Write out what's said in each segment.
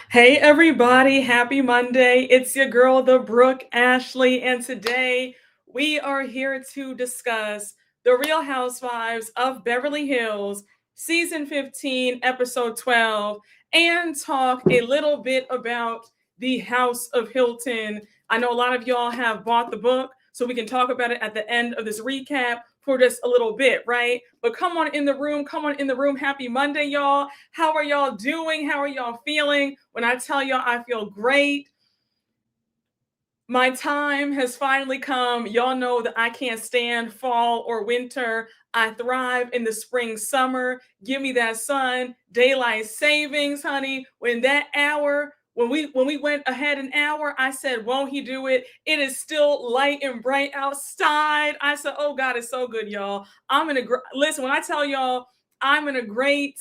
Hey everybody, happy Monday. It's your girl, the Brooke Ashley, and today we are here to discuss The Real Housewives of Beverly Hills, season 15, episode 12, and talk a little bit about the House of Hilton. I know a lot of y'all have bought the book, so we can talk about it at the end of this recap for just a little bit, right? But come on in the room, come on in the room. Happy Monday, y'all. How are y'all doing? How are y'all feeling? When I tell y'all I feel great, my time has finally come. Y'all know that I can't stand fall or winter. I thrive in the spring, summer. Give me that sun, daylight savings, honey. When we went ahead an hour, I said, "Won't he do it?" It is still light and bright outside. I said, "Oh God, it's so good, y'all." Listen. When I tell y'all, I'm in a great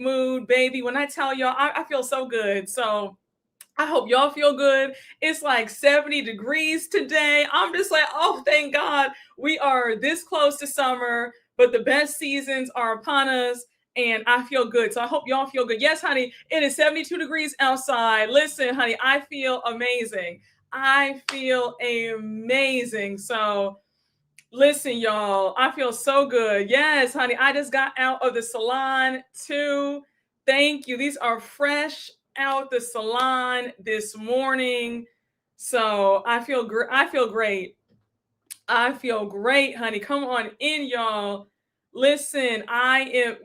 mood, baby. When I tell y'all, I feel so good. So I hope y'all feel good. It's like 70 degrees today. I'm just like, oh, thank God we are this close to summer, but the best seasons are upon us. And I feel good. So I hope y'all feel good. Yes, honey, it is 72 degrees outside. Listen, honey, I feel amazing. I feel amazing. So listen, y'all, I feel so good. Yes, honey, I just got out of the salon too. Thank you. These are fresh out the salon this morning. So I feel great. I feel great. I feel great, honey. Come on in, y'all. Listen,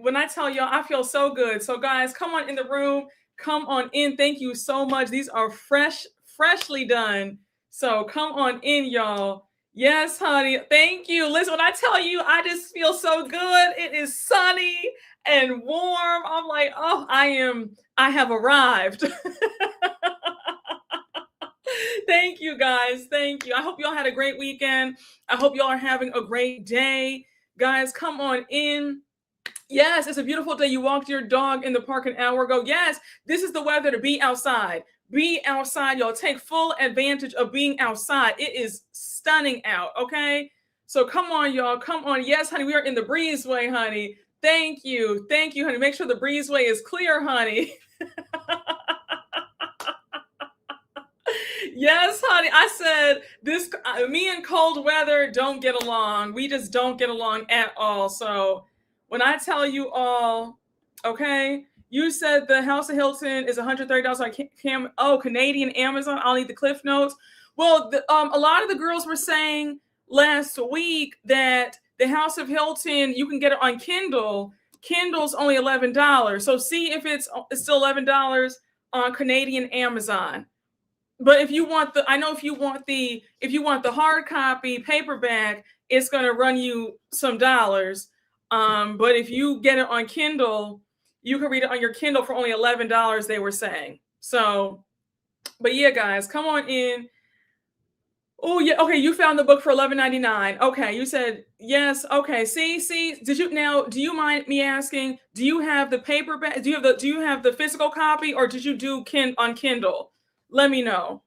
when I tell y'all, I feel so good. So, guys, come on in the room. Come on in. Thank you so much. These are freshly done. So, come on in, y'all. Yes, honey. Thank you. Listen, when I tell you, I just feel so good. It is sunny and warm. I'm like, oh, I have arrived. Thank you guys. Thank you. I hope y'all had a great weekend. I hope y'all are having a great day. Guys, come on in. Yes, it's a beautiful day. You walked your dog in the park an hour ago. Yes, this is the weather to be outside. Be outside, y'all. Take full advantage of being outside. It is stunning out, okay? So come on, y'all. Come on. Yes, honey, we are in the breezeway, honey. Thank you. Thank you, honey. Make sure the breezeway is clear, honey. Yes, honey. I said me and cold weather don't get along. We just don't get along at all. So when I tell you all, okay, you said the House of Hilton is $130 on Canadian Amazon. I'll need the Cliff Notes. Well, a lot of the girls were saying last week that the House of Hilton, you can get it on Kindle. Kindle's only $11. So see if it's still $11 on Canadian Amazon. But if you want the hard copy paperback, it's going to run you some dollars. But if you get it on Kindle, you can read it on your Kindle for only $11, they were saying. So, but yeah, guys, come on in. Oh yeah, okay. You found the book for $11.99. Okay, you said yes. Okay, see. Do you mind me asking? Do you have the paperback? Do you have the physical copy, or did you do on Kindle? Let me know.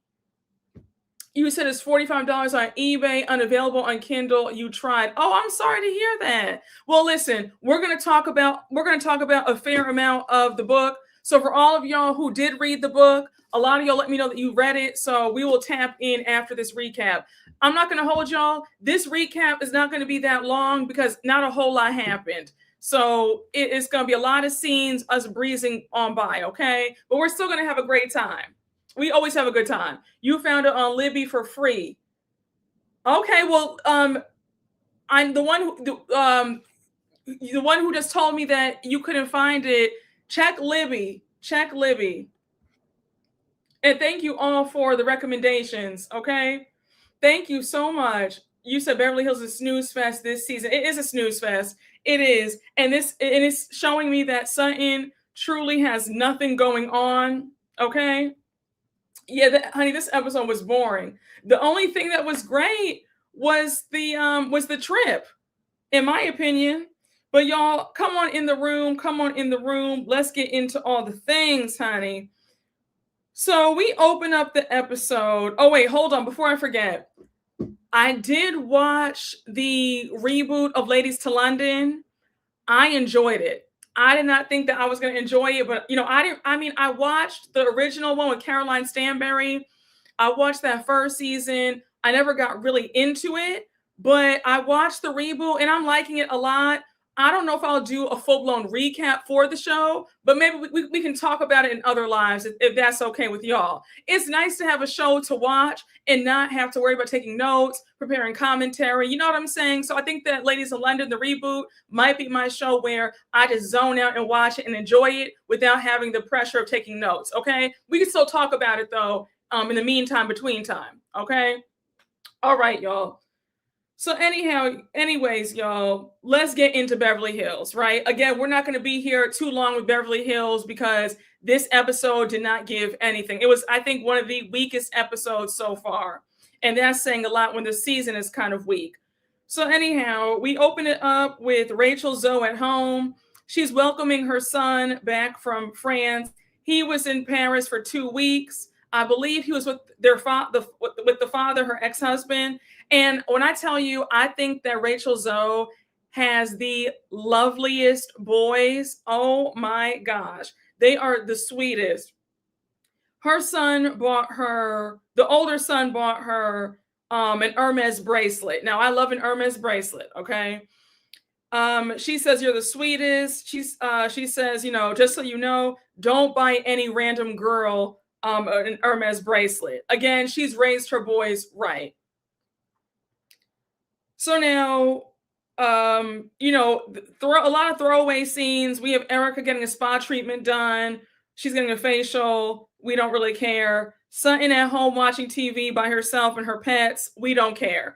You said it's $45 on eBay, unavailable on Kindle. You tried. Oh, I'm sorry to hear that. Well, listen, we're gonna talk about a fair amount of the book. So for all of y'all who did read the book, a lot of y'all let me know that you read it. So we will tap in after this recap. I'm not gonna hold y'all. This recap is not gonna be that long because not a whole lot happened. So it's gonna be a lot of scenes, us breezing on by, okay? But we're still gonna have a great time. We always have a good time. You found it on Libby for free. Okay, well, I'm the one who just told me that you couldn't find it. Check Libby. Check Libby. And thank you all for the recommendations. Okay, thank you so much. You said Beverly Hills is snooze fest this season. It is a snooze fest. It is, and it's showing me that Sutton truly has nothing going on. Okay. Yeah, honey, this episode was boring. The only thing that was great was the trip, in my opinion. But y'all, come on in the room. Come on in the room. Let's get into all the things, honey. So we open up the episode. Oh wait, hold on. Before I forget, I did watch the reboot of Ladies to London. I enjoyed it. I did not think that I was going to enjoy it, but I watched the original one with Caroline Stanbury. I watched that first season. I never got really into it, but I watched the reboot and I'm liking it a lot. I don't know if I'll do a full blown recap for the show, but maybe we can talk about it in other lives if that's okay with y'all. It's nice to have a show to watch and not have to worry about taking notes, preparing commentary. You know what I'm saying? So I think that Ladies of London, the reboot, might be my show where I just zone out and watch it and enjoy it without having the pressure of taking notes. Okay. We can still talk about it though, in the meantime, between time. Okay. All right, y'all. So anyways, y'all, let's get into Beverly Hills, right? Again, we're not going to be here too long with Beverly Hills because this episode did not give anything. It was, I think, one of the weakest episodes so far. And that's saying a lot when the season is kind of weak. So anyhow, we open it up with Rachel Zoe at home. She's welcoming her son back from France. He was in Paris for 2 weeks. I believe he was with with the father, her ex-husband. And when I tell you, I think that Rachel Zoe has the loveliest boys. Oh my gosh. They are the sweetest. Her son bought her, the older son bought her an Hermes bracelet. Now, I love an Hermes bracelet, okay? She says, you're the sweetest. She says, just so you know, don't buy any random girl an Hermes bracelet. Again, she's raised her boys right. So now, a lot of throwaway scenes. We have Erica getting a spa treatment done. She's getting a facial. We don't really care. Sutton at home watching TV by herself and her pets. We don't care.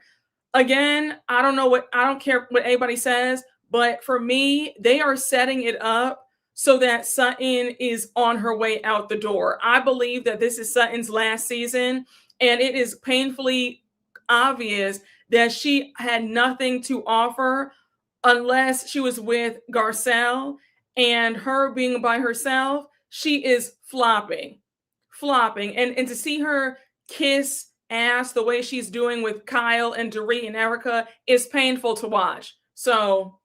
Again, I don't care what anybody says, but for me, they are setting it up so that Sutton is on her way out the door. I believe that this is Sutton's last season, and it is painfully obvious that she had nothing to offer unless she was with Garcelle, and her being by herself, she is flopping. And to see her kiss ass the way she's doing with Kyle and Dorit and Erica is painful to watch. So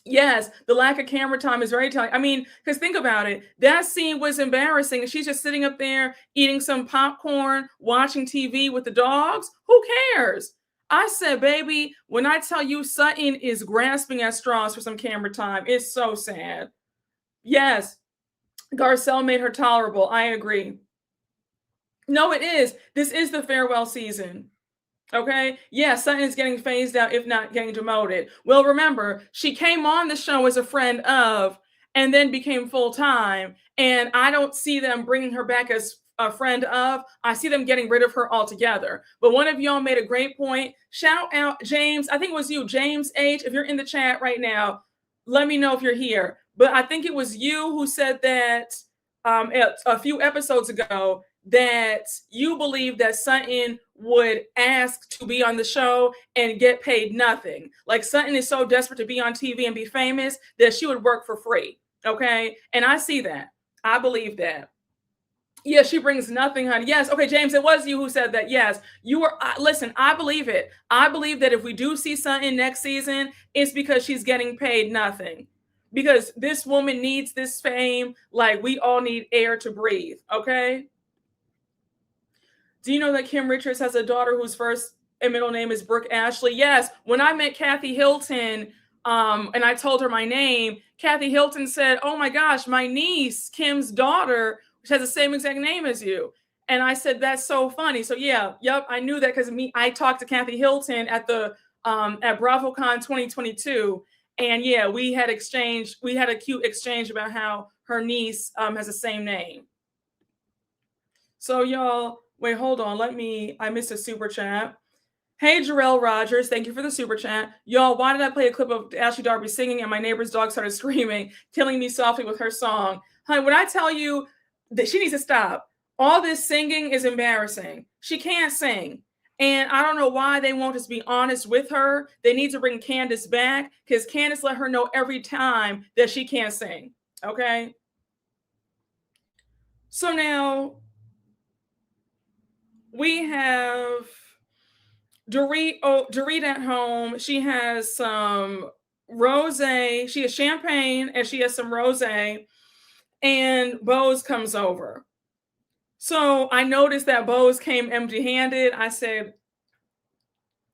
yes, the lack of camera time is very telling. I mean, because think about it. That scene was embarrassing. And she's just sitting up there eating some popcorn, watching TV with the dogs. Who cares? I said, baby, when I tell you Sutton is grasping at straws for some camera time, it's so sad. Yes, Garcelle made her tolerable. I agree. No, it is. This is the farewell season. Okay. Yeah, Sutton is getting phased out, if not getting demoted. Well, remember, she came on the show as a friend of, and then became full-time. And I don't see them bringing her back as a friend of. I see them getting rid of her altogether. But one of y'all made a great point. Shout out James. I think it was you, James H. If you're in the chat right now, let me know if you're here. But I think it was you who said that a few episodes ago that you believe that Sutton would ask to be on the show and get paid nothing. Like Sutton is so desperate to be on TV and be famous that she would work for free. Okay. And I see that. I believe that. Yeah, she brings nothing, honey. Yes. Okay, James, it was you who said that. Yes. You were, listen, I believe it. I believe that if we do see Sutton next season, it's because she's getting paid nothing. Because this woman needs this fame like we all need air to breathe. Okay. Do you know that Kim Richards has a daughter whose first and middle name is Brooke Ashley? Yes. When I met Kathy Hilton, and I told her my name, Kathy Hilton said, oh my gosh, my niece, Kim's daughter, which has the same exact name as you. And I said, that's so funny. So yeah, yep, I knew that because I talked to Kathy Hilton at the at BravoCon 2022. And yeah, we had a cute exchange about how her niece has the same name. So y'all, wait, hold on. I missed a super chat. Hey, Jarrell Rogers, thank you for the super chat. Y'all, why did I play a clip of Ashley Darby singing and my neighbor's dog started screaming, killing me softly with her song? Honey, when I tell you that she needs to stop, all this singing is embarrassing. She can't sing. And I don't know why they won't just be honest with her. They need to bring Candace back because Candace let her know every time that she can't sing. Okay? So now we have Dorit at home. She has some rosé. She has champagne and she has some rosé, and Bose comes over. So I noticed that Bose came empty-handed. I said,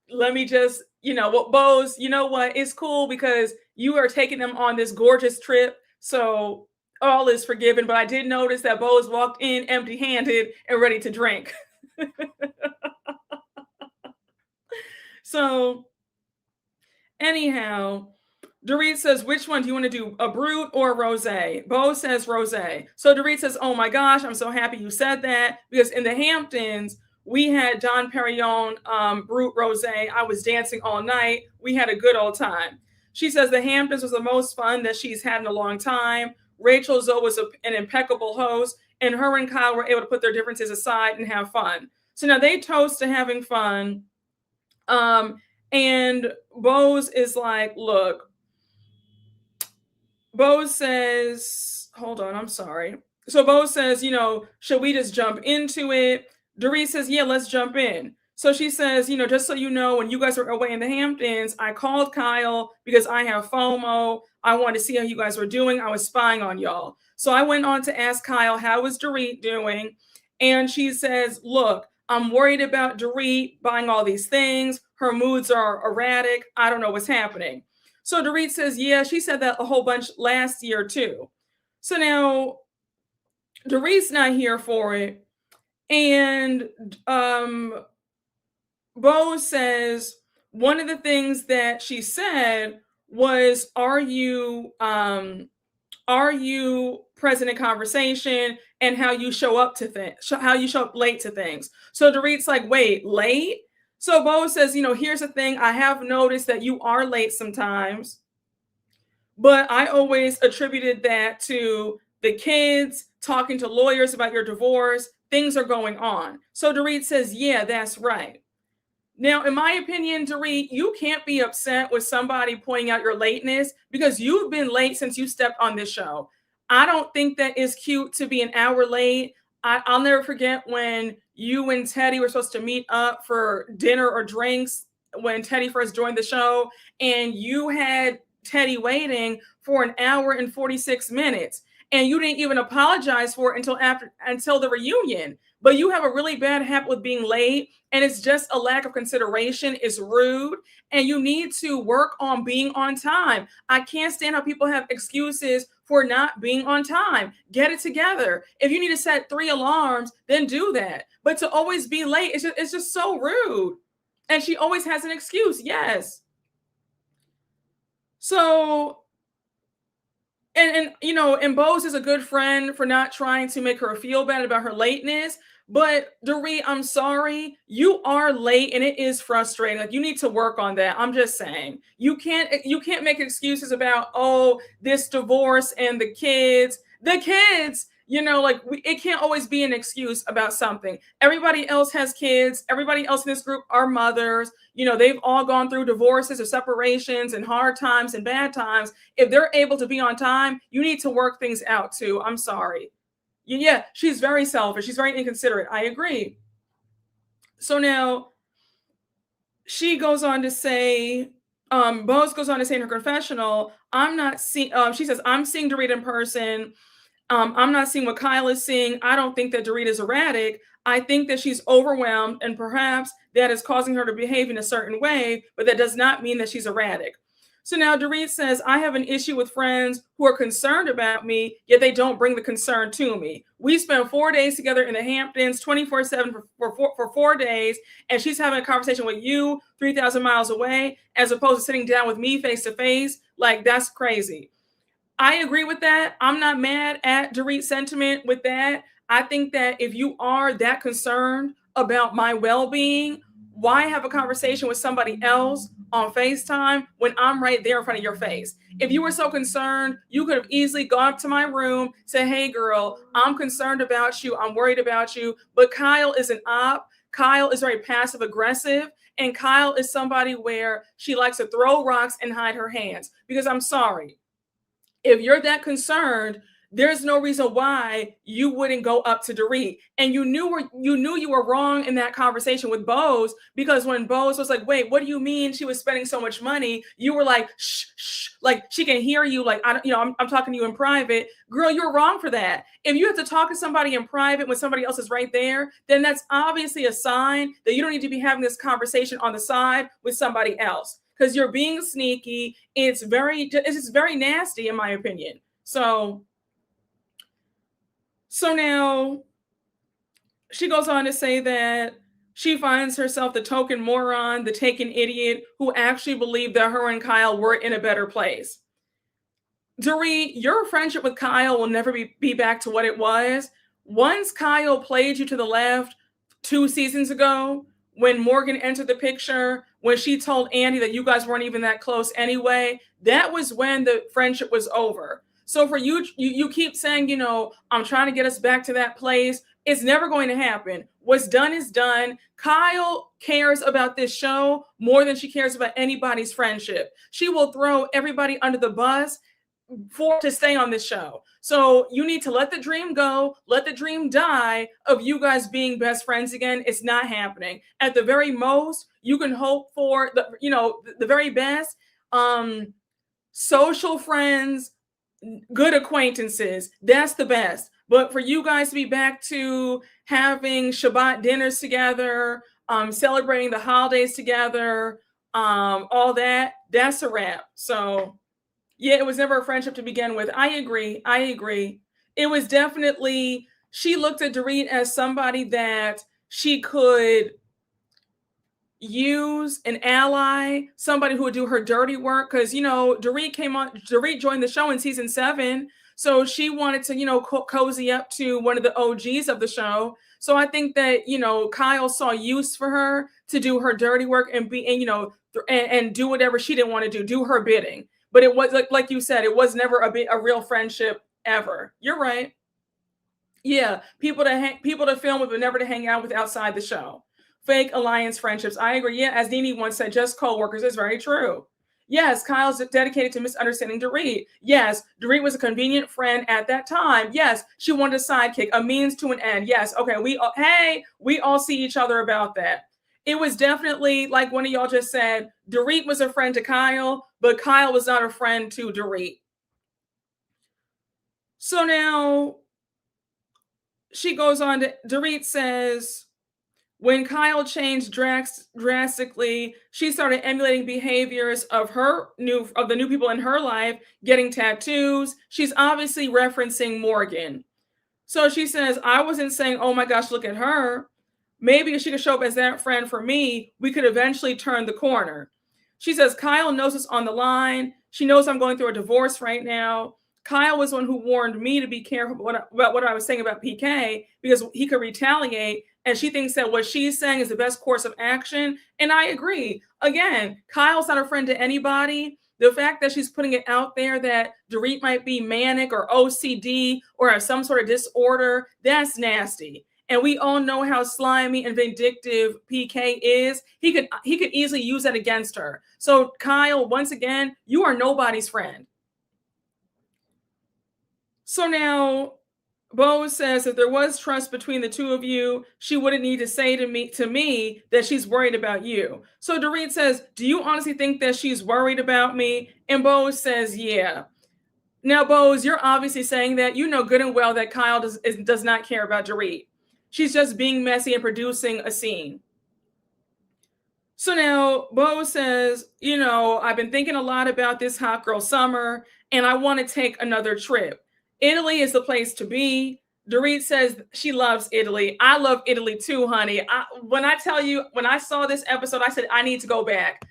let me just, what, Bose, you know what? It's cool because you are taking them on this gorgeous trip. So all is forgiven. But I did notice that Bose walked in empty-handed and ready to drink. So anyhow, Dorit says, which one do you want to do, a brut or a rosé? Bo says rosé. So Dorit says, oh my gosh, I'm so happy you said that, because in the Hamptons, we had Dom Perignon brut rosé. I was dancing all night. We had a good old time. She says the Hamptons was the most fun that she's had in a long time. Rachel Zoe was an impeccable host, and her and Kyle were able to put their differences aside and have fun. So now they toast to having fun. And Bose is like, look, Bose says, hold on, I'm sorry. So Bose says, should we just jump into it? Dorit says, yeah, let's jump in. So she says, just so you know, when you guys were away in the Hamptons, I called Kyle because I have FOMO. I wanted to see how you guys were doing. I was spying on y'all. So I went on to ask Kyle, how is Dorit doing? And she says, look, I'm worried about Dorit buying all these things. Her moods are erratic. I don't know what's happening. So Dorit says, yeah, she said that a whole bunch last year too. So now Dorit's not here for it. And Bo says one of the things that she said was, are you present in conversation, and how you show up to things, how you show up late to things. So Dorit's like, wait, late? So Bo says, here's the thing. I have noticed that you are late sometimes, but I always attributed that to the kids talking to lawyers about your divorce. Things are going on. So Dorit says, yeah, that's right. Now, in my opinion, Dorit, you can't be upset with somebody pointing out your lateness, because you've been late since you stepped on this show. I don't think that is cute to be an hour late. I'll never forget when you and Teddy were supposed to meet up for dinner or drinks when Teddy first joined the show, and you had Teddy waiting for an hour and 46 minutes. And you didn't even apologize for it until the reunion. But you have a really bad habit with being late, and it's just a lack of consideration. It's rude, and you need to work on being on time. I can't stand how people have excuses for not being on time. Get it together. If you need to set 3 alarms, then do that. But to always be late, it's just so rude. And she always has an excuse. Yes. So, and Bose is a good friend for not trying to make her feel bad about her lateness. But Dorit, I'm sorry, you are late, and it is frustrating. Like, you need to work on that. I'm just saying, you can't make excuses about, oh, this divorce and the kids. It can't always be an excuse about something. Everybody else has kids. Everybody else in this group are mothers. They've all gone through divorces or separations and hard times and bad times. If they're able to be on time, you need to work things out too. I'm sorry. Yeah, she's very selfish. She's very inconsiderate. I agree. So now she goes on to say, Bose goes on to say in her confessional, she says, I'm seeing Dorit in person. I'm not seeing what Kyle is seeing. I don't think that Dorit is erratic. I think that she's overwhelmed, and perhaps that is causing her to behave in a certain way, but that does not mean that she's erratic. So now Dorit says, I have an issue with friends who are concerned about me, yet they don't bring the concern to me. We spent 4 days together in the Hamptons, 24/7 for 4 days, and she's having a conversation with you 3,000 miles away, as opposed to sitting down with me face to face. Like, that's crazy. I agree with that. I'm not mad at Dorit's sentiment with that. I think that if you are that concerned about my well-being, why have a conversation with somebody else on FaceTime when I'm right there in front of your face? If you were so concerned, you could have easily gone up to my room, say, hey, girl, I'm concerned about you. I'm worried about you. But Kyle is an op. Kyle is very passive aggressive. And Kyle is somebody where she likes to throw rocks and hide her hands. Because I'm sorry, if you're that concerned, there's no reason why you wouldn't go up to Dorit. And you knew you were wrong in that conversation with Bose, because when Bose was like, wait, what do you mean she was spending so much money? You were like, shh, shh, like she can hear you. Like, I don't, I'm talking to you in private. Girl, you're wrong for that. If you have to talk to somebody in private when somebody else is right there, then that's obviously a sign that you don't need to be having this conversation on the side with somebody else, because you're being sneaky. It's just very nasty, in my opinion. So now she goes on to say that she finds herself the token moron, the taken idiot who actually believed that her and Kyle were in a better place. Dorit, your friendship with Kyle will never be back to what it was. Once Kyle played you to the left 2 seasons ago, when Morgan entered the picture, when she told Andy that you guys weren't even that close anyway, that was when the friendship was over. So for you keep saying, I'm trying to get us back to that place. It's never going to happen. What's done is done. Kyle cares about this show more than she cares about anybody's friendship. She will throw everybody under the bus to stay on this show. So you need to let the dream go, let the dream die of you guys being best friends again. It's not happening. At the very most, you can hope for the very best. Social friends, good acquaintances, that's the best. But for you guys to be back to having Shabbat dinners together, celebrating the holidays together, all that's a wrap. So yeah, it was never a friendship to begin with. I agree. It was definitely, she looked at Dorit as somebody that she could use, an ally, somebody who would do her dirty work. Because, Dorit joined the show in season 7. So she wanted to, cozy up to one of the OGs of the show. So I think that, Kyle saw use for her to do her dirty work and do whatever she didn't want to do her bidding. But it was like you said, it was never a real friendship ever. You're right. Yeah, people to film with, but never to hang out with outside the show. Fake alliance friendships. I agree. Yeah, as Nene once said, just co-workers. Is very true. Yes, Kyle's dedicated to misunderstanding Dorit. Yes, Dorit was a convenient friend at that time. Yes, she wanted a sidekick, a means to an end. Yes, okay, we all see each other about that. It was definitely, like one of y'all just said, Dorit was a friend to Kyle, but Kyle was not a friend to Dorit. So now she goes on to, Dorit says, when Kyle changed drastically, she started emulating behaviors of the new people in her life, getting tattoos. She's obviously referencing Morgan. So she says, I wasn't saying, oh my gosh, look at her. Maybe if she could show up as that friend for me, we could eventually turn the corner. She says, Kyle knows it's on the line. She knows I'm going through a divorce right now. Kyle was the one who warned me to be careful about what I was saying about PK, because he could retaliate. And she thinks that what she's saying is the best course of action. And I agree. Again, Kyle's not a friend to anybody. The fact that she's putting it out there that Dorit might be manic or OCD or have some sort of disorder, that's nasty. And we all know how slimy and vindictive PK is. He could easily use that against her. So Kyle, once again, you are nobody's friend. So now Bose says if there was trust between the two of you, she wouldn't need to say to me that she's worried about you. So Dorit says, do you honestly think that she's worried about me? And Bose says, yeah. Now, Bose, you're obviously saying that you know good and well that Kyle does not care about Dorit. She's just being messy and producing a scene. So now Bose says, I've been thinking a lot about this hot girl summer, and I want to take another trip. Italy is the place to be. Dorit says she loves Italy. I love Italy too, honey. When I saw this episode, I said, I need to go back.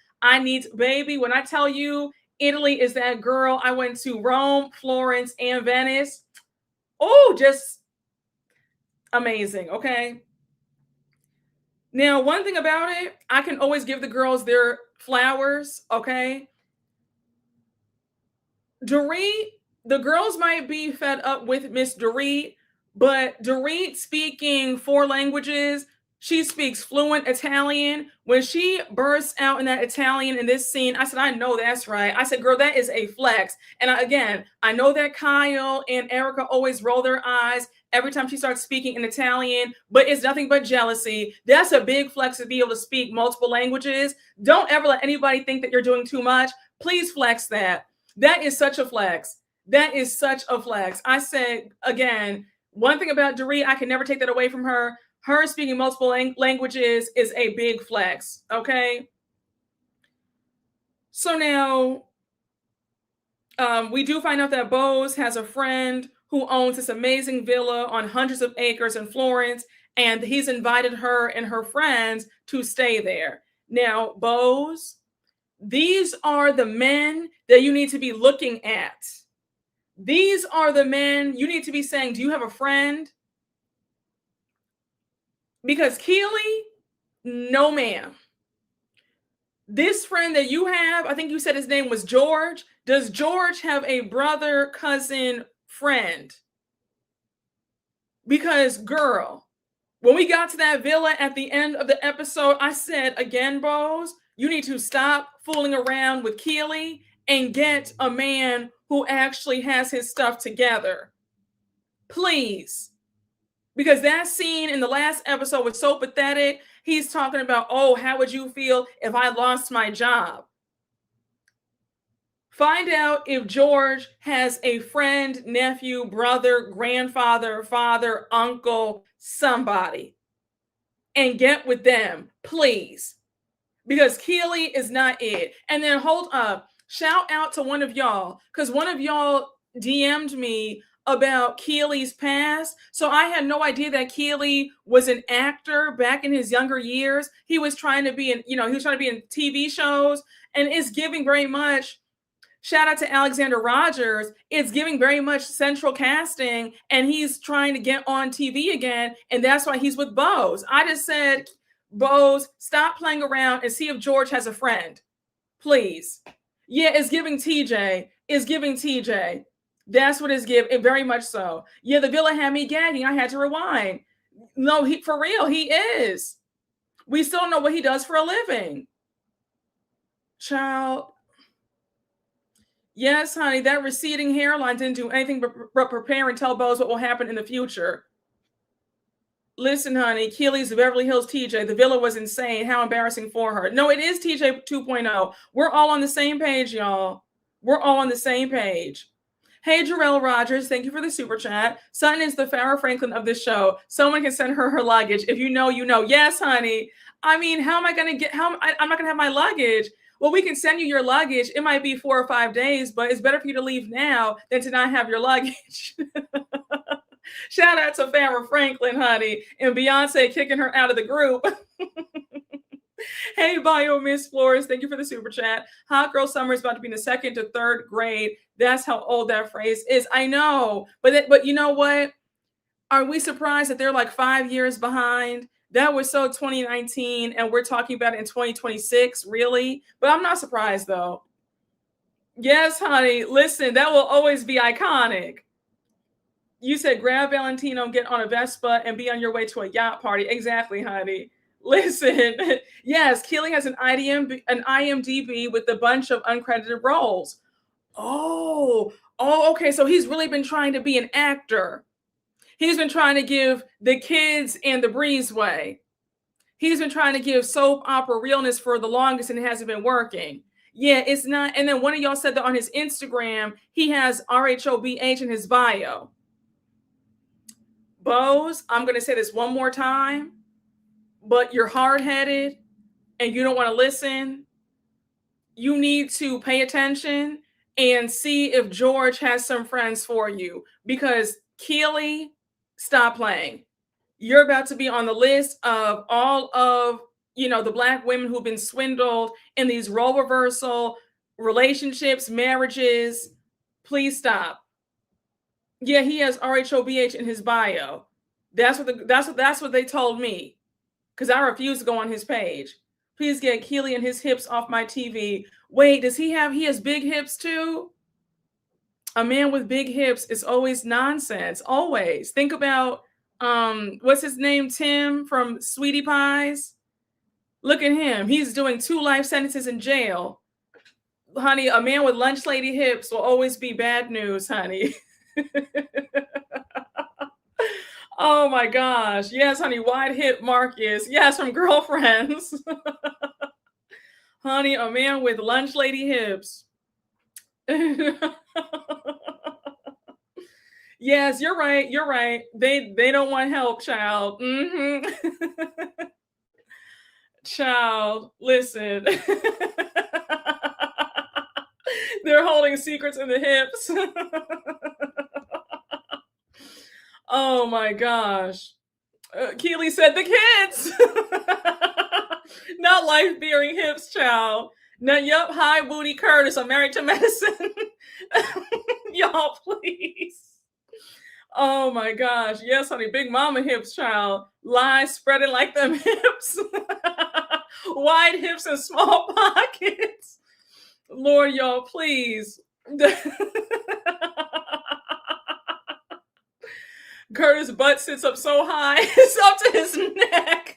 Baby, when I tell you Italy is that girl, I went to Rome, Florence, and Venice. Oh, just amazing, okay? Now, one thing about it, I can always give the girls their flowers, okay? Dorit, the girls might be fed up with Miss Dorit, but Dorit speaking 4 languages, She speaks fluent Italian. When she bursts out in that Italian in this scene, I said, I know that's right. I said, girl, that is a flex. And again, I know that Kyle and Erica always roll their eyes every time she starts speaking in Italian, but it's nothing but jealousy. That's a big flex to be able to speak multiple languages. Don't ever let anybody think that you're doing too much. Please flex that. That is such a flex. That is such a flex. I said, again, one thing about Dorit, I can never take that away from her. Her speaking multiple languages is a big flex, okay? So now, we do find out that Bose has a friend who owns this amazing villa on hundreds of acres in Florence, and he's invited her and her friends to stay there. Now, Bose, these are the men that you need to be looking at. These are the men you need to be saying, do you have a friend? Because Keely, no ma'am. This friend that you have, I think you said his name was George. Does George have a brother, cousin, friend? Because girl, when we got to that villa at the end of the episode, I said, again, Bose, you need to stop fooling around with Keely and get a man who actually has his stuff together. Please. Because that scene in the last episode was so pathetic. He's talking about, oh, how would you feel if I lost my job? Find out if George has a friend, nephew, brother, grandfather, father, uncle, somebody. And get with them, please. Because Keely is not it. And then hold up. Shout out to one of y'all. Because one of y'all DM'd me about Keely's past. So I had no idea that Keely was an actor back in his younger years. He was trying to be in, he was trying to be in TV shows, and it's giving very much, shout out to Alexander Rogers, it's giving very much central casting, and he's trying to get on TV again, and that's why he's with Bose. I just said, Bose, stop playing around and see if George has a friend. Please. Yeah, it's giving TJ. It's giving TJ. That's what it's giving, very much so. Yeah, the villa had me gagging. I had to rewind. No, for real, he is. We still don't know what he does for a living. Child. Yes, honey, that receding hairline didn't do anything but prepare and tell Bose what will happen in the future. Listen, honey, Keely's Beverly Hills TJ. The villa was insane. How embarrassing for her. No, it is TJ 2.0. We're all on the same page, y'all. We're all on the same page. Hey, Jarrell Rogers, thank you for the super chat. Sutton is the Farrah Franklin of this show. Someone can send her luggage. If you know, you know. Yes, honey. I mean, how am I going to get, I'm not going to have my luggage. Well, we can send you your luggage. It might be 4 or 5 days, but it's better for you to leave now than to not have your luggage. Shout out to Farrah Franklin, honey, and Beyonce kicking her out of the group. Hey, Bio Miss Flores, thank you for the super chat. Hot girl summer is about to be in the 2nd to 3rd grade. That's how old that phrase is. I know, but you know what? Are we surprised that they're like 5 years behind? That was so 2019, and we're talking about it in 2026, really? But I'm not surprised, though. Yes, honey. Listen, that will always be iconic. You said grab Valentino, get on a Vespa, and be on your way to a yacht party. Exactly, honey. Listen, yes, Keely has an IMDb with a bunch of uncredited roles. Oh, okay. So he's really been trying to be an actor. He's been trying to give The Kids and The Breezeway. He's been trying to give soap opera realness for the longest, and it hasn't been working. Yeah, it's not. And then one of y'all said that on his Instagram, he has RHOBH in his bio. Bose, I'm going to say this one more time, but you're hard-headed and you don't want to listen. You need to pay attention and see if George has some friends for you, because Keely, stop playing. You're about to be on the list of all of, the Black women who've been swindled in these role reversal relationships, marriages. Please stop. Yeah, he has RHOBH in his bio. That's what they told me, because I refuse to go on his page. Please get Keely and his hips off my TV. Wait, he has big hips too? A man with big hips is always nonsense. Always. Think about What's his name? Tim from Sweetie Pies. Look at him. He's doing 2 life sentences in jail. Honey, a man with lunch lady hips will always be bad news, honey. Oh my gosh. Yes, honey, wide hip Marcus. Yes, from Girlfriends. Honey, a man with lunch lady hips. Yes, you're right. You're right. They don't want help, child. Child, listen. They're holding secrets in the hips. Oh my gosh. Keely said the kids. Not life-bearing hips, child. No, yep, hi, Booty Curtis. I'm married to medicine. Y'all, please. Oh my gosh. Yes, honey. Big mama hips, child. Lies spreading like them hips. Wide hips and small pockets. Lord, y'all, please. Curtis' butt sits up so high, it's up to his neck.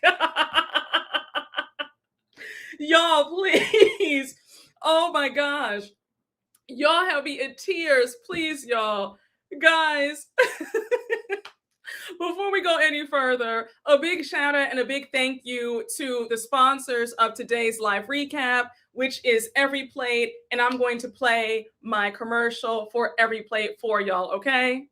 Y'all, please. Oh my gosh. Y'all have me in tears, please, y'all. Guys, before we go any further, a big shout out and a big thank you to the sponsors of today's live recap, which is Every Plate. And I'm going to play my commercial for Every Plate for y'all, okay?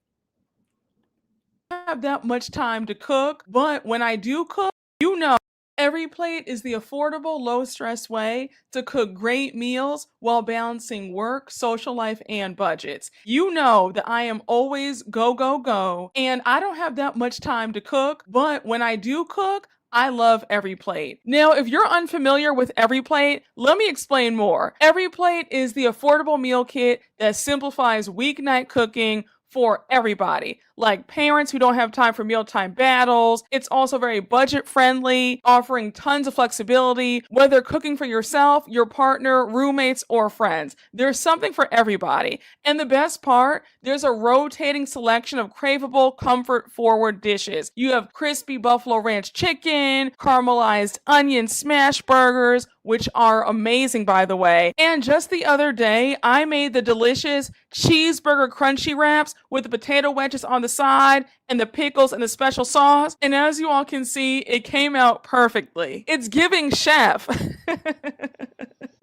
I don't have that much time to cook, but when I do cook, you know, Every Plate is the affordable, low-stress way to cook great meals while balancing work, social life, and budgets. You know that I am always go, go, go, and I don't have that much time to cook, but when I do cook, I love Every Plate. Now, if you're unfamiliar with Every Plate, let me explain more. Every Plate is the affordable meal kit that simplifies weeknight cooking for everybody, like parents who don't have time for mealtime battles. It's also very budget friendly, offering tons of flexibility, whether cooking for yourself, your partner, roommates, or friends. There's something for everybody. And the best part, there's a rotating selection of craveable, comfort-forward dishes. You have crispy buffalo ranch chicken, caramelized onion smash burgers, which are amazing, by the way. And just the other day, I made the delicious cheeseburger crunchy wraps with the potato wedges on the side and the pickles and the special sauce. And as you all can see, it came out perfectly. It's giving chef.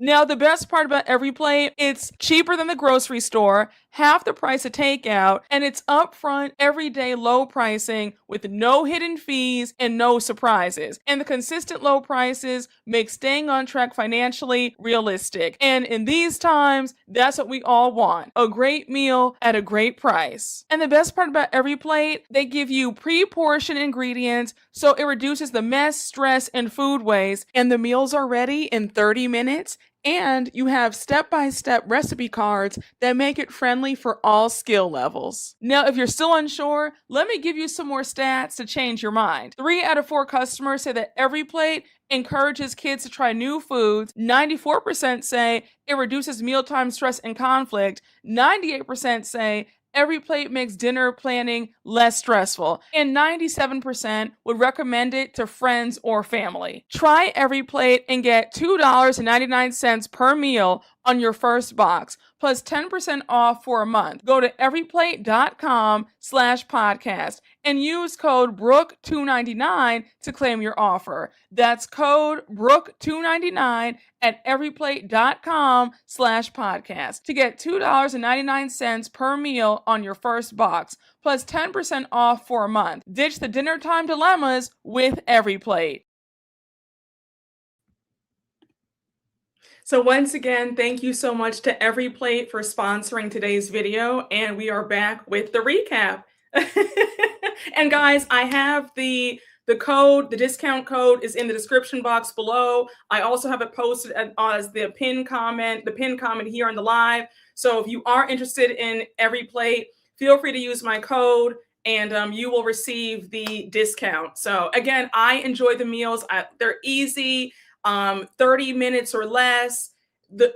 Now, the best part about Every Plate, it's cheaper than the grocery store, half the price of takeout, and it's upfront, everyday low pricing with no hidden fees and no surprises. And the consistent low prices make staying on track financially realistic. And in these times, that's what we all want. A great meal at a great price. And the best part about Every Plate, they give you pre-portioned ingredients so it reduces the mess, stress, and food waste. And the meals are ready in 30 minutes. And you have step-by-step recipe cards that make it friendly for all skill levels. Now, if you're still unsure, let me give you some more stats to change your mind. 3 out of 4 customers say that Every Plate encourages kids to try new foods. 94% say it reduces mealtime stress and conflict. 98% say Every Plate makes dinner planning less stressful, and 97% would recommend it to friends or family. Try Every Plate and get $2.99 per meal on your first box, plus 10% off for a month. Go to everyplate.com/podcast and use code Brooke299 to claim your offer. That's code Brooke299 at everyplate.com/podcast to get $2.99 per meal on your first box, plus 10% off for a month. Ditch the dinner time dilemmas with Every Plate. So once again, thank you so much to Every Plate for sponsoring today's video, and we are back with the recap. And guys, I have the code, the discount code is in the description box below. I also have it posted as the pinned comment here on the live. So if you are interested in Every Plate, feel free to use my code and you will receive the discount. So again, I enjoy the meals. They're easy. 30 minutes or less, the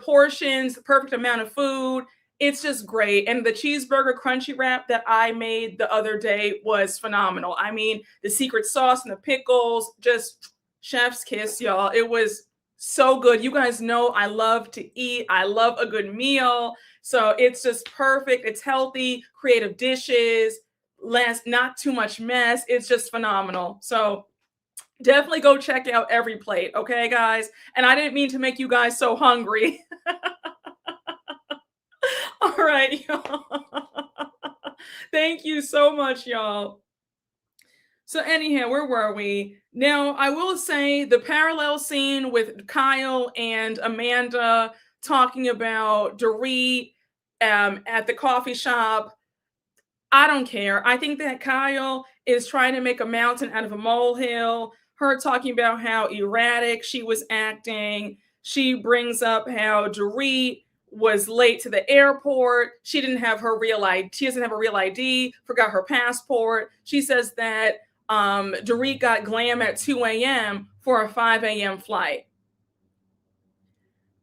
portions, the perfect amount of food. It's just great. And the cheeseburger crunchy wrap that I made the other day was phenomenal. I mean, the secret sauce and the pickles, just chef's kiss, y'all. It was so good. You guys know I love to eat. I love a good meal. So it's just perfect. It's healthy, creative dishes, less, not too much mess. It's just phenomenal. So definitely go check out Every Plate, okay, guys? And I didn't mean to make you guys so hungry. All right, y'all. Thank you so much, y'all. So anyhow, where were we? Now, I will say the parallel scene with Kyle and Amanda talking about Dorit at the coffee shop, I don't care. I think that Kyle is trying to make a mountain out of a molehill. Her talking about how erratic she was acting. She brings up how Dorit was late to the airport. She didn't have her real ID. She doesn't have a real ID, forgot her passport. She says that Dorit got glam at 2 a.m. for a 5 a.m. flight.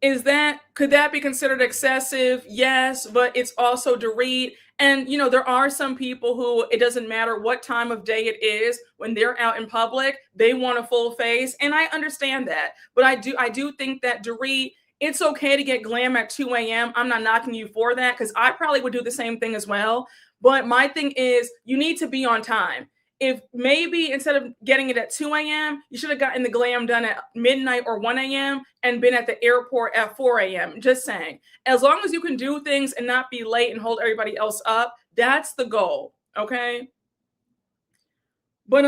Could that be considered excessive? Yes, but it's also Dorit. And, there are some people who it doesn't matter what time of day it is when they're out in public, they want a full face. And I understand that. But I do think that Dorit, it's okay to get glam at 2 a.m. I'm not knocking you for that because I probably would do the same thing as well. But my thing is you need to be on time. If maybe instead of getting it at 2 a.m., you should have gotten the glam done at midnight or 1 a.m. and been at the airport at 4 a.m. Just saying. As long as you can do things and not be late and hold everybody else up, that's the goal, okay? But,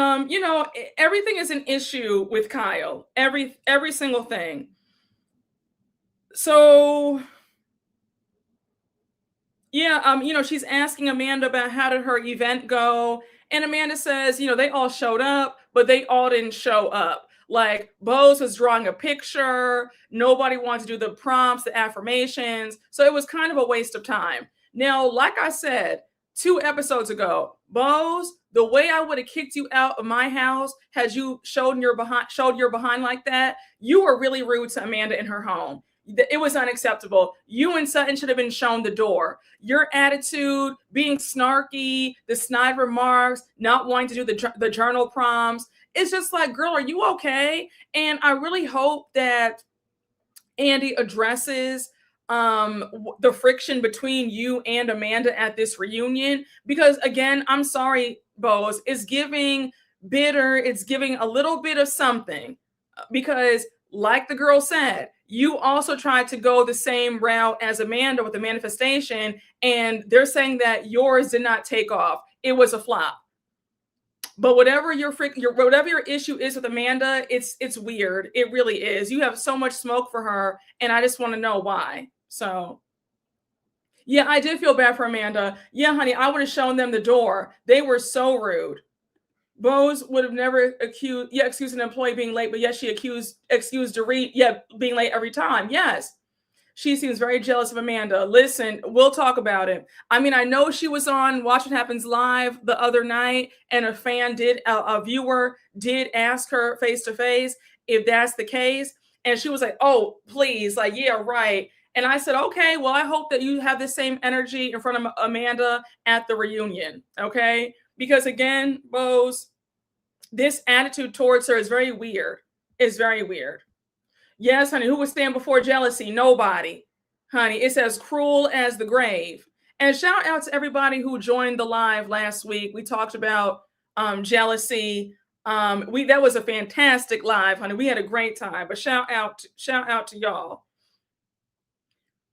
everything is an issue with Kyle. Every single thing. So... yeah, she's asking Amanda about how did her event go. And Amanda says, they all showed up, but they all didn't show up. Like, Bose was drawing a picture. Nobody wanted to do the prompts, the affirmations. So it was kind of a waste of time. Now, like I said 2 episodes ago, Bose, the way I would have kicked you out of my house had you showed your behind like that, you were really rude to Amanda in her home. It was unacceptable. You and Sutton should have been shown the door. Your attitude, being snarky, the snide remarks, not wanting to do the journal prompts. It's just like, girl, are you okay? And I really hope that Andy addresses the friction between you and Amanda at this reunion. Because again, I'm sorry, Bose, it's giving bitter. It's giving a little bit of something because like the girl said, you also tried to go the same route as Amanda with the manifestation, and they're saying that yours did not take off. It was a flop. But whatever whatever your issue is with Amanda, it's weird. It really is. You have so much smoke for her, and I just want to know why. So, yeah, I did feel bad for Amanda. Yeah, honey, I would have shown them the door. They were so rude. Bose would have never excused an employee being late, but yes, she excused Dorit, being late every time. Yes. She seems very jealous of Amanda. Listen, we'll talk about it. I mean, I know she was on Watch What Happens Live the other night, and a viewer did ask her face to face if that's the case. And she was like, oh, please, like, yeah, right. And I said, okay, well, I hope that you have the same energy in front of Amanda at the reunion, okay? Because again, Bose, this attitude towards her is very weird. It's very weird. Yes, honey, who would stand before jealousy? Nobody. Honey, it's as cruel as the grave. And shout out to everybody who joined the live last week. We talked about jealousy. That was a fantastic live, honey. We had a great time. But shout out to y'all.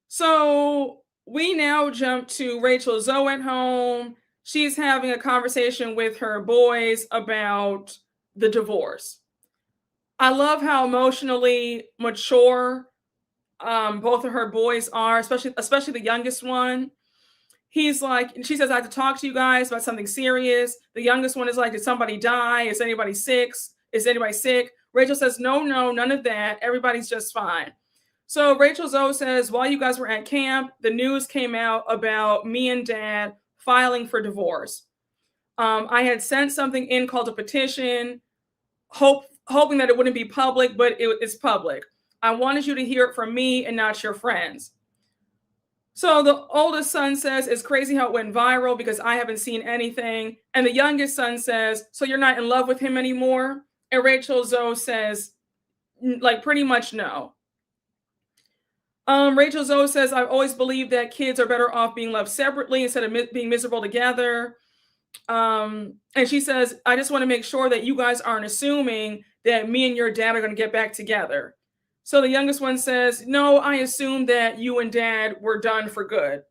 So we now jump to Rachel Zoe at home. She's having a conversation with her boys about the divorce. I love how emotionally mature both of her boys are, especially the youngest one. He's like, she says, I have to talk to you guys about something serious. The youngest one is like, did somebody die? Is anybody sick? Rachel says, no, none of that. Everybody's just fine. So Rachel Zoe says, while you guys were at camp, the news came out about me and Dad filing for divorce. I had sent something in called a petition, hoping that it wouldn't be public, but it's public. I wanted you to hear it from me and not your friends. So the oldest son says, it's crazy how it went viral because I haven't seen anything. And the youngest son says, so you're not in love with him anymore? And Rachel Zoe says, like, pretty much no. Rachel Zoe says, I've always believed that kids are better off being loved separately instead of being miserable together. And she says, I just want to make sure that you guys aren't assuming that me and your dad are going to get back together. So the youngest one says, no, I assume that you and dad were done for good.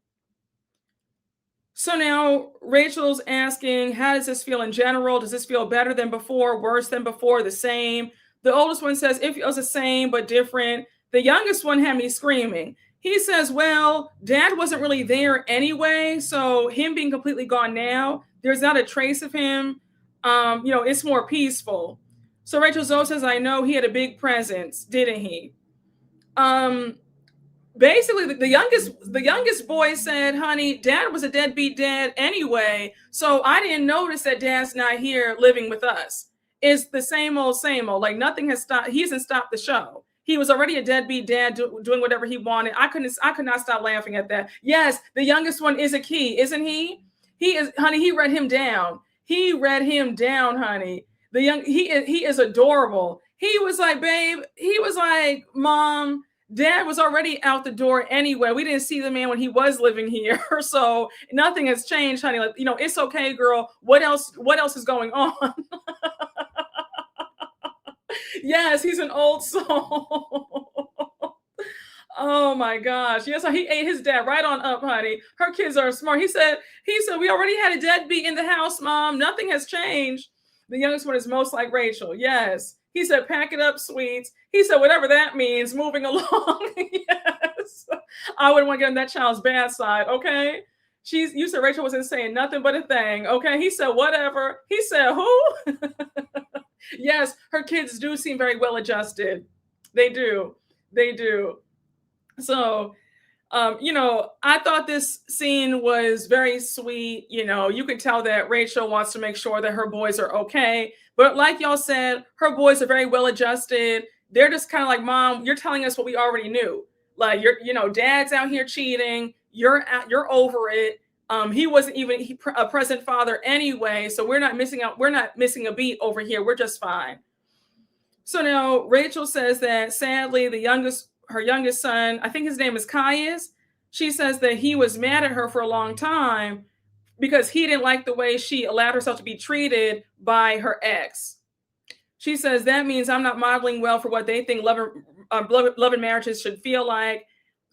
So now Rachel's asking, how does this feel in general? Does this feel better than before, worse than before, the same? The oldest one says, it feels the same, but different. The youngest one had me screaming. He says, well, dad wasn't really there anyway. So him being completely gone now, there's not a trace of him. It's more peaceful. So Rachel Zoe says, I know he had a big presence, didn't he? Basically, the youngest boy said, honey, dad was a deadbeat dad anyway. So I didn't notice that dad's not here living with us. It's the same old, like nothing has stopped. He hasn't stopped the show. He was already a deadbeat dad doing whatever he wanted. I could not stop laughing at that. Yes, the youngest one is a key, isn't he? He is, honey, he read him down. Honey. He is adorable. He was like, babe, he was like, mom, dad was already out the door anyway. We didn't see the man when he was living here. So nothing has changed, honey. Like, it's okay, girl. What else is going on? Yes, he's an old soul. Oh my gosh. Yes, he ate his dad right on up, honey. Her kids are smart. He said, we already had a deadbeat in the house, mom. Nothing has changed. The youngest one is most like Rachel. Yes. He said, pack it up, sweets. He said, whatever that means, moving along. Yes. I wouldn't want to get on that child's bad side, okay? You said Rachel wasn't saying nothing but a thing, okay? He said, whatever. He said, who? Yes, her kids do seem very well adjusted. They do. So, I thought this scene was very sweet. You could tell that Rachel wants to make sure that her boys are okay. But like y'all said, her boys are very well adjusted. They're just kind of like, mom, you're telling us what we already knew. Like, dad's out here cheating. You're over it. He wasn't even a present father anyway. So we're not missing out. We're not missing a beat over here. We're just fine. So now Rachel says that sadly, her youngest son, I think his name is Caius, she says that he was mad at her for a long time because he didn't like the way she allowed herself to be treated by her ex. She says that means I'm not modeling well for what they think love and marriages should feel like.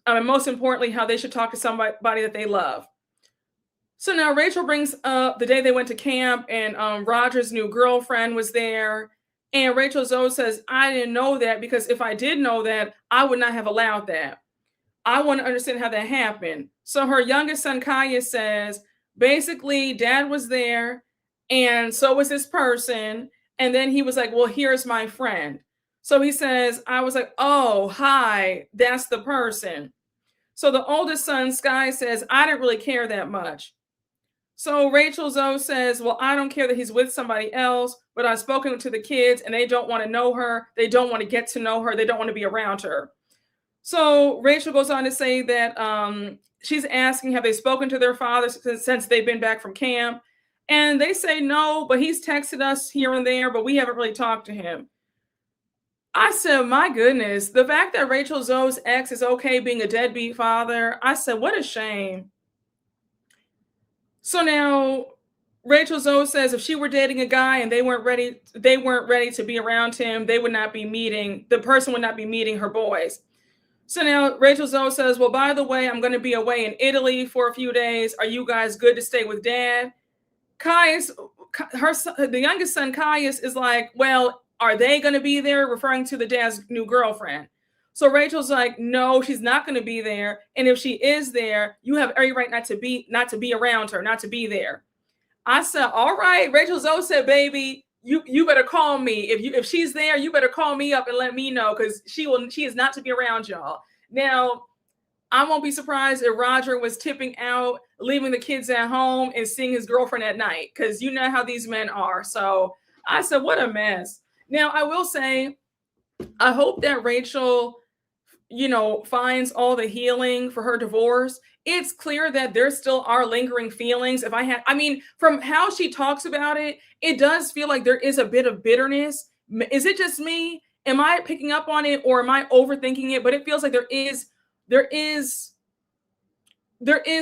And most importantly, how they should talk to somebody that they love. So now Rachel brings up the day they went to camp and Roger's new girlfriend was there. And Rachel Zoe says, I didn't know that because if I did know that, I would not have allowed that. I want to understand how that happened. So her youngest son, Kaya, says, basically, dad was there and so was this person. And then he was like, well, here's my friend. So he says, I was like, oh, hi, that's the person. So the oldest son, Sky, says, I didn't really care that much. So Rachel Zoe says, well, I don't care that he's with somebody else, but I've spoken to the kids and they don't want to know her. They don't want to get to know her. They don't want to be around her. So Rachel goes on to say that she's asking, have they spoken to their father since they've been back from camp? And they say no, but he's texted us here and there, but we haven't really talked to him. I said, my goodness, the fact that Rachel Zoe's ex is okay being a deadbeat father, I said, what a shame. So now Rachel Zoe says if she were dating a guy and they weren't ready to be around him, the person would not be meeting her boys. So now Rachel Zoe says, well, by the way, I'm going to be away in Italy for a few days. Are you guys good to stay with dad? The youngest son, Caius, is like, well, are they going to be there? Referring to the dad's new girlfriend. So Rachel's like, no, she's not going to be there. And if she is there, you have every right not to be around her, not to be there. I said, all right. Rachel Zoe said, baby, you better call me. If she's there, you better call me up and let me know because she is not to be around y'all. Now, I won't be surprised if Roger was tipping out, leaving the kids at home and seeing his girlfriend at night because you know how these men are. So I said, what a mess. Now, I will say, I hope that Rachel, finds all the healing for her divorce, it's clear that there still are lingering feelings. From how she talks about it, it does feel like there is a bit of bitterness. Is it just me? Am I picking up on it, or am I overthinking it? But it feels like there is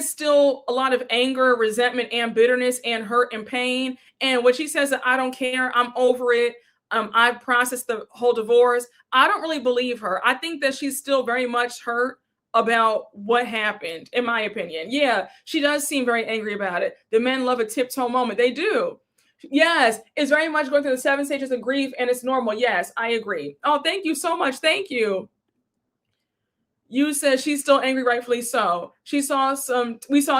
still a lot of anger, resentment, and bitterness, and hurt and pain. And when she says that I don't care, I'm over it, I've processed the whole divorce, I don't really believe her. I think that she's still very much hurt about what happened, in my opinion. Yeah, she does seem very angry about it. The men love a tiptoe moment. They do. Yes, it's very much going through the 7 stages of grief, and it's normal. Yes, I agree. Oh, thank you so much. Thank you. You said she's still angry, rightfully so. We saw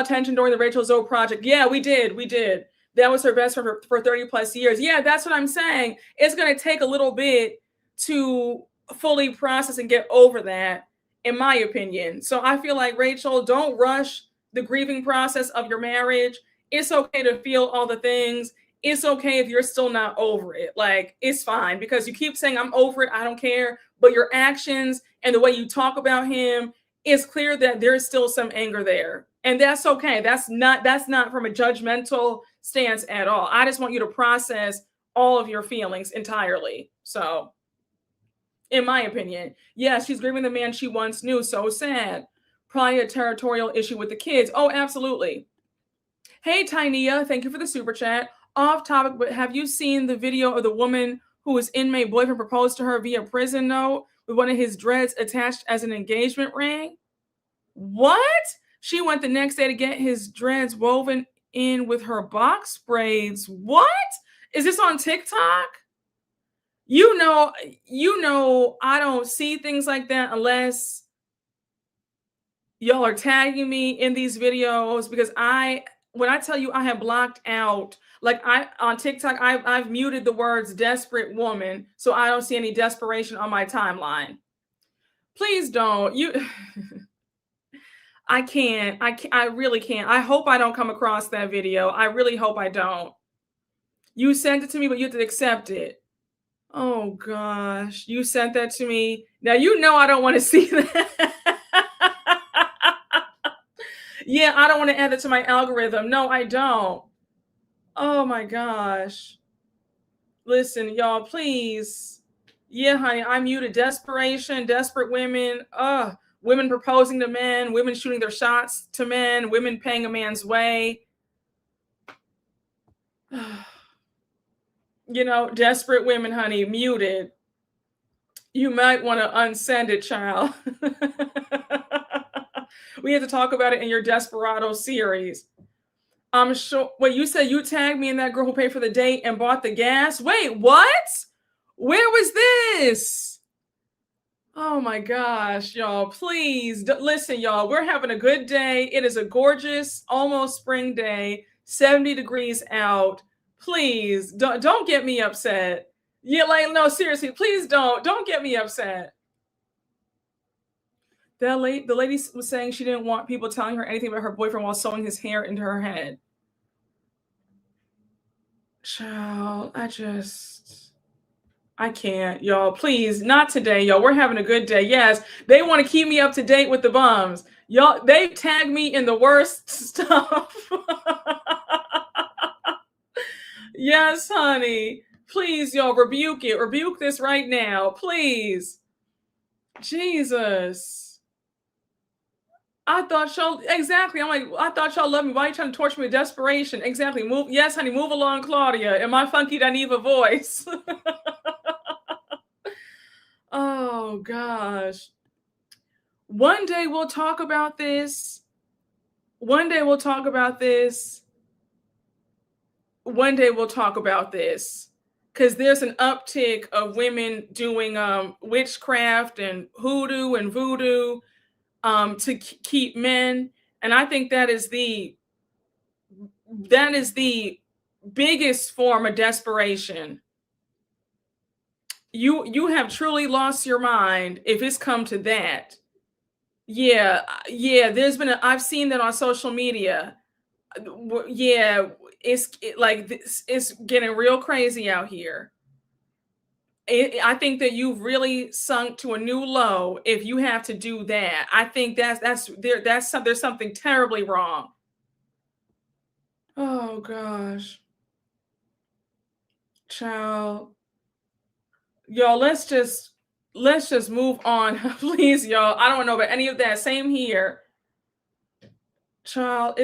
attention during the Rachel Zoe project. Yeah, we did. That was her best friend for 30 plus years. Yeah, that's what I'm saying. It's going to take a little bit to fully process and get over that, in my opinion. So I feel like, Rachel, don't rush the grieving process of your marriage. It's okay to feel all the things. It's okay if you're still not over it. Like, it's fine, because you keep saying, I'm over it, I don't care. But your actions and the way you talk about him, it's clear that there's still some anger there. And that's okay. That's not from a judgmental stance at all. I just want you to process all of your feelings entirely. So, in my opinion, yes, she's grieving the man she once knew. So sad. Probably a territorial issue with the kids. Oh, absolutely. Hey, Tynea, thank you for the super chat. Off topic, but have you seen the video of the woman whose inmate boyfriend proposed to her via prison note with one of his dreads attached as an engagement ring? What? She went the next day to get his dreads woven in with her box braids. What? Is this on TikTok? You know, I don't see things like that unless y'all are tagging me in these videos, because when I tell you I have blocked out, like on TikTok, I've muted the words desperate woman, so I don't see any desperation on my timeline. Please don't. I can't. I really can't. I hope I don't come across that video. I really hope I don't. You sent it to me, but you have to accept it. Oh gosh, you sent that to me. Now I don't want to see that. Yeah, I don't want to add it to my algorithm. No, I don't. Oh my gosh. Listen, y'all, please. Yeah, honey, I muted desperation, desperate women. Women proposing to men, women shooting their shots to men, women paying a man's way. Desperate women, honey, muted. You might want to unsend it, child. We have to talk about it in your Desperado series. I'm sure. Wait, you said you tagged me in that girl who paid for the date and bought the gas? Wait, what? Where was this? Oh my gosh, y'all, please listen, y'all. We're having a good day. It is a gorgeous, almost spring day, 70 degrees out. Please don't get me upset. Yeah, like, no, seriously, please don't get me upset. The lady was saying she didn't want people telling her anything about her boyfriend while sewing his hair into her head. Child, I can't, y'all. Please, not today, y'all. We're having a good day. Yes, they want to keep me up to date with the bums. Y'all, they tag me in the worst stuff. Yes, honey. Please, y'all, rebuke it. Rebuke this right now. Please. Jesus. I thought y'all, exactly. I'm like, I thought y'all loved me. Why are you trying to torture me with desperation? Exactly. Move. Yes, honey, move along, Claudia. In my funky Daniva voice. Oh, gosh. One day we'll talk about this. One day we'll talk about this. Because there's an uptick of women doing witchcraft and hoodoo and voodoo to keep men. And I think that is the biggest form of desperation. You have truly lost your mind if it's come to that. Yeah, I've seen that on social media. Yeah, it's getting real crazy out here. I think that you've really sunk to a new low if you have to do that. I think there's something terribly wrong. Oh gosh, child, y'all. Let's just move on, please, y'all. I don't want to know about any of that. Same here, child.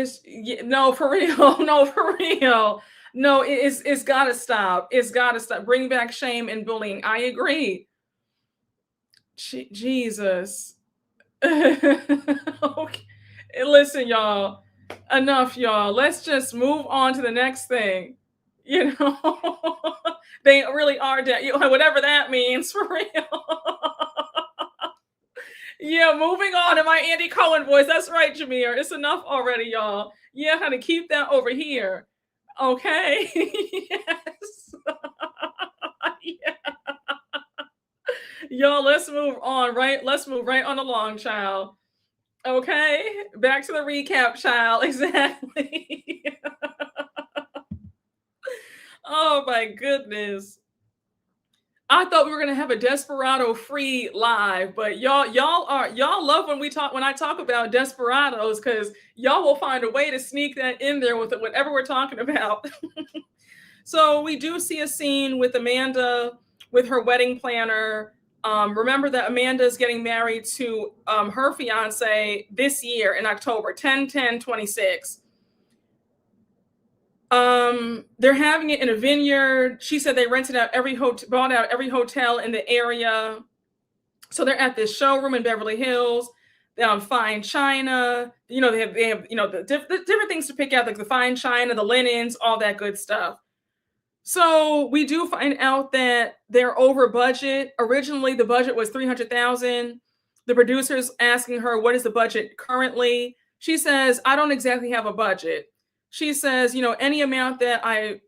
No, for real. No, for real. No, it's gotta stop. It's gotta stop. Bring back shame and bullying. I agree. Jesus. Okay. Listen, y'all. Enough, y'all. Let's just move on to the next thing. You know, they really are dead. Whatever that means, for real. Yeah, moving on in my Andy Cohen voice. That's right, Jameer. It's enough already, y'all. Yeah, how to keep that over here. Okay. Yes. Yeah. Y'all, let's move on, right? Let's move right on along, child. Okay, back to the recap, child. Exactly. Oh my goodness. I thought we were gonna have a Desperado free live, but y'all love when I talk about desperados, because y'all will find a way to sneak that in there with whatever we're talking about. So we do see a scene with Amanda with her wedding planner. Remember that Amanda is getting married to her fiance this year in October, 10/10/26. They're having it in a vineyard. She said they rented out bought out every hotel in the area. So they're at this showroom in Beverly Hills. Fine china. They have the different things to pick out, like the fine china, the linens, all that good stuff. So we do find out that they're over budget. Originally, the budget was $300,000. The producer's asking her, what is the budget currently? She says, I don't exactly have a budget. She says, any amount that I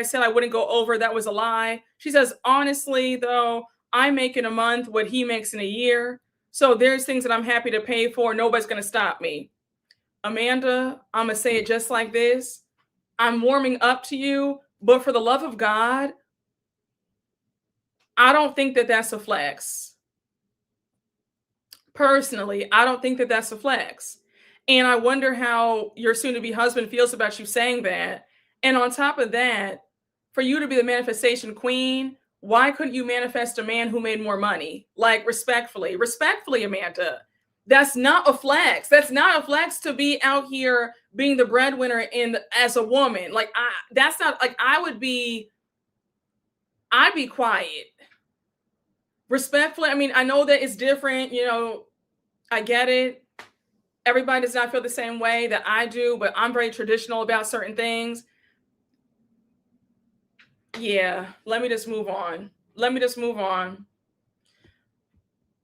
said I wouldn't go over, that was a lie. She says, honestly, though, I make in a month what he makes in a year. So there's things that I'm happy to pay for. Nobody's going to stop me. Amanda, I'm going to say it just like this. I'm warming up to you, but for the love of God, I don't think that that's a flex. Personally, I don't think that that's a flex. And I wonder how your soon-to-be husband feels about you saying that. And on top of that, for you to be the manifestation queen, why couldn't you manifest a man who made more money? Like, respectfully, Amanda. That's not a flex. That's not a flex to be out here being the breadwinner as a woman. Like, that's not like I'd be quiet. Respectfully, I mean, I know that it's different, I get it. Everybody does not feel the same way that I do, but I'm very traditional about certain things. Yeah, let me just move on.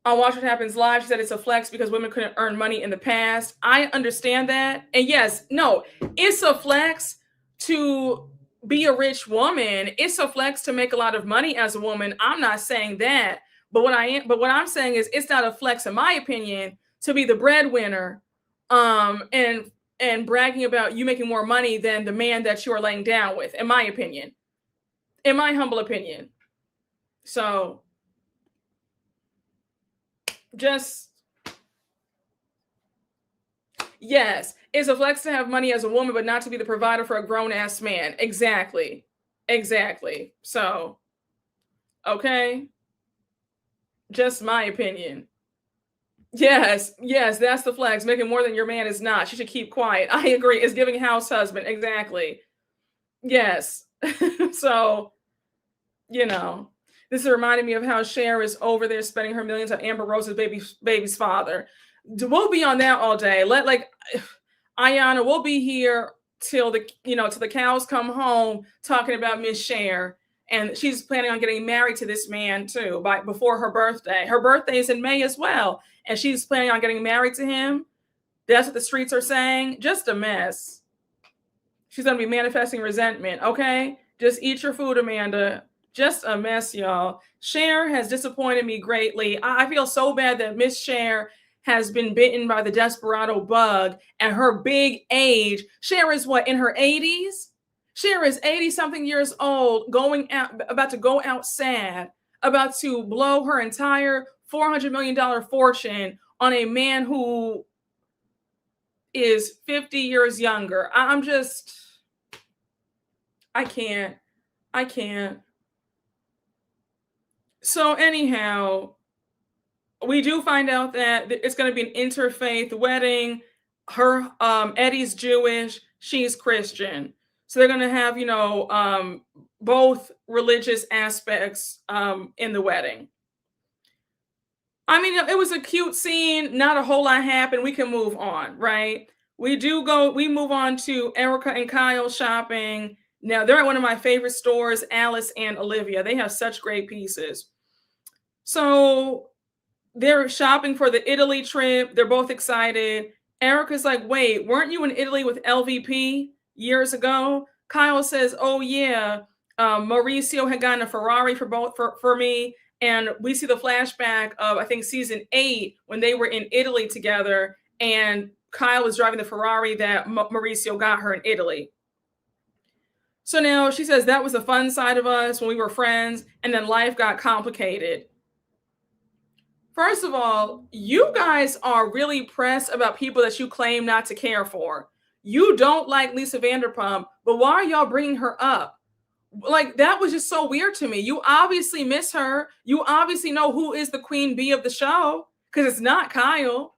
On Watch What Happens Live, she said it's a flex because women couldn't earn money in the past. I understand that. And yes, no, it's a flex to be a rich woman. It's a flex to make a lot of money as a woman. I'm not saying that. But what I'm saying is it's not a flex, in my opinion, to be the breadwinner and bragging about you making more money than the man that you are laying down with, in my opinion. In my humble opinion. So just, yes, it's a flex to have money as a woman, but not to be the provider for a grown-ass man. Exactly. So, okay. Just my opinion. Yes, that's the flex. Making more than your man is not. She should keep quiet. I agree. It's giving house husband. Exactly. Yes. So, this is reminding me of how Cher is over there spending her millions on Amber Rose's baby's father. We'll be on that all day. Ayanna, we'll be here till the cows come home talking about Miss Cher. And she's planning on getting married to this man too before her birthday. Her birthday is in May as well. And she's planning on getting married to him. That's what the streets are saying. Just a mess. She's going to be manifesting resentment. Okay. Just eat your food, Amanda. Just a mess, y'all. Cher has disappointed me greatly. I feel so bad that Miss Cher has been bitten by the desperado bug at her big age. Cher is what, in her 80s? Cher is 80 something years old, going out, about to go out sad, about to blow her entire $400 million fortune on a man who is 50 years younger. I'm just, I can't. I can't. So anyhow, we do find out that it's going to be an interfaith wedding. Her Eddie's Jewish, she's Christian. So they're going to have, both religious aspects in the wedding. I mean, it was a cute scene. Not a whole lot happened. We can move on, right? We move on to Erica and Kyle shopping. Now, they're at one of my favorite stores, Alice and Olivia. They have such great pieces. So they're shopping for the Italy trip. They're both excited. Erica's like, wait, weren't you in Italy with LVP years ago? Kyle says, oh, yeah. Mauricio had gotten a Ferrari for me. And we see the flashback of, I think, season 8 when they were in Italy together. And Kyle was driving the Ferrari that Mauricio got her in Italy. So now she says that was the fun side of us when we were friends. And then life got complicated. First of all, you guys are really pressed about people that you claim not to care for. You don't like Lisa Vanderpump, but why are y'all bringing her up? Like, that was just so weird to me. You obviously miss her. You obviously know who is the queen bee of the show, because it's not Kyle.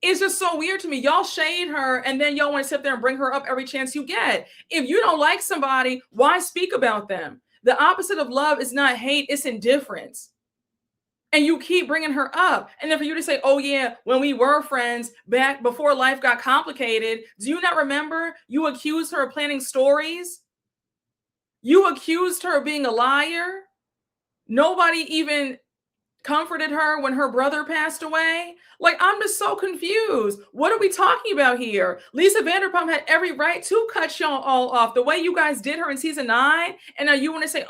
It's just so weird to me. Y'all shade her, and then y'all want to sit there and bring her up every chance you get. If you don't like somebody, why speak about them? The opposite of love is not hate, it's indifference. And you keep bringing her up. And then for you to say, oh, yeah, when we were friends back before life got complicated, do you not remember? You accused her of planning stories. You accused her of being a liar. Nobody even comforted her when her brother passed away. Like, I'm just so confused. What are we talking about here? Lisa Vanderpump had every right to cut y'all all off the way you guys did her in season 9. And now you want to say,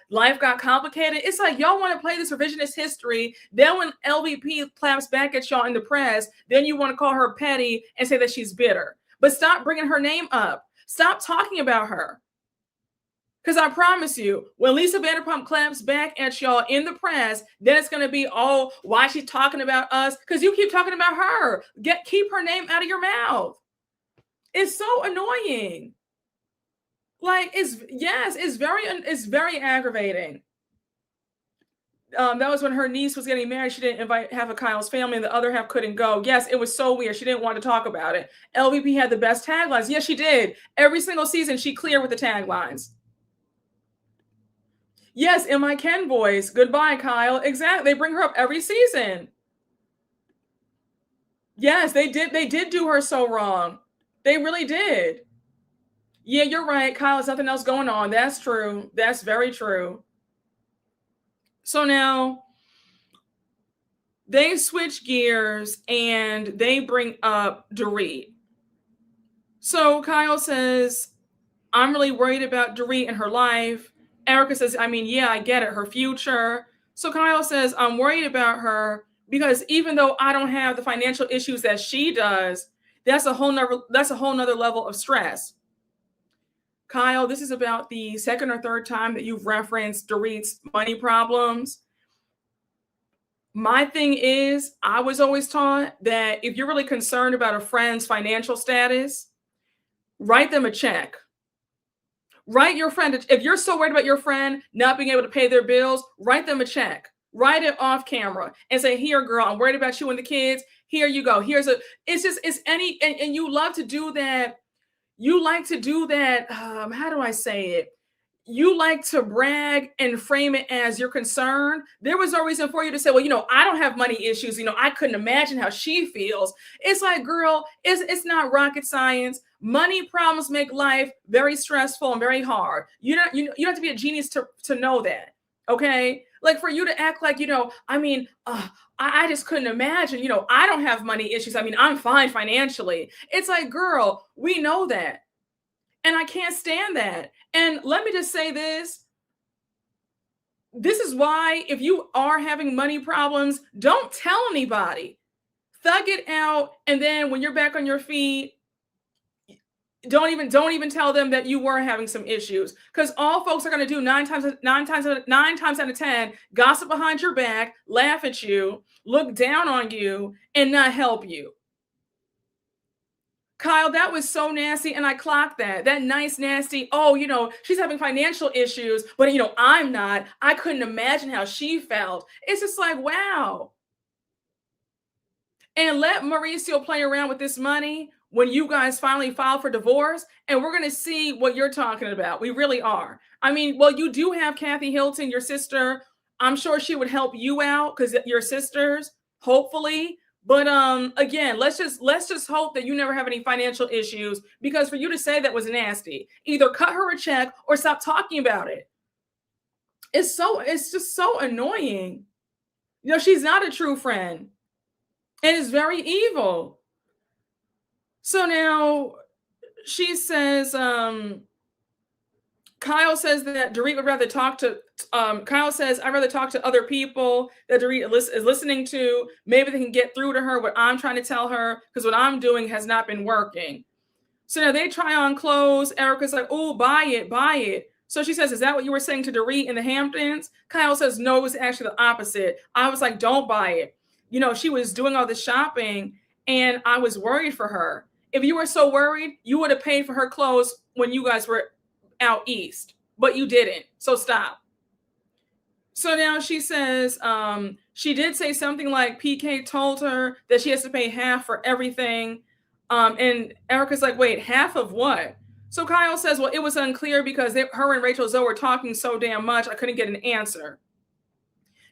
life got complicated. It's like y'all want to play this revisionist history. Then when LVP claps back at y'all in the press, then you want to call her petty and say that she's bitter. But stop bringing her name up. Stop talking about her. Because I promise you, when Lisa Vanderpump claps back at y'all in the press, then it's going to be, oh, why is she talking about us? Because you keep talking about her. Keep her name out of your mouth. It's so annoying. Like, it's very aggravating. That was when her niece was getting married. She didn't invite half of Kyle's family and the other half couldn't go. Yes, it was so weird. She didn't want to talk about it. LVP had the best taglines. Yes, she did. Every single season, she cleared with the taglines. Yes, in my Ken voice. Goodbye, Kyle. Exactly. They bring her up every season. Yes, they did. They did do her so wrong. They really did. Yeah, you're right. Kyle, there's nothing else going on. That's true. That's very true. So now they switch gears and they bring up Dorit. So Kyle says, I'm really worried about Dorit and her life. Erica says, I mean, yeah, I get it, her future. So Kyle says, I'm worried about her because even though I don't have the financial issues that she does, that's a whole nother level of stress. Kyle, this is about the second or third time that you've referenced Dorit's money problems. My thing is, I was always taught that if you're really concerned about a friend's financial status, write them a check. Write your friend, if you're so worried about your friend not being able to pay their bills, write them a check. Write it off camera and say, here, girl, I'm worried about you and the kids. Here you go. And you love to do that. You like to do that. How do I say it? You like to brag and frame it as you're concerned. There was no reason for you to say, well, I don't have money issues. I couldn't imagine how she feels. It's like, girl, it's not rocket science. Money problems make life very stressful and very hard. You don't have to be a genius to know that. Okay. Like, for you to act like, I just couldn't imagine, I don't have money issues. I mean, I'm fine financially. It's like, girl, we know that. And I can't stand that. And let me just say this. This is why, if you are having money problems, don't tell anybody. Thug it out. And then when you're back on your feet, don't even tell them that you were having some issues, because all folks are going to do nine times out of 10 gossip behind your back, laugh at you, look down on you, and not help you. Kyle, that was so nasty, and I clocked that. That nice, nasty, oh, she's having financial issues, but, I'm not. I couldn't imagine how she felt. It's just like, wow. And let Mauricio play around with this money when you guys finally file for divorce, and we're going to see what you're talking about. We really are. I mean, well, you do have Kathy Hilton, your sister. I'm sure she would help you out because you're sisters, hopefully. But again, let's just hope that you never have any financial issues, because for you to say that was nasty. Either cut her a check or stop talking about it. It's just so annoying. She's not a true friend. And it's very evil. So now she says, Kyle says that Dorit would rather talk to, Kyle says, I'd rather talk to other people that Dorit is listening to. Maybe they can get through to her what I'm trying to tell her, because what I'm doing has not been working. So now they try on clothes. Erica's like, oh, buy it, buy it. So she says, is that what you were saying to Dorit in the Hamptons? Kyle says, no, it was actually the opposite. I was like, don't buy it. She was doing all this shopping, and I was worried for her. If you were so worried, you would have paid for her clothes when you guys were out east, but you didn't. So stop. So now she says she did say something like PK told her that she has to pay half for everything. And Erica's like, wait, half of what? So Kyle says, well, it was unclear because her and Rachel Zoe were talking so damn much, I couldn't get an answer.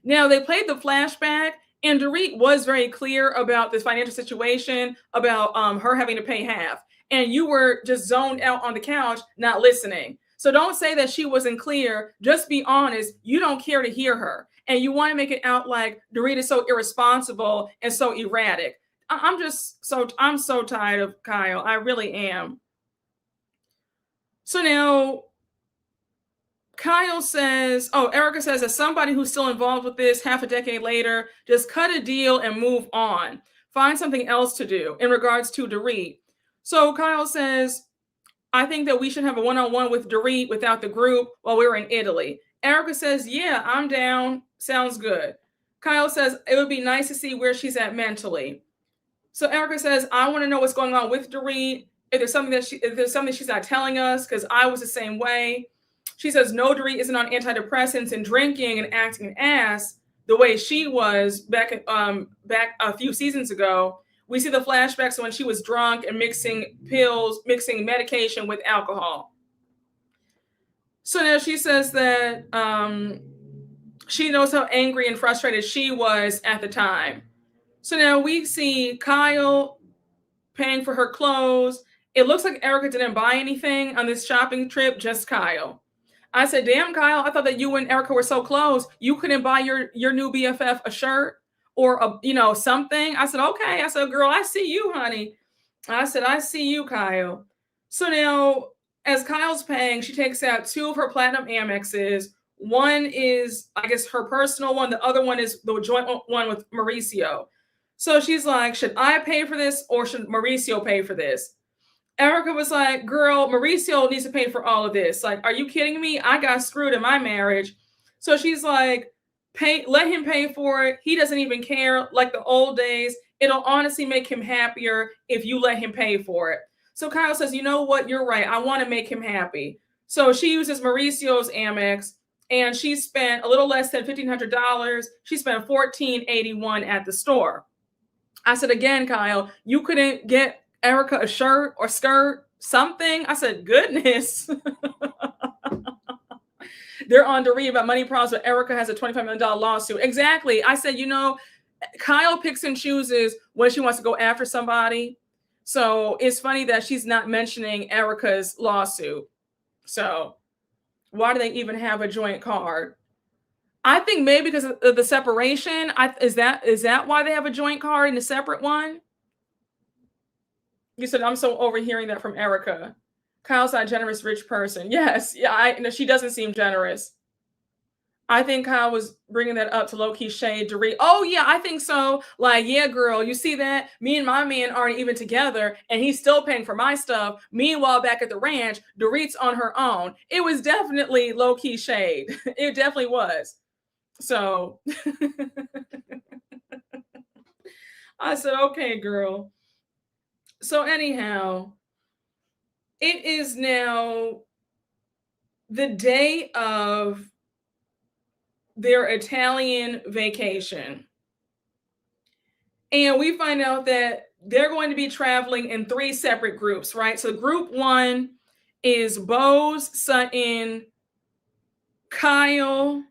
Now they played the flashback, and Dorit was very clear about this financial situation, about her having to pay half. And you were just zoned out on the couch, not listening. So don't say that she wasn't clear. Just be honest. You don't care to hear her. And you want to make it out like Dorit is so irresponsible and so erratic. I'm so tired of Kyle. I really am. So now Kyle says, Erica says, as somebody who's still involved with this half a decade later, just cut a deal and move on. Find something else to do in regards to Dorit. So Kyle says, I think that we should have a one-on-one with Dorit without the group while we were in Italy. Erica says, yeah, I'm down. Sounds good. Kyle says, it would be nice to see where she's at mentally. So Erica says, I want to know what's going on with Dorit. If there's something she's not telling us, because I was the same way. She says, no, Dorit isn't on antidepressants and drinking and acting an ass the way she was back a few seasons ago. We see the flashbacks when she was drunk and mixing medication with alcohol. So now she says that she knows how angry and frustrated she was at the time. So now we see Kyle paying for her clothes. It looks like Erica didn't buy anything on this shopping trip, just Kyle. I said, damn, Kyle, I thought that you and Erica were so close. You couldn't buy your new BFF a shirt or something. I said, okay. I said, girl, I see you, honey. I said, I see you, Kyle. So now, as Kyle's paying, she takes out 2 of her platinum Amexes. One is, I guess, her personal one. The other one is the joint one with Mauricio. So she's like, should I pay for this or should Mauricio pay for this? Erica was like, girl, Mauricio needs to pay for all of this. Like, are you kidding me? I got screwed in my marriage. So she's like, let him pay for it. He doesn't even care, like the old days. It'll honestly make him happier if you let him pay for it. So Kyle says, you know what? You're right. I want to make him happy. So she uses Mauricio's Amex, and she spent a little less than $1,500. She spent $1,481 at the store. I said, again, Kyle, you couldn't get Erica a shirt or skirt, something? I said, goodness. They're on Dorit about money problems, but Erica has a $25 million lawsuit. Exactly. I said, Kyle picks and chooses when she wants to go after somebody. So it's funny that she's not mentioning Erica's lawsuit. So why do they even have a joint card? I think maybe because of the separation. Is that why they have a joint card and a separate one? You said, I'm so overhearing that from Erica. Kyle's not a generous, rich person. Yes. Yeah. She doesn't seem generous. I think Kyle was bringing that up to low-key shade Dorit. Oh yeah, I think so. Like, yeah, girl, you see that? Me and my man aren't even together, and he's still paying for my stuff. Meanwhile, back at the ranch, Dorit's on her own. It was definitely low-key shade. It definitely was. So I said, okay, girl. So anyhow, it is now the day of their Italian vacation. And we find out that they're going to be traveling in 3 separate groups, right? So group 1 is Bose, Sutton, Kyle,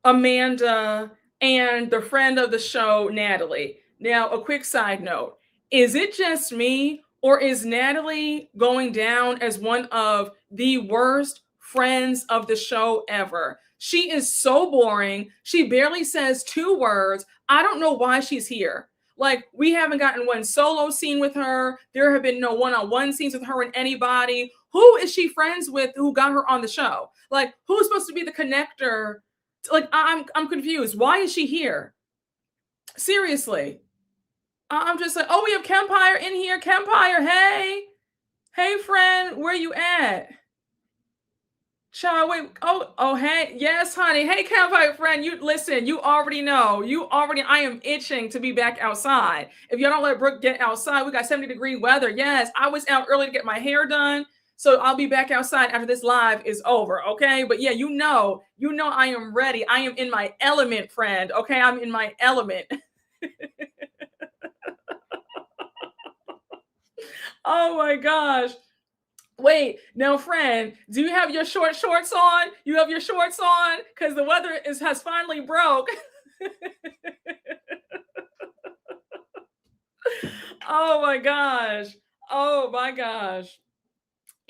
Amanda, and the friend of the show, Natalie. Now, a quick side note. Is it just me, or is Natalie going down as one of the worst friends of the show ever? She is so boring. She barely says 2 words. I don't know why she's here. Like, we haven't gotten one solo scene with her. There have been no one-on-one scenes with her and anybody. Who is she friends with who got her on the show? Like, who's supposed to be the connector? Like, I'm confused. Why is she here? Seriously. I'm just like, oh, we have Kempire in here. Kempire, hey. Hey, friend, where you at? Child, wait. Oh, hey. Yes, honey. Hey, Kempire friend. You listen, you already know. I am itching to be back outside. If y'all don't let Brooke get outside, we got 70-degree weather. Yes, I was out early to get my hair done. So I'll be back outside after this live is over, okay? But yeah, you know I am ready. I am in my element, friend, okay? I'm in my element. Oh my gosh. Wait, now, friend, do you have your shorts on? You have your shorts on? Because the weather has finally broke. Oh my gosh. Oh my gosh.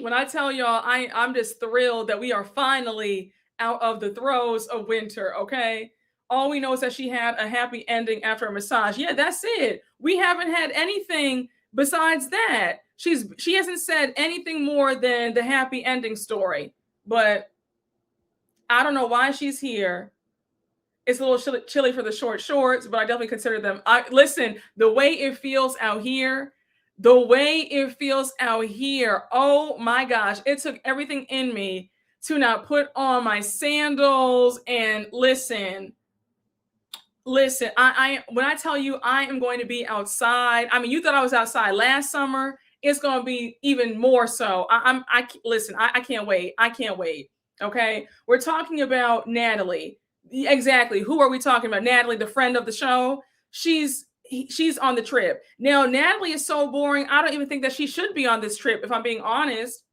When I tell y'all, I'm just thrilled that we are finally out of the throes of winter, okay? All we know is that she had a happy ending after a massage. Yeah, that's it. We haven't had anything besides that. She hasn't said anything more than the happy ending story. But I don't know why she's here. It's a little chilly for the short shorts, but I definitely consider them. Listen, the way it feels out here, oh my gosh, it took everything in me to not put on my sandals and listen. I when I tell you I am going to be outside, I mean, you thought I was outside last summer. It's going to be even more so. Listen, I can't wait. I can't wait. Okay, we're talking about Natalie. Exactly. Who are we talking about? Natalie, the friend of the show. She's on the trip. Now, Natalie is so boring. I don't even think that she should be on this trip, if I'm being honest.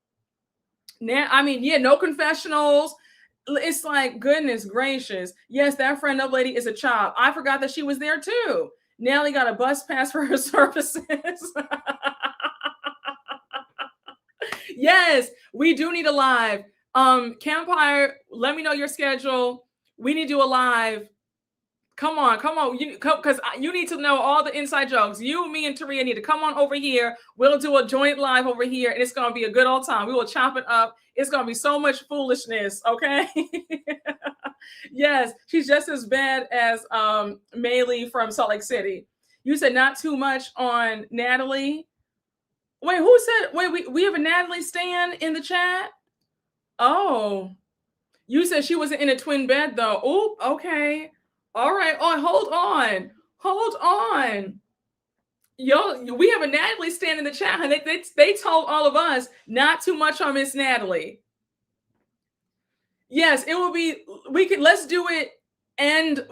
I mean, yeah, no confessionals. It's like, goodness gracious. Yes, that friend of lady is a child. I forgot that she was there too. Natalie got a bus pass for her services. Yes, we do need a live. Campfire, let me know your schedule. We need to do a live. Come on, because you need to know all the inside jokes. You, me, and Taria need to come on over here. We'll do a joint live over here, and it's going to be a good old time. We will chop it up. It's going to be so much foolishness, okay? Yes, she's just as bad as Maylee from Salt Lake City. You said not too much on Natalie. Wait, who said? Wait, we have a Natalie stan in the chat? Oh, you said she wasn't in a twin bed, though. Oh, okay. All right. Oh, hold on. Yo, we have a Natalie stand in the chat. They told all of us not too much on Miss Natalie. Yes, it will be. Let's do it.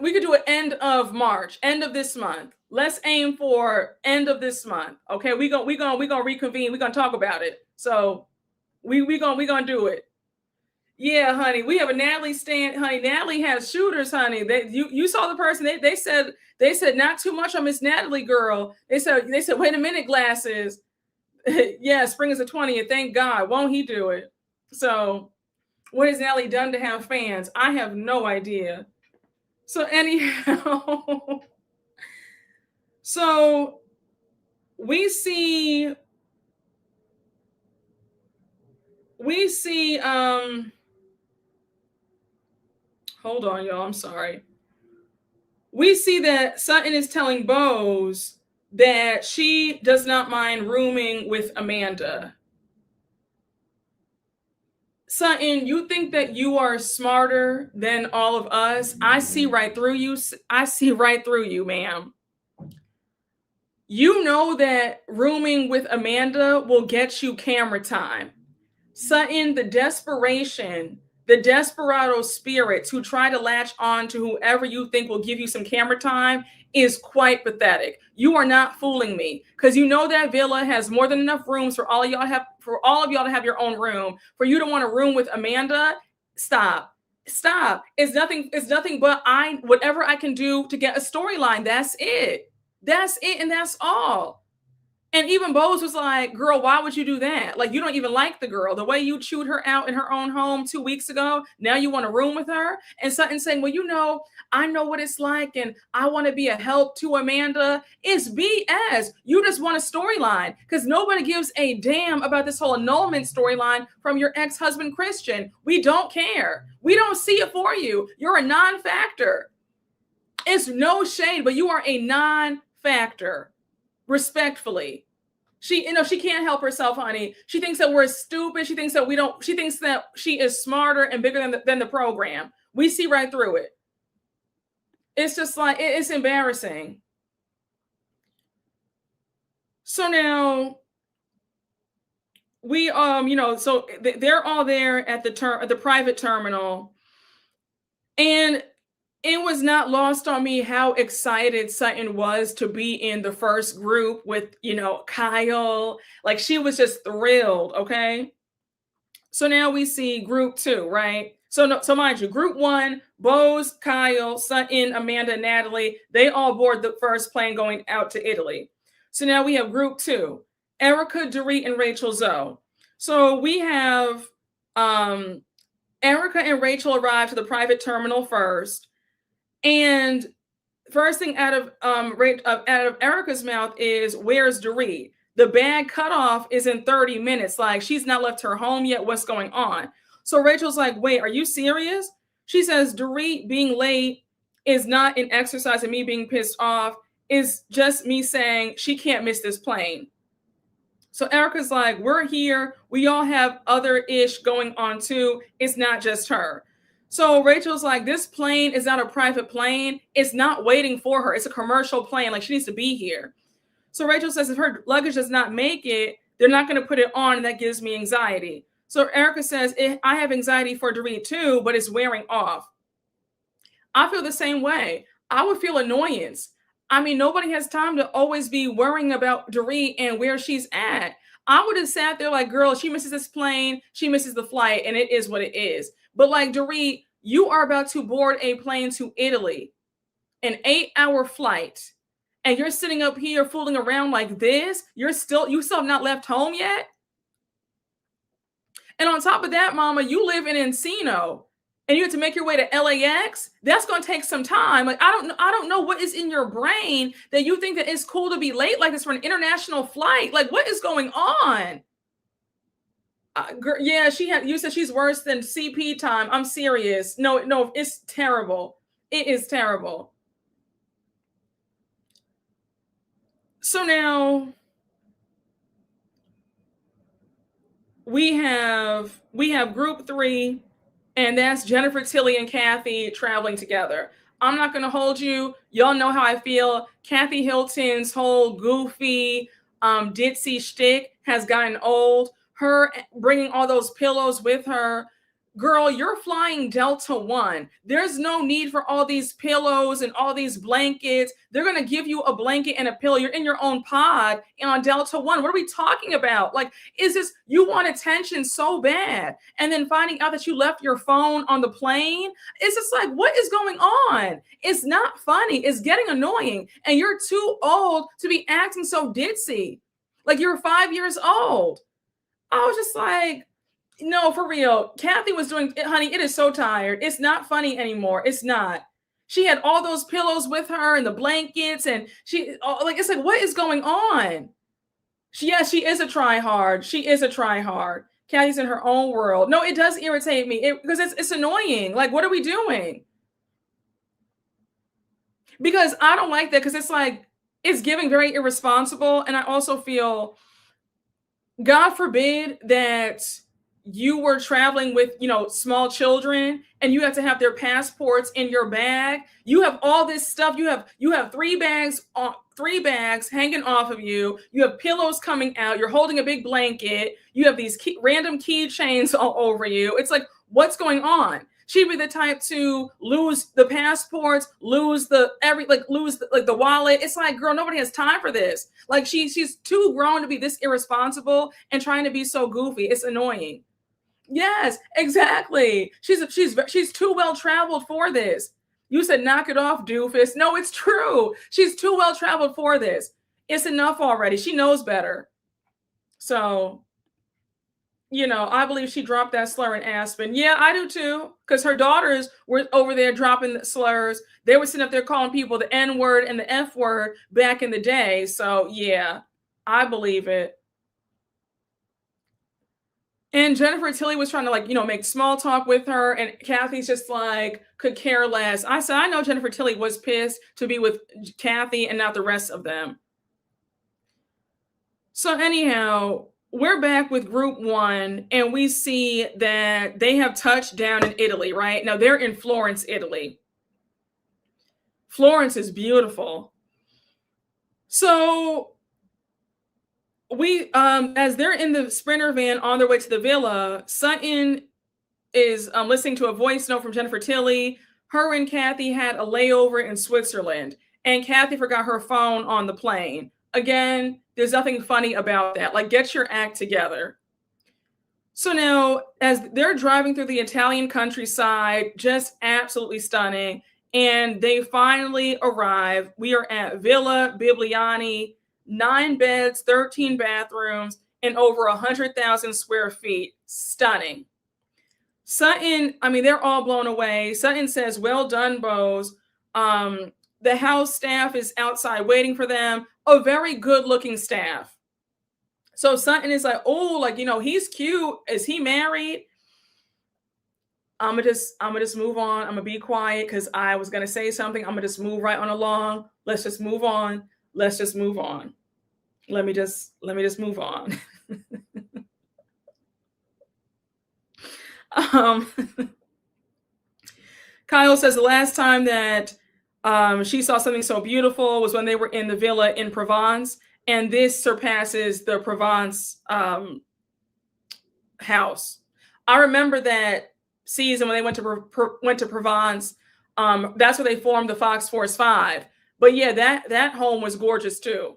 We could do it end of March, end of this month. Let's aim for end of this month. Okay, we gonna reconvene. We gonna talk about it. So we gonna do it. Yeah, honey, we have a Natalie stand. Honey, Natalie has shooters, honey. You saw the person. They said not too much on Miss Natalie, girl. They said wait a minute, glasses. Yeah, spring is the 20th. Thank God. Won't he do it? So, what has Natalie done to have fans? I have no idea. So anyhow, so we see hold on, y'all. I'm sorry. We see that Sutton is telling Bose that she does not mind rooming with Amanda. Sutton, you think that you are smarter than all of us? I see right through you. I see right through you, ma'am. You know that rooming with Amanda will get you camera time. Sutton, the desperation, the desperado spirits who try to latch on to whoever you think will give you some camera time is quite pathetic. You are not fooling me, because you know that villa has more than enough rooms for all of y'all to have your own room. For you to want a room with Amanda, stop. It's nothing but whatever I can do to get a storyline. That's it. And that's all. And even Bose was like, girl, why would you do that? Like, you don't even like the girl. The way you chewed her out in her own home 2 weeks ago, now you want a room with her? And Sutton saying, well, I know what it's like and I want to be a help to Amanda. It's BS. You just want a storyline, because nobody gives a damn about this whole annulment storyline from your ex-husband, Christian. We don't care. We don't see it for you. You're a non-factor. It's no shade, but you are a non-factor. Respectfully. She can't help herself, honey. She thinks that we're stupid. She thinks that she is smarter and bigger than the program. We see right through it. It's just like, it's embarrassing. So now we, so they're all there at the private terminal, and it was not lost on me how excited Sutton was to be in the first group with, Kyle. Like, she was just thrilled, okay? So now we see group 2, right? So mind you, group 1, Bose, Kyle, Sutton, Amanda, Natalie, they all board the first plane going out to Italy. So now we have group 2, Erica, Dorit, and Rachel Zoe. So we have Erica and Rachel arrive to the private terminal first. And first thing out of Erica's mouth is, where's Dorit? The bag cutoff is in 30 minutes. Like, she's not left her home yet. What's going on? So Rachel's like, wait, are you serious? She says, Dorit being late is not an exercise of me being pissed off. It's just me saying she can't miss this plane. So Erica's like, we're here. We all have other ish going on too. It's not just her. So Rachel's like, this plane is not a private plane. It's not waiting for her. It's a commercial plane. Like, she needs to be here. So Rachel says, if her luggage does not make it, they're not going to put it on, and that gives me anxiety. So Erica says, I have anxiety for Dorit too, but it's wearing off. I feel the same way. I would feel annoyance. I mean, nobody has time to always be worrying about Dorit and where she's at. I would have sat there like, girl, she misses this plane, she misses the flight, and it is what it is. But like, Dorit, you are about to board a plane to Italy, an 8-hour flight, and you're sitting up here fooling around like this. You still have not left home yet. And on top of that, mama, you live in Encino, and you have to make your way to LAX. That's going to take some time. Like, I don't know what is in your brain that you think that it's cool to be late like this for an international flight. Like, what is going on? Yeah, you said she's worse than CP time. I'm serious. No, it's terrible. It is terrible. So now we have group 3, and that's Jennifer, Tilly, and Kathy traveling together. I'm not going to hold you. Y'all know how I feel. Kathy Hilton's whole goofy, ditzy shtick has gotten old. Her bringing all those pillows with her. Girl, you're flying Delta One. There's no need for all these pillows and all these blankets. They're going to give you a blanket and a pillow. You're in your own pod on Delta One. What are we talking about? Like, you want attention so bad, and then finding out that you left your phone on the plane? It's just like, what is going on? It's not funny. It's getting annoying. And you're too old to be acting so ditzy. Like, you're 5 years old. I was just like, no, for real. Kathy was doing, honey, it is so tired. It's not funny anymore. It's not. She had all those pillows with her and the blankets, and it's like, what is going on? She is a try hard. She is a try hard. Kathy's in her own world. No, it does irritate me because it's annoying. Like, what are we doing? because I don't like that because it's like it's giving very irresponsible, and I also feel God forbid that you were traveling with, small children and you have to have their passports in your bag. You have all this stuff. You have three bags hanging off of you. You have pillows coming out. You're holding a big blanket. You have these random keychains all over you. It's like, what's going on? She'd be the type to lose the passports, lose the wallet. It's like, girl, nobody has time for this. Like she's too grown to be this irresponsible and trying to be so goofy. It's annoying. Yes, exactly. She's too well traveled for this. You said knock it off, doofus. No, it's true. She's too well traveled for this. It's enough already. She knows better. So I believe she dropped that slur in Aspen. Yeah, I do too. Because her daughters were over there dropping the slurs. They were sitting up there calling people the N word and the F word back in the day. So yeah, I believe it. And Jennifer Tilly was trying to make small talk with her. And Kathy's just like, could care less. I said, I know Jennifer Tilly was pissed to be with Kathy and not the rest of them. So anyhow, we're back with group one, and we see that they have touched down in Italy, right? Now they're in Florence, Italy. Florence is beautiful. So as they're in the Sprinter van on their way to the villa, Sutton is listening to a voice note from Jennifer Tilly. Her and Kathy had a layover in Switzerland, and Kathy forgot her phone on the plane. Again, there's nothing funny about that. Like, get your act together. So now, as they're driving through the Italian countryside, just absolutely stunning, and they finally arrive. We are at Villa Bibliani, 9 beds, 13 bathrooms, and over 100,000 square feet. Stunning. Sutton, they're all blown away. Sutton says, well done, Bose. The house staff is outside waiting for them. A very good looking staff. So Sutton is like, oh, he's cute. Is he married? I'm gonna just move on. I'm gonna be quiet because I was gonna say something. I'm gonna just move right on along. Let's just move on. Let's just move on. Let me just move on. Kyle says the last time that she saw something so beautiful was when they were in the villa in Provence, and this surpasses the Provence house. I remember that season when they went to Provence. That's where they formed the Fox Force 5. But yeah, that home was gorgeous too.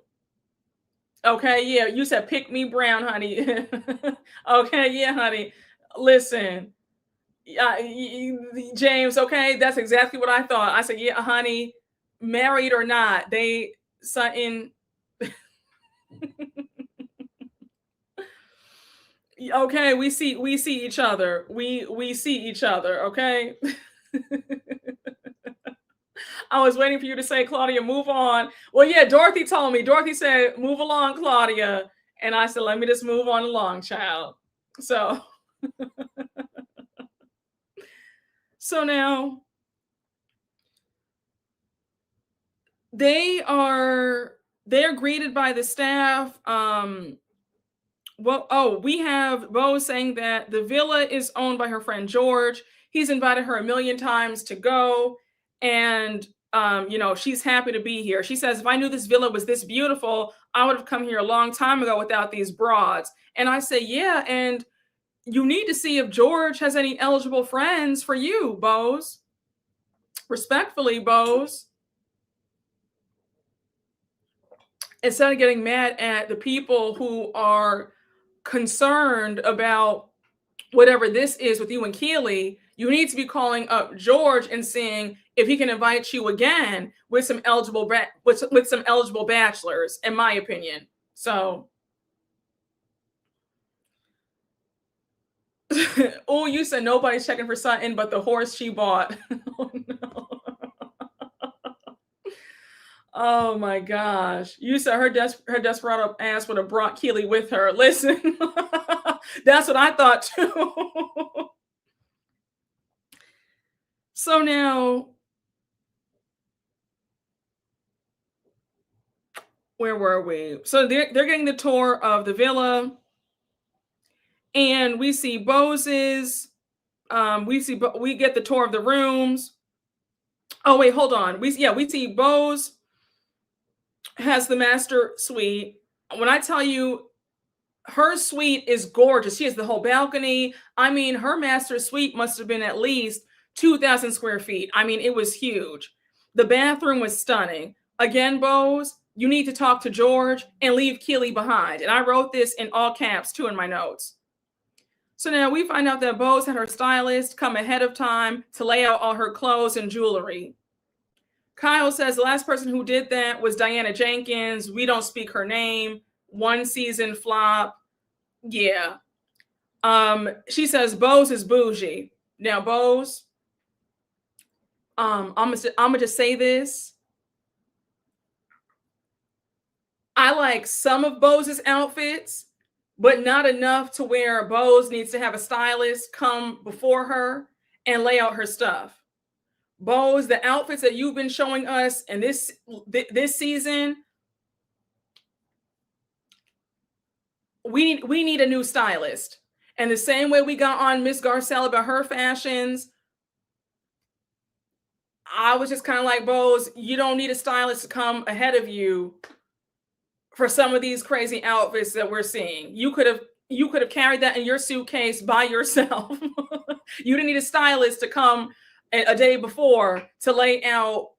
Okay, yeah, you said pick me brown, honey. Okay, yeah, honey. Listen, James, okay, that's exactly what I thought. I said, yeah, honey, married or not, they Sutton. Okay, we see each other. We see each other, okay? I was waiting for you to say, Claudia, move on. Well, yeah, Dorothy told me. Dorothy said, move along, Claudia. And I said, let me just move on along, child. So now they're greeted by the staff. We have Bo saying that the villa is owned by her friend George. He's invited her 1 million times to go. And, she's happy to be here. She says, if I knew this villa was this beautiful, I would have come here a long time ago without these broads. And I say, yeah. And you need to see if George has any eligible friends for you, Bose. Respectfully, Bose. Instead of getting mad at the people who are concerned about whatever this is with you and Keely, you need to be calling up George and seeing if he can invite you again with some eligible bachelors, in my opinion. So, oh, you said nobody's checking for Sutton but the horse she bought. Oh no. Oh my gosh. You said her desperado ass would have brought Keely with her. Listen, that's what I thought too. So now Where were we? So they're getting the tour of the villa, and we see Bose's. We get the tour of the rooms. Oh wait, hold on. We see Bose has the master suite. When I tell you, her suite is gorgeous. She has the whole balcony. I mean, her master suite must have been at least 2,000 square feet. I mean, it was huge. The bathroom was stunning. Again, Bose, you need to talk to George and leave Keely behind. And I wrote this in all caps too in my notes. So now we find out that Bose had her stylist come ahead of time to lay out all her clothes and jewelry. Kyle says the last person who did that was Diana Jenkins. We don't speak her name. One season flop. Yeah. She says Bose is bougie. Now, Bose, I'm gonna just say this. I like some of Bose's outfits, but not enough to where Bose needs to have a stylist come before her and lay out her stuff. Bose, the outfits that you've been showing us in this season, we need a new stylist. And the same way we got on Miss Garcelle about her fashions, I was just kind of like, Bose, you don't need a stylist to come ahead of you for some of these crazy outfits that we're seeing. You could have carried that in your suitcase by yourself. You didn't need a stylist to come a day before to lay out.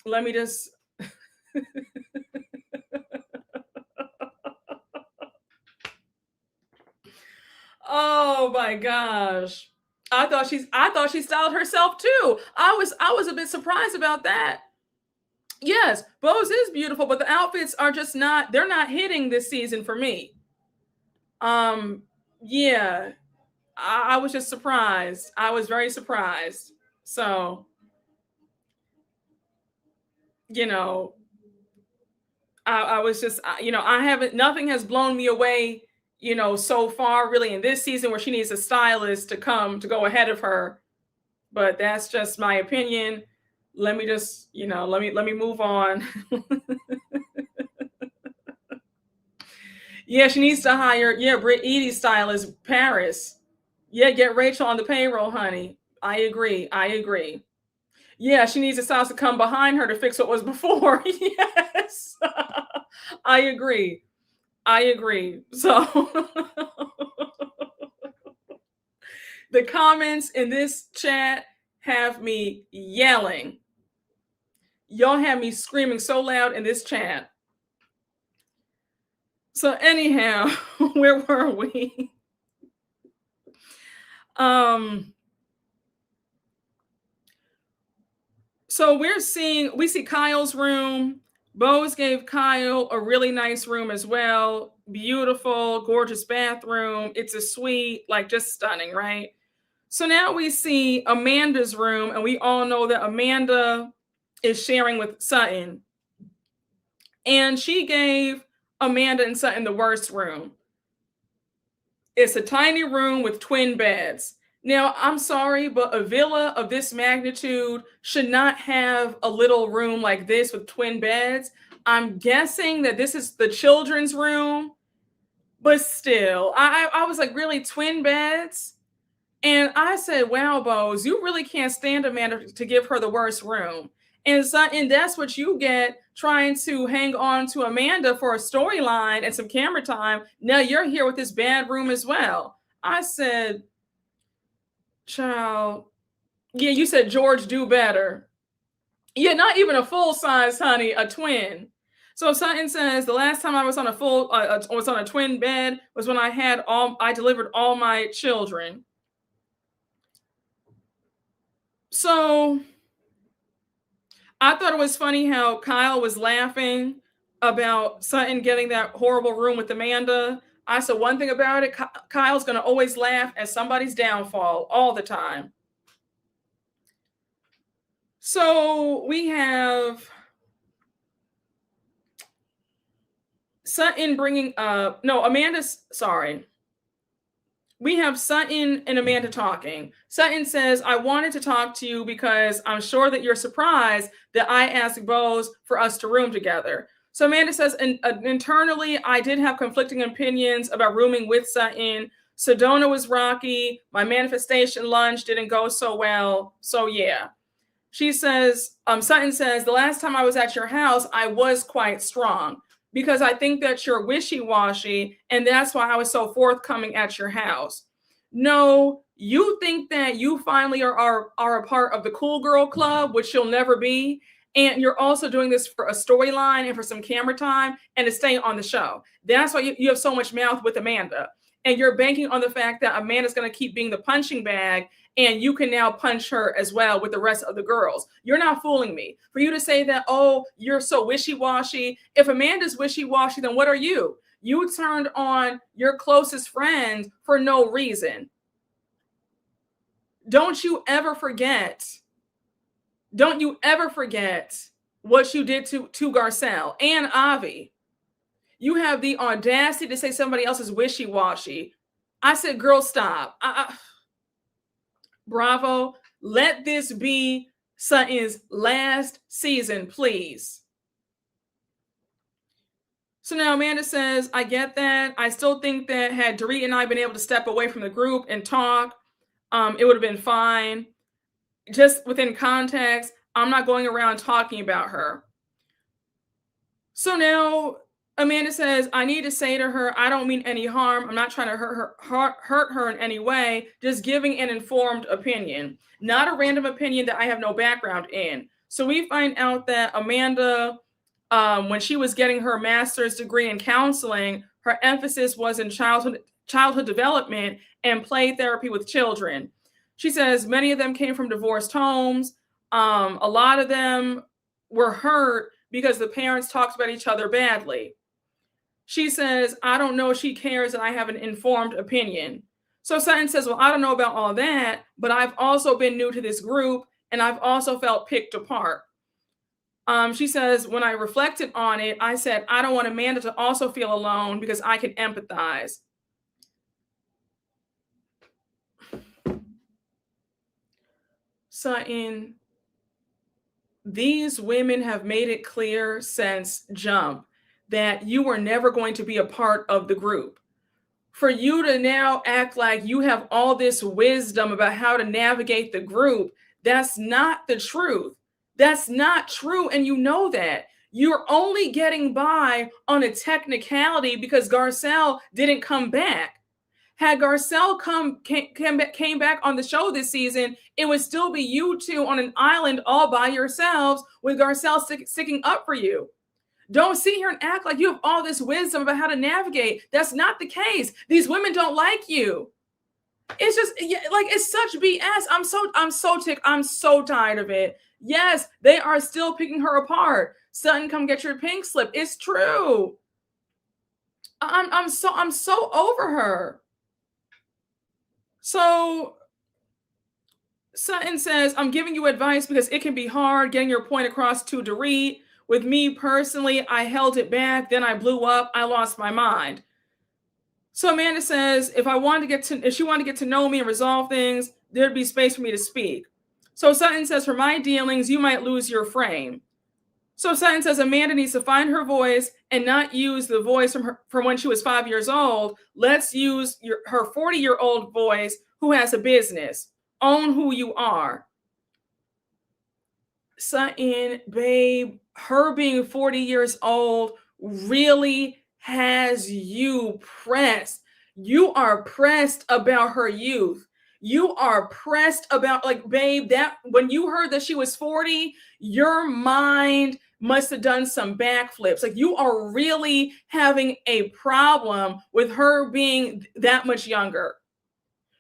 Let me just oh my gosh. I thought she styled herself too. I was a bit surprised about that. Yes, Bose is beautiful, but the outfits are just they're not hitting this season for me. Yeah. I was just surprised. I was very surprised. So, I was just, nothing has blown me away, so far really in this season where she needs a stylist to go ahead of her. But that's just my opinion. Let me just, let me move on. Yeah, she needs to hire, Britt Eady's stylist, Paris. Yeah, get Rachel on the payroll, honey. I agree. Yeah, she needs a stylist to come behind her to fix what was before. Yes. I agree. So the comments in this chat have me yelling. Y'all have me screaming so loud in this chat. So anyhow, where were we? So we see Kyle's room. Bose gave Kyle a really nice room as well. Beautiful, gorgeous bathroom. It's a suite, like just stunning, right? So now we see Amanda's room, and we all know that Amanda is sharing with Sutton. And she gave Amanda and Sutton the worst room. It's a tiny room with twin beds. Now, I'm sorry, but a villa of this magnitude should not have a little room like this with twin beds. I'm guessing that this is the children's room, but still, I was like, really, twin beds? And I said, wow, Bose, you really can't stand Amanda to give her the worst room. And that's what you get trying to hang on to Amanda for a storyline and some camera time. Now you're here with this bad room as well. I said, child, yeah, you said George do better. Yeah, not even a full size, honey, a twin. So Sutton says the last time I was on a twin bed was when I delivered all my children. So I thought it was funny how Kyle was laughing about Sutton getting that horrible room with Amanda. I said one thing about it, Kyle's going to always laugh at somebody's downfall all the time. So we have Sutton we have Sutton and Amanda talking. Sutton says, I wanted to talk to you because I'm sure that you're surprised that I asked Bose for us to room together. So Amanda says, internally, I did have conflicting opinions about rooming with Sutton. Sedona was rocky. My manifestation lunch didn't go so well. So yeah. She says, Sutton says, the last time I was at your house, I was quite strong because I think that you're wishy-washy, and that's why I was so forthcoming at your house. No, you think that you finally are a part of the cool girl club, which you'll never be. And you're also doing this for a storyline and for some camera time and to stay on the show. That's why you have so much mouth with Amanda. And you're banking on the fact that Amanda's going to keep being the punching bag, and you can now punch her as well with the rest of the girls. You're not fooling me. For you to say that, oh, you're so wishy-washy. If Amanda's wishy-washy, then what are you? You turned on your closest friend for no reason. Don't you ever forget what you did to Garcelle and Avi. You have the audacity to say somebody else is wishy-washy. I said, girl, stop. Bravo. Let this be Sutton's last season, please. So now Amanda says, I get that. I still think that had Dorit and I been able to step away from the group and talk, it would have been fine. Just within context, I'm not going around talking about her. So now Amanda says, I need to say to her, I don't mean any harm. I'm not trying to hurt her in any way, just giving an informed opinion, not a random opinion that I have no background in. So we find out that Amanda, when she was getting her master's degree in counseling, her emphasis was in childhood development and play therapy with children. She says many of them came from divorced homes. A lot of them were hurt because the parents talked about each other badly. She says, I don't know if she cares that I have an informed opinion. So Sutton says, well, I don't know about all that, but I've also been new to this group and I've also felt picked apart. She says, when I reflected on it, I said, I don't want Amanda to also feel alone because I can empathize. Sutton, these women have made it clear since jump that you were never going to be a part of the group. For you to now act like you have all this wisdom about how to navigate the group, that's not the truth. That's not true, and you know that. You're only getting by on a technicality because Garcelle didn't come back. Had Garcelle came back on the show this season, it would still be you two on an island all by yourselves with Garcelle sticking up for you. Don't sit here and act like you have all this wisdom about how to navigate. That's not the case. These women don't like you. It's just like, it's such BS. I'm so tired of it. Yes, they are still picking her apart. Sutton, come get your pink slip. It's true. I'm so over her. So Sutton says, I'm giving you advice because it can be hard getting your point across to Dorit. With me personally, I held it back. Then I blew up. I lost my mind. So Amanda says, if she wanted to get to know me and resolve things, there'd be space for me to speak. So Sutton says, for my dealings, you might lose your frame. So Sutton says Amanda needs to find her voice and not use the voice from when she was 5 years old. Let's use her 40-year-old voice who has a business. Own who you are. Sutton, babe, her being 40 years old really has you pressed. You are pressed about her youth. You are pressed about, like, babe, that when you heard that she was 40, your mind must have done some backflips. Like, you are really having a problem with her being that much younger.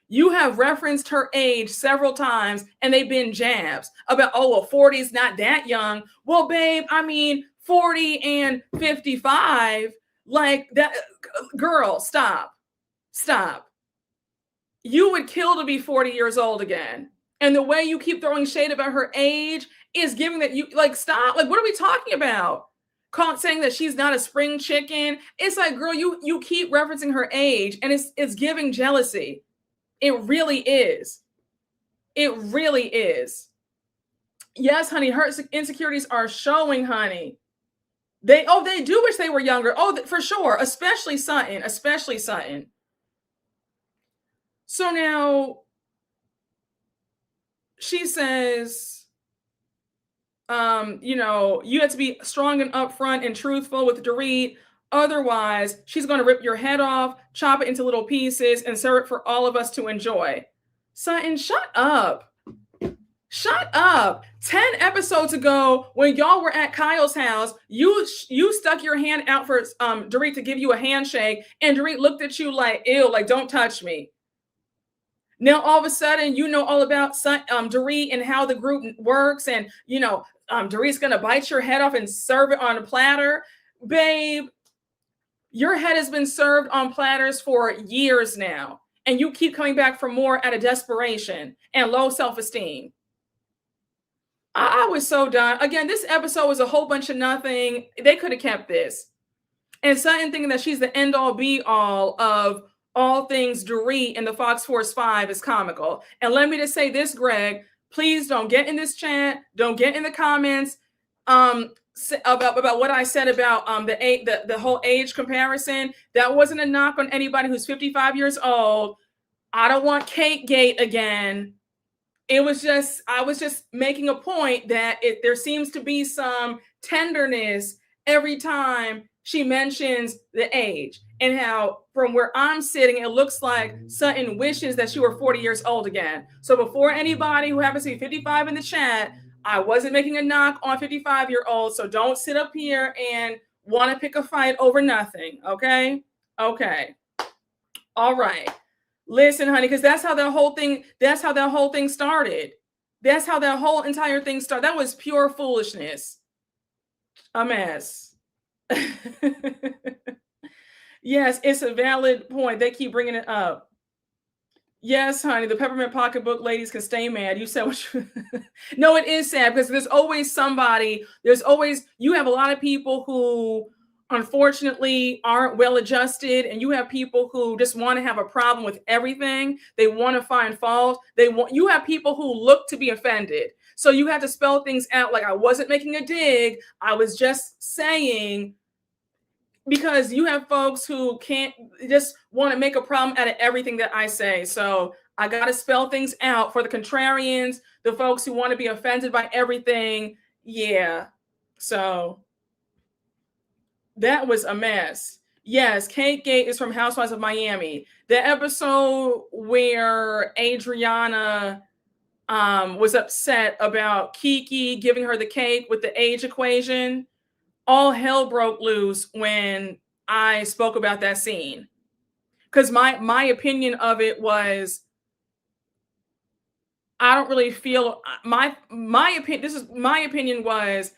You have referenced her age several times, and they've been jabs about, oh, well, 40 is not that young. Well, babe, I mean, 40 and 55, like that. Girl, stop. You would kill to be 40 years old again. And the way you keep throwing shade about her age is giving that you, like, stop. Like, what are we talking about? Saying that she's not a spring chicken. It's like, girl, you keep referencing her age, and it's giving jealousy. It really is. It really is. Yes, honey, her insecurities are showing, honey. They do wish they were younger. Oh, for sure. Especially Sutton. Especially Sutton. So now she says, you have to be strong and upfront and truthful with Dorit. Otherwise, she's going to rip your head off, chop it into little pieces, and serve it for all of us to enjoy. Sutton, shut up. Shut up. 10 episodes ago, when y'all were at Kyle's house, you stuck your hand out for Dorit to give you a handshake, and Dorit looked at you like, ew, like, don't touch me. Now, all of a sudden, you know all about Dorit and how the group works, and, Dorit's going to bite your head off and serve it on a platter. Babe, your head has been served on platters for years now, and you keep coming back for more out of desperation and low self-esteem. I was so done. Again, this episode was a whole bunch of nothing. They could have kept this. And Sutton thinking that she's the end-all be-all of all things Dorit and the Fox Force 5 is comical. And let me just say this, Greg, please don't get in this chat. Don't get in the comments about what I said about the whole age comparison. That wasn't a knock on anybody who's 55 years old. I don't want Cake Gate again. I was just making a point that there seems to be some tenderness every time she mentions the age, and how from where I'm sitting, it looks like Sutton wishes that she were 40 years old again. So before anybody who happens to be 55 in the chat, I wasn't making a knock on 55-year-olds. So don't sit up here and want to pick a fight over nothing. Okay. All right. Listen, honey, because that's how that whole thing started. That's how that whole entire thing started. That was pure foolishness. A mess. Yes, it's a valid point. They keep bringing it up. Yes, honey, the peppermint pocketbook ladies can stay mad. You said what you... No, it is sad because there's always somebody. You have a lot of people who unfortunately aren't well adjusted, and you have people who just want to have a problem with everything. They want to find fault. You have people who look to be offended. So you have to spell things out like I wasn't making a dig. I was just saying, because you have folks who can't just want to make a problem out of everything that I say. So I got to spell things out for the contrarians, the folks who want to be offended by everything. Yeah. So that was a mess. Yes, Cake Gate is from Housewives of Miami. The episode where Adriana was upset about Kiki giving her the cake with the age equation. All hell broke loose when I spoke about that scene. Because my opinion of it was, I don't really feel my opinion. My opinion was,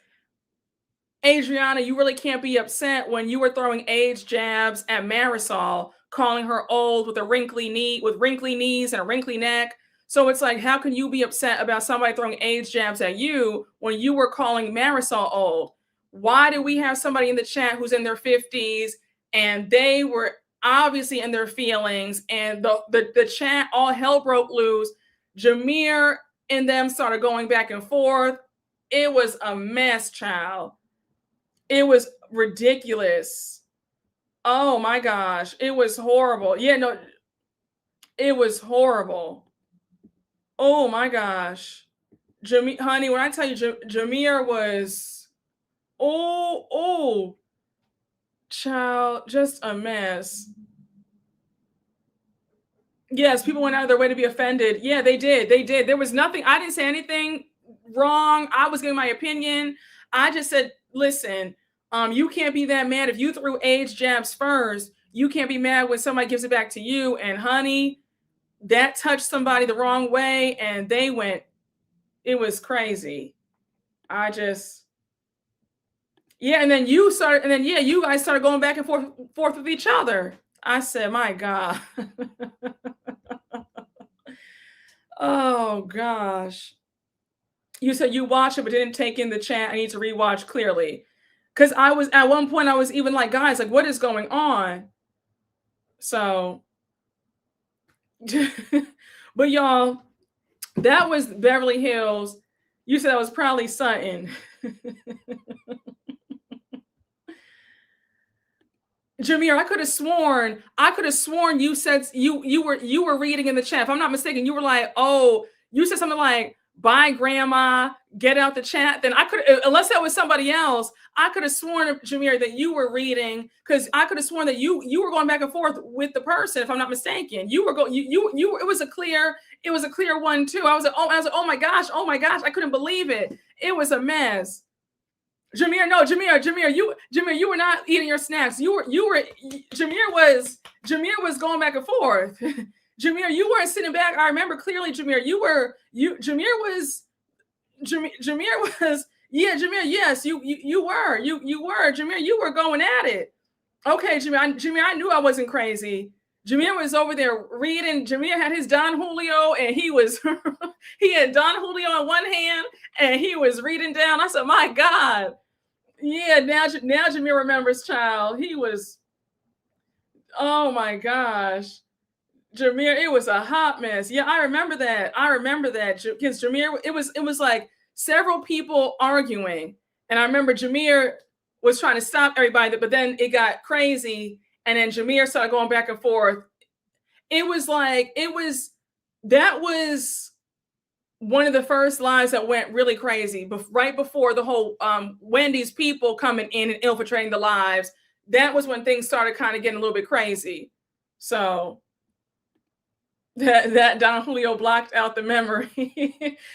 Adriana, you really can't be upset when you were throwing age jabs at Marisol, calling her old with wrinkly knees and a wrinkly neck. So it's like, how can you be upset about somebody throwing age jabs at you when you were calling Marisol old? Why do we have somebody in the chat who's in their 50s and they were obviously in their feelings, and the chat, all hell broke loose. Jameer and them started going back and forth. It was a mess, child. It was ridiculous. Oh my gosh. It was horrible. Yeah, no, it was horrible. Oh my gosh. Honey, when I tell you Jameer was, child, just a mess. Yes, people went out of their way to be offended. Yeah, they did. There was nothing. I didn't say anything wrong. I was giving my opinion. I just said, listen, you can't be that mad if you threw age jabs first. You can't be mad when somebody gives it back to you. And honey, that touched somebody the wrong way, and they went. It was crazy. And then you guys started going back and forth with each other. I said, my God. Oh gosh. You said you watched it but didn't take in the chat. I need to rewatch clearly. Because at one point I was even like, guys, like, what is going on? So but y'all, that was Beverly Hills. You said that was probably Sutton. Jameer, I could have sworn you said you were reading in the chat. If I'm not mistaken, you were like, oh, you said something like, bye grandma, get out the chat. Then I could, unless that was somebody else, I could have sworn, Jameer, that you were reading, because I could have sworn that you were going back and forth with the person, if I'm not mistaken. You were going, it was a clear one too. I was like, oh my gosh, I couldn't believe it. It was a mess. Jameer, no, Jameer, you were not eating your snacks. Jameer was going back and forth. Jameer, you weren't sitting back. I remember clearly, Jameer, Jameer was, yeah, Jameer, yes, you were, Jameer, you were going at it. Okay, Jameer, I knew I wasn't crazy. Jameer was over there reading. Jameer had his Don Julio, and he had Don Julio in one hand, and he was reading down. I said, my God. Yeah, now Jameer remembers, child. He was, oh my gosh. Jameer, it was a hot mess. Yeah, I remember that. Because Jameer, it was like several people arguing. And I remember Jameer was trying to stop everybody, but then it got crazy. And then Jameer started going back and forth. That was one of the first lives that went really crazy, right before the whole Wendy's people coming in and infiltrating the lives. That was when things started kind of getting a little bit crazy. So that Don Julio blocked out the memory.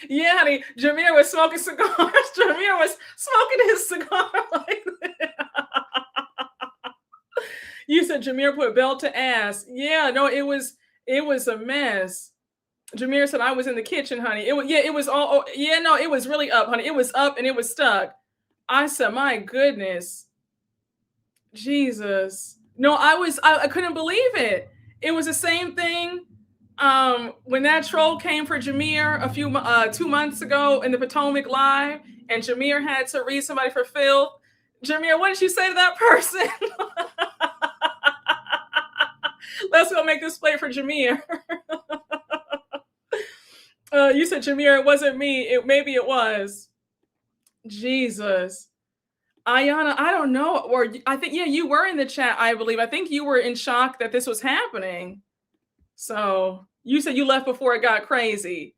Yeah, honey, Jameer was smoking cigars. Jameer was smoking his cigar like that. You said Jameer put belt to ass. Yeah, no, it was a mess. Jameer said I was in the kitchen, honey. It was really up, honey. It was up and it was stuck. I said, my goodness. Jesus. No, I couldn't believe it. It was the same thing when that troll came for Jameer 2 months ago in the Potomac Live, and Jameer had to read somebody for filth. Jameer, what did you say to that person? Let's go make this play for Jameer. You said, Jameer, it wasn't me. Maybe it was. Jesus. Ayana, I don't know. Or I think, yeah, you were in the chat, I believe. I think you were in shock that this was happening. So you said you left before it got crazy.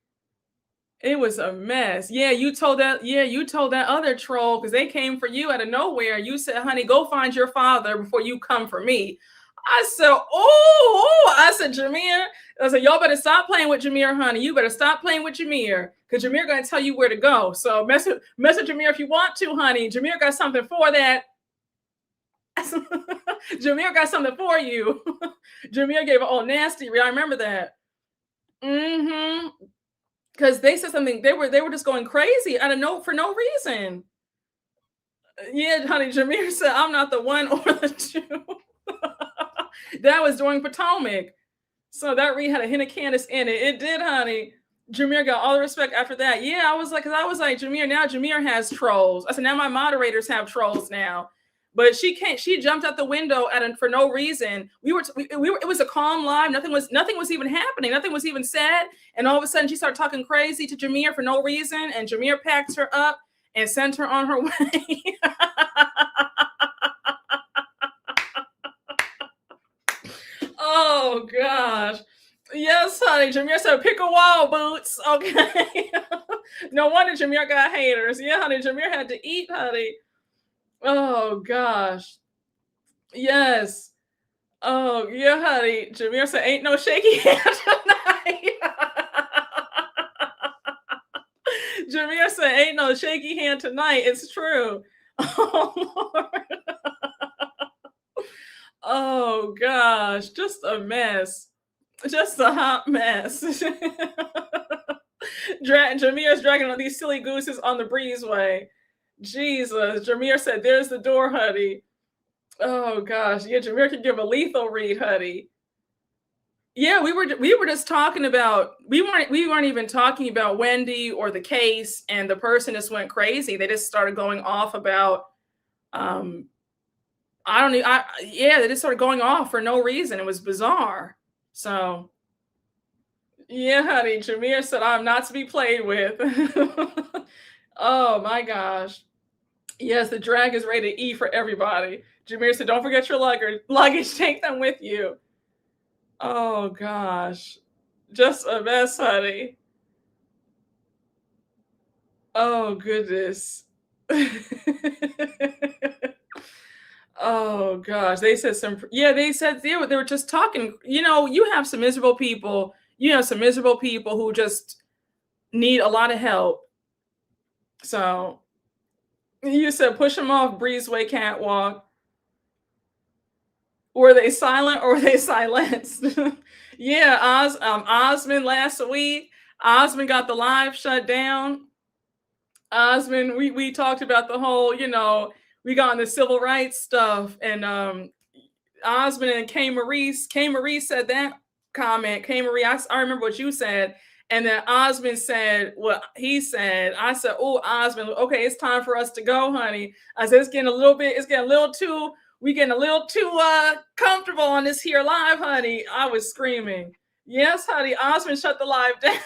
It was a mess. Yeah, you told that other troll, because they came for you out of nowhere. You said, honey, go find your father before you come for me. I said, Jameer. I said, y'all better stop playing with Jameer, honey. You better stop playing with Jameer, because Jameer gonna tell you where to go. So message Jameer if you want to, honey. Jameer got something for that. Jameer got something for you. Jameer gave an old nasty. I remember that. Because they said something. They were just going crazy for no reason. Yeah, honey. Jameer said, I'm not the one or the two. That was during Potomac. So that read had a hint of Candace in it. It did, honey. Jameer got all the respect after that. Yeah, I was like, Jameer, now Jameer has trolls. I said, now my moderators have trolls now. But she jumped out the window for no reason. It was a calm live. Nothing was even happening. Nothing was even said. And all of a sudden she started talking crazy to Jameer for no reason. And Jameer packed her up and sent her on her way. Oh gosh. Yes, honey. Jameer said, pick a wall, boots. Okay. No wonder Jameer got haters. Yeah, honey. Jameer had to eat, honey. Oh gosh. Yes. Oh yeah, honey. Jameer said, ain't no shaky hand tonight. Jameer said, ain't no shaky hand tonight. It's true. Oh Lord. Oh gosh, just a mess. Just a hot mess. Jameer's dragging on these silly gooses on the breezeway. Jesus. Jameer said, there's the door, honey. Oh gosh. Yeah, Jameer could give a lethal read, honey. Yeah, we were just talking about, we weren't even talking about Wendy or the case, and the person just went crazy. They just started going off about they just started going off for no reason. It was bizarre. So, yeah, honey, Jameer said, I'm not to be played with. Oh, my gosh. Yes, the drag is rated E for everybody. Jameer said, don't forget your luggage. Take them with you. Oh, gosh. Just a mess, honey. Oh, goodness. Oh, gosh. They said they said they were just talking. You have some miserable people. You have some miserable people who just need a lot of help. So you said push them off breezeway catwalk. Were they silent or were they silenced? Yeah, Osmond last week. Osmond got the live shut down. Osmond, we talked about the whole, we got on the civil rights stuff, and Osmond and K Marie said that comment. K Marie, I remember what you said. And then Osmond said what he said. I said, oh, Osmond, okay, it's time for us to go, honey. I said, it's getting a little too comfortable on this here live, honey. I was screaming. Yes, honey, Osmond shut the live down.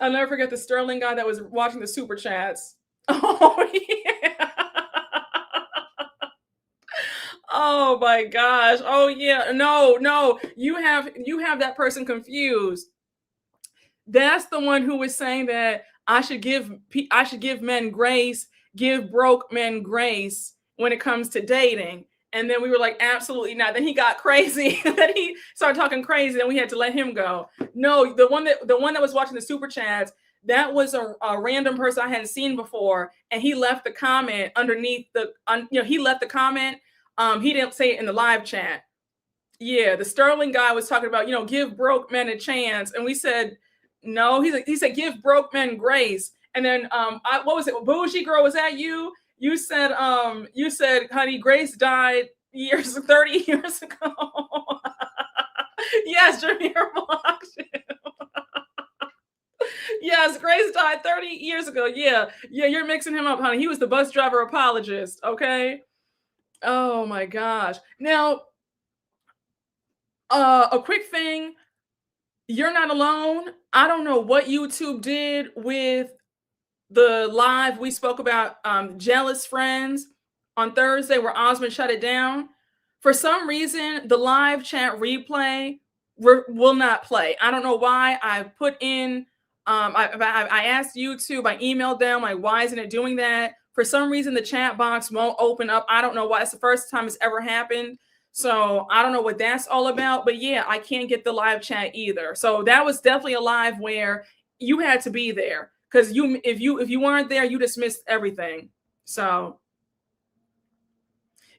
I'll never forget the Sterling guy that was watching the super chats. Oh, yeah. Oh my gosh. Oh yeah. No. You have that person confused. That's the one who was saying that I should give men grace, give broke men grace when it comes to dating. And then we were like, absolutely not. Then he got crazy. Then he started talking crazy, and we had to let him go. No, the one that was watching the super chats, that was a random person I hadn't seen before, and he left the comment underneath he left the comment. He didn't say it in the live chat. Yeah, the Sterling guy was talking about, give broke men a chance, and we said no. He said give broke men grace, and then what was it? Bougie girl, was that you? You said, honey, Grace died 30 years ago. Yes, Jameer blocked you. Yes, Grace died 30 years ago. Yeah, you're mixing him up, honey. He was the bus driver apologist, okay? Oh my gosh. Now, a quick thing. You're not alone. I don't know what YouTube did with the live we spoke about jealous friends on Thursday, where Osmond shut it down. For some reason, the live chat replay will not play. I don't know why. I put in, I asked YouTube, I emailed them, like, why isn't it doing that? For some reason, the chat box won't open up. I don't know why. It's the first time it's ever happened. So I don't know what that's all about. But yeah, I can't get the live chat either. So that was definitely a live where you had to be there. Because if you weren't there, you dismissed everything. So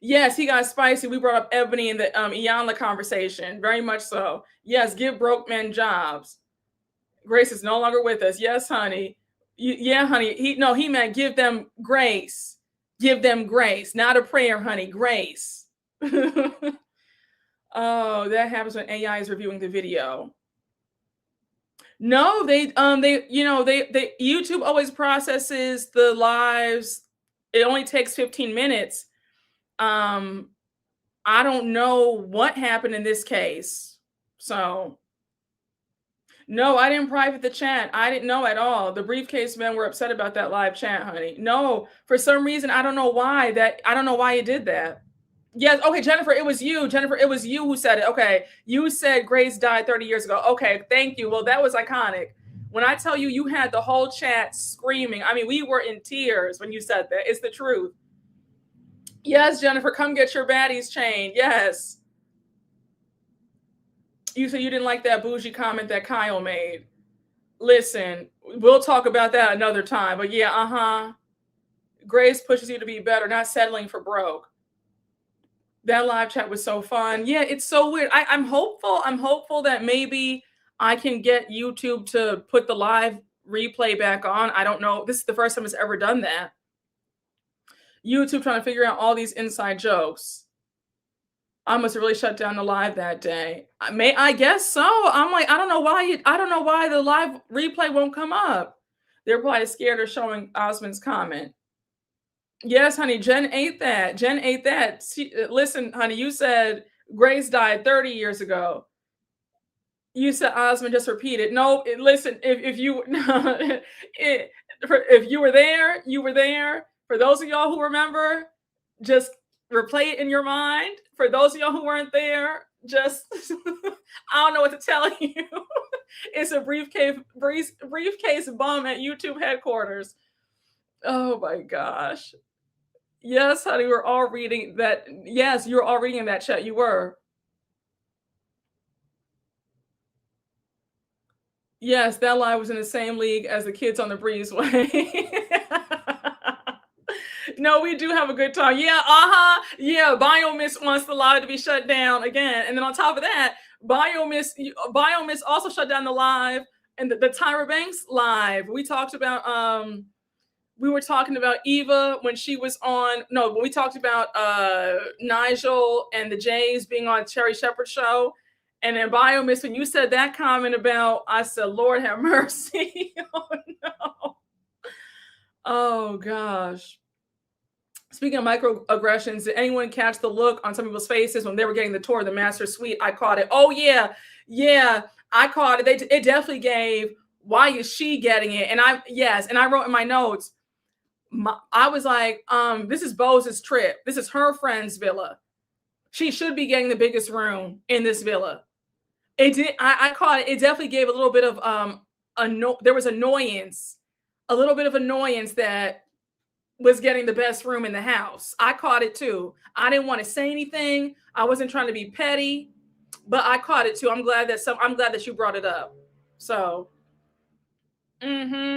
yes, he got spicy. We brought up Ebony in the Iyanla conversation. Very much so. Yes, give broke men jobs. Grace is no longer with us. Yes, honey. Yeah, honey. He meant give them grace. Give them grace. Not a prayer, honey. Grace. Oh, that happens when AI is reviewing the video. No, they YouTube always processes the lives. It only takes 15 minutes. I don't know what happened in this case. So no, I didn't private the chat. I didn't know at all. The briefcase men were upset about that live chat, honey. No, for some reason, I don't know why you did that. Yes. Okay, Jennifer, it was you. Jennifer, it was you who said it. Okay. You said Grace died 30 years ago. Okay. Thank you. Well, that was iconic. When I tell you, you had the whole chat screaming. I mean, we were in tears when you said that. It's the truth. Yes, Jennifer, come get your baddies chain. Yes. You said you didn't like that bougie comment that Kyle made. Listen, we'll talk about that another time. But yeah, Grace pushes you to be better, not settling for broke. That live chat was so fun. Yeah, it's so weird. I'm hopeful. I'm hopeful that maybe I can get YouTube to put the live replay back on. I don't know. This is the first time it's ever done that. YouTube trying to figure out all these inside jokes. I must have really shut down the live that day. I guess so. I'm like, I don't know why the live replay won't come up. They're probably scared of showing Osmond's comment. Yes, honey, Jen ate that. Listen, honey, you said Grace died 30 years ago. You said Osmond just repeated. No, listen, if you if you were there, you were there. For those of y'all who remember, just replay it in your mind. For those of y'all who weren't there, just I don't know what to tell you. It's a briefcase bum at YouTube headquarters. Oh my gosh. Yes, honey, we're all reading that. Yes, you were all reading in that chat. You were. Yes, that live was in the same league as the kids on the breezeway. No, we do have a good time. Yeah, yeah, Biomiss wants the live to be shut down again. And then on top of that, Biomiss also shut down the live and the Tyra Banks live. We talked about we were talking about Eva when she was on. No, when we talked about Nigel and the Jays being on Cherry Shepherd's show. And then Biomiss, when you said that comment about, I said, Lord have mercy. Oh no. Oh gosh. Speaking of microaggressions, did anyone catch the look on some people's faces when they were getting the tour of the master suite? I caught it. Oh yeah, I caught it. It definitely gave. Why is she getting it? And I wrote in my notes. I was like, this is Bose's trip. This is her friend's villa. She should be getting the biggest room in this villa. It did. I caught it. It definitely gave a little bit of there was annoyance, a little bit of annoyance that was getting the best room in the house. I caught it too. I didn't want to say anything. I wasn't trying to be petty, but I caught it too. I'm glad that you brought it up. So, oh,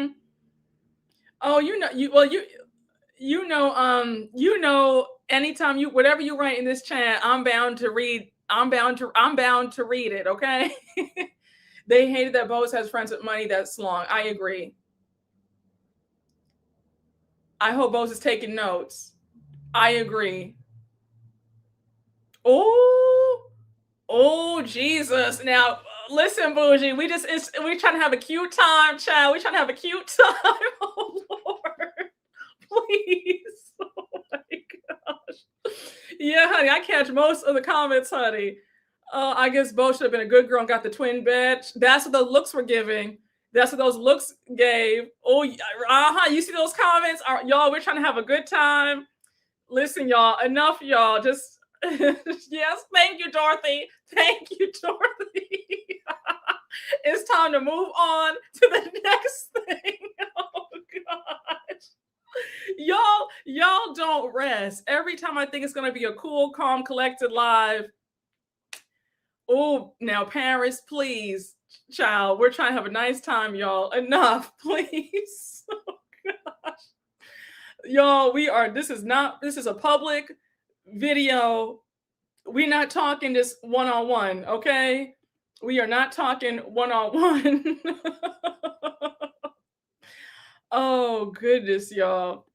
anytime whatever you write in this chat, I'm bound to read. I'm bound to read it. Okay. They hated that Bose has friends with money that's long. I agree. I hope Bose is taking notes. I agree. Oh, Jesus. Now, listen, Bougie, we're trying to have a cute time, child. We're trying to have a cute time. Oh, Lord. Please. Oh, my gosh. Yeah, honey, I catch most of the comments, honey. I guess Bose should have been a good girl and got the twin bed. That's what the looks were giving. That's what those looks gave. Oh, you see those comments? Y'all, we're trying to have a good time. Listen, y'all, enough, y'all. Just, yes, thank you, Dorothy. Thank you, Dorothy. It's time to move on to the next thing. Oh, gosh. Y'all don't rest. Every time I think it's going to be a cool, calm, collected live. Oh, now, Paris, please. Child, we're trying to have a nice time, y'all. Enough, please. Oh, gosh. Y'all, this is a public video. We're not talking this one-on-one, okay? We are not talking one-on-one. Oh, goodness, y'all.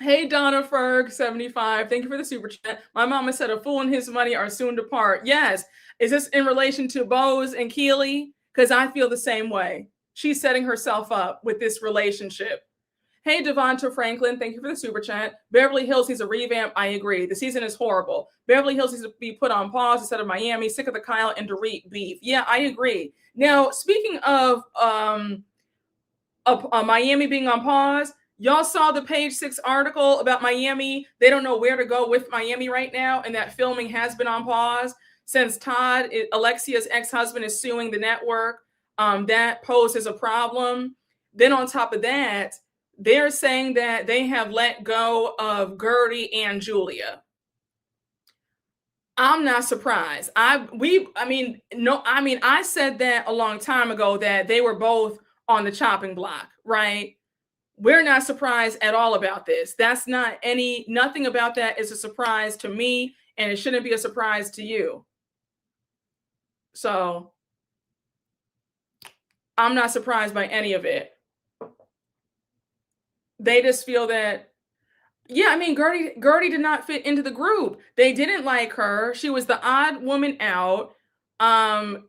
Hey, Donna Ferg, 75. Thank you for the super chat. My mama said a fool and his money are soon to part. Yes. Is this in relation to Bose and Keely? Because I feel the same way. She's setting herself up with this relationship. Hey, Devonta Franklin, thank you for the super chat. Beverly Hills needs a revamp. I agree. The season is horrible. Beverly Hills needs to be put on pause instead of Miami. Sick of the Kyle and Dorit beef. Yeah, I agree. Now, speaking of Miami being on pause, y'all saw the Page 6 article about Miami. They don't know where to go with Miami right now, and that filming has been on pause since Todd, Alexia's ex-husband, is suing the network. That poses a problem. Then on top of that, they're saying that they have let go of Gertie and Julia. I'm not surprised. I said that a long time ago that they were both on the chopping block, right? We're not surprised at all about this. That's nothing about that is a surprise to me, and it shouldn't be a surprise to you. So I'm not surprised by any of it. They just feel that, Gertie did not fit into the group. They didn't like her. She was the odd woman out. A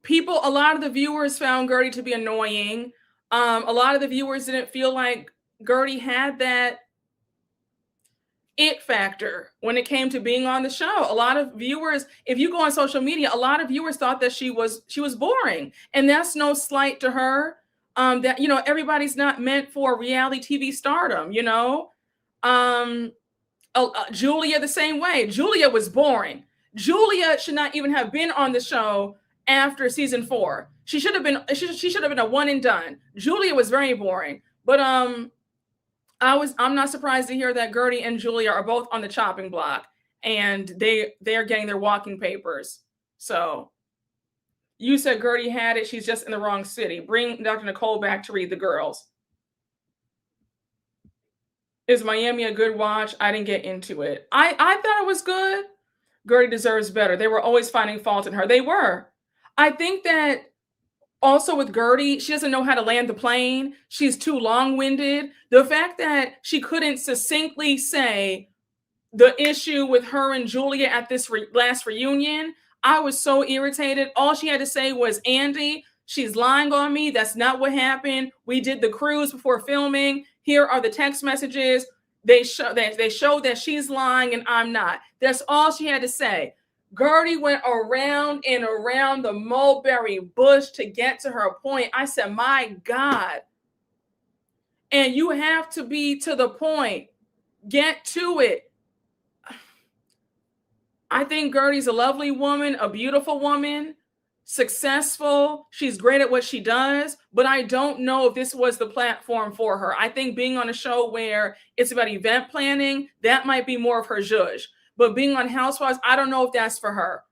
lot of the viewers found Gertie to be annoying. A lot of the viewers didn't feel like Gertie had that it factor when it came to being on the show. A lot of viewers, if you go on social media, a lot of viewers thought that she was boring. And that's no slight to her. that, everybody's not meant for reality TV stardom, Um, Julia the same way. Julia was boring. Julia should not even have been on the show after season 4. She should have been. She should have been a one and done. Julia was very boring. But I'm not surprised to hear that Gertie and Julia are both on the chopping block, and they are getting their walking papers. So you said Gertie had it. She's just in the wrong city. Bring Dr. Nicole back to read The Girls. Is Miami a good watch? I didn't get into it. I thought it was good. Gertie deserves better. They were always finding fault in her. They were. I think that also with Gertie, she doesn't know how to land the plane. She's too long-winded. The fact that she couldn't succinctly say the issue with her and Julia at this last reunion, I was so irritated. All she had to say was, Andy, she's lying on me. That's not what happened. We did the cruise before filming. Here are the text messages. They show that she's lying and I'm not. That's all she had to say. Gertie went around and around the mulberry bush to get to her point. I said, my God. And you have to be to the point. Get to it. I think Gertie's a lovely woman, a beautiful woman, successful. She's great at what she does, but I don't know if this was the platform for her. I think being on a show where it's about event planning, that might be more of her zhuzh. But being on Housewives, I don't know if that's for her.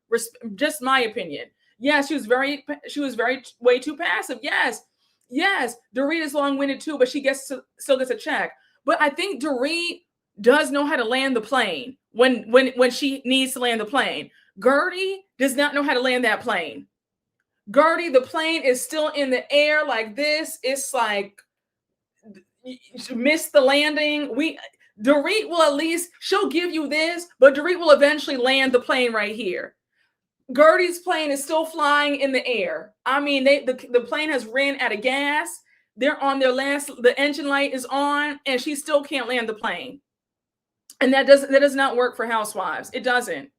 Just my opinion. Yes, she was way too passive. Yes. Dorit is long-winded too, but she still gets a check. But I think Dorit does know how to land the plane when she needs to land the plane. Gertie does not know how to land that plane. Gertie, the plane is still in the air like this. It's like you missed the landing. Dorit will at least, she'll give you this, but Dorit will eventually land the plane right here. Gertie's plane is still flying in the air. I mean, the plane has ran out of gas. They're on the engine light is on, and she still can't land the plane. And that does not work for Housewives. It doesn't.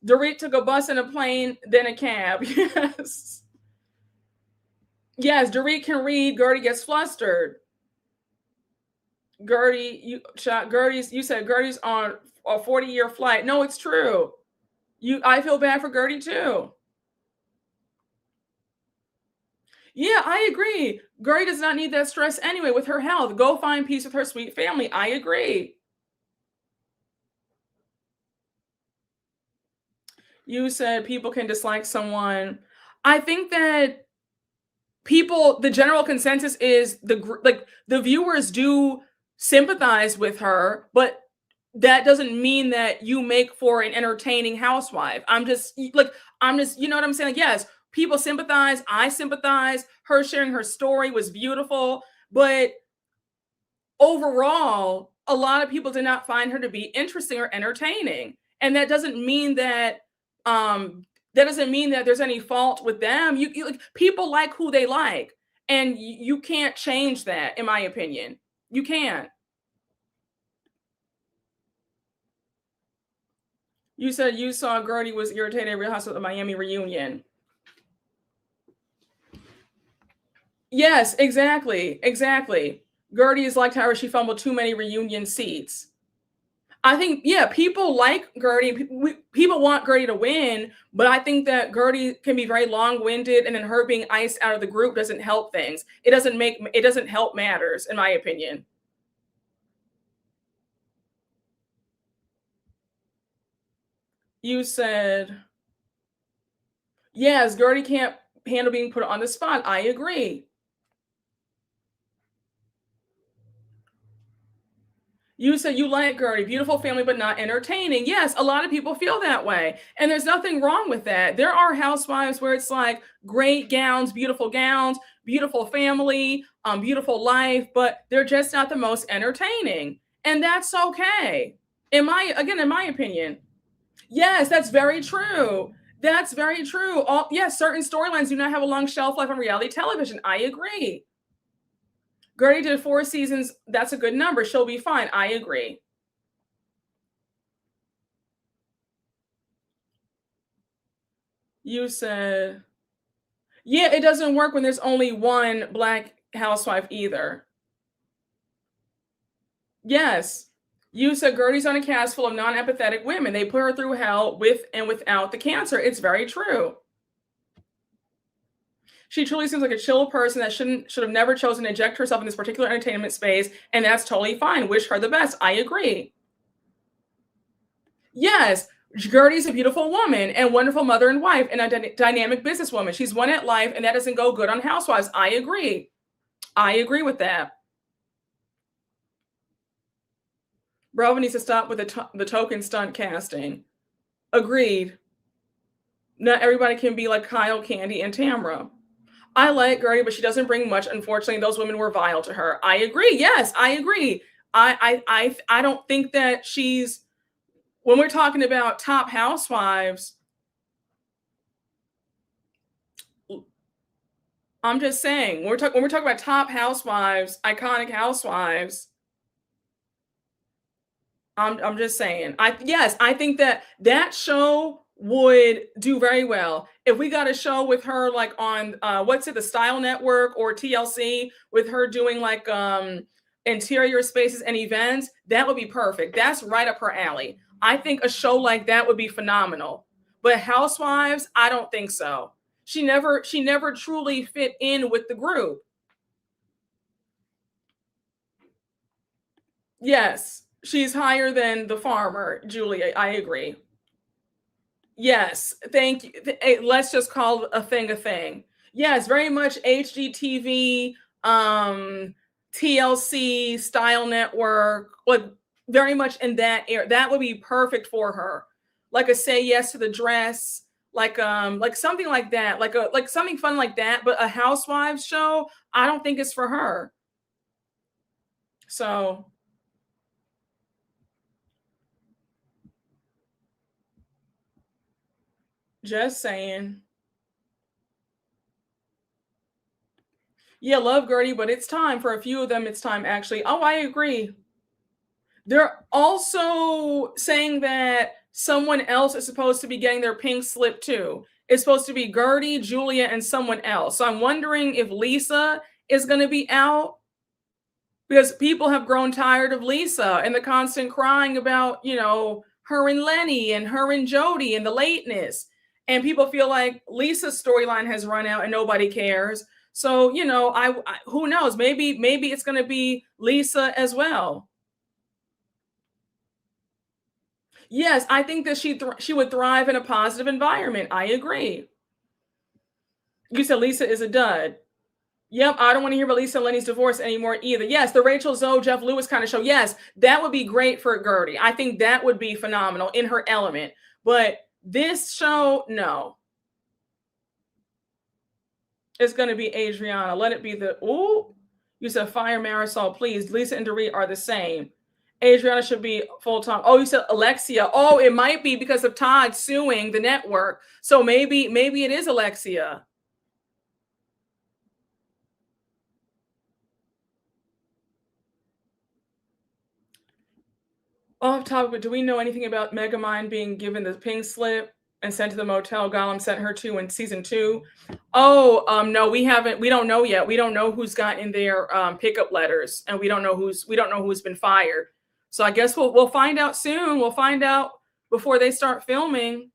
Dorit took a bus and a plane, then a cab. Yes, Dorit can read. Gertie gets flustered. You said Gertie's on a 40-year flight. No, it's true. I feel bad for Gertie too. Yeah, I agree. Gertie does not need that stress anyway with her health. Go find peace with her sweet family. I agree. You said people can dislike someone. I think that the general consensus is the viewers do sympathize with her, but that doesn't mean that you make for an entertaining housewife. You know what I'm saying? Like, yes, people sympathize. I sympathize. Her sharing her story was beautiful, but overall, a lot of people did not find her to be interesting or entertaining. And that doesn't mean that there's any fault with them. People like who they like, and you can't change that, in my opinion. You can't. You said you saw Gertie was irritated at Real Housewives of the Miami reunion. Yes, exactly. Gertie is liked, however, she fumbled too many reunion seats. I think, yeah, people like Gertie. People want Gertie to win, but I think that Gertie can be very long-winded, and then her being iced out of the group doesn't help things. It doesn't help matters, in my opinion. You said, yes, Gertie can't handle being put on the spot. I agree. You said you like Gertie, beautiful family, but not entertaining. Yes, a lot of people feel that way. And there's nothing wrong with that. There are housewives where it's like great gowns, beautiful family, beautiful life, but they're just not the most entertaining. And that's okay. In my opinion. Yes, that's very true. Yes, certain storylines do not have a long shelf life on reality television. I agree. Gertie did 4 seasons. That's a good number. She'll be fine. I agree. You said, Yeah, it doesn't work when there's only one black housewife either. Yes. You said Gertie's on a cast full of non-empathetic women. They put her through hell with and without the cancer. It's very true. She truly seems like a chill person that should have never chosen to inject herself in this particular entertainment space, and that's totally fine. Wish her the best. I agree. Yes, Gertie's a beautiful woman and wonderful mother and wife and a dynamic businesswoman. She's one at life, and that doesn't go good on Housewives. I agree. I agree with that. Bravo needs to stop with the token stunt casting. Agreed. Not everybody can be like Kyle, Candy, and Tamra. I like Gertie, but she doesn't bring much. Unfortunately, those women were vile to her. I agree. Yes, I agree. I don't think that she's when we're talking about top housewives. I'm just saying when we're talking about top housewives, iconic housewives. I'm just saying. I think that show would do very well if we got a show with her like on what's it, the Style Network or TLC, with her doing like interior spaces and events. That would be perfect. That's right up her alley. I think a show like that would be phenomenal. But Housewives, I don't think so. She never truly fit in with the group. Yes, she's higher than the farmer, Julia. I agree. Yes, thank you. Let's just call a thing a thing. Yes, very much HGTV, TLC, Style Network, like very much in that area. That would be perfect for her. Like a Say Yes to the Dress, like something like that, like something fun like that. But a Housewives show, I don't think it's for her. So just saying. Yeah, love Gertie, but it's time for a few of them. It's time actually. Oh, I agree. They're also saying that someone else is supposed to be getting their pink slip too. It's supposed to be Gertie, Julia, and someone else. So I'm wondering if Lisa is going to be out because people have grown tired of Lisa and the constant crying about, her and Lenny and her and Jody and the lateness. And people feel like Lisa's storyline has run out and nobody cares. So, I who knows? Maybe it's going to be Lisa as well. Yes, I think that she would thrive in a positive environment. I agree. You said Lisa is a dud. Yep, I don't want to hear about Lisa and Lenny's divorce anymore either. Yes, the Rachel Zoe, Jeff Lewis kind of show. Yes, that would be great for Gertie. I think that would be phenomenal in her element. But this show, no. It's going to be Adriana. Let it be you said fire Marisol, please. Lisa and Dorit are the same. Adriana should be full-time. Oh, you said Alexia. Oh, it might be because of Todd suing the network. So maybe it is Alexia. Off topic, but do we know anything about Megamind being given the pink slip and sent to the motel Gollum sent her to in season 2? Oh, no, we haven't. We don't know yet. We don't know who's gotten their pickup letters, and we don't know who's been fired. So I guess we'll find out soon. We'll find out before they start filming.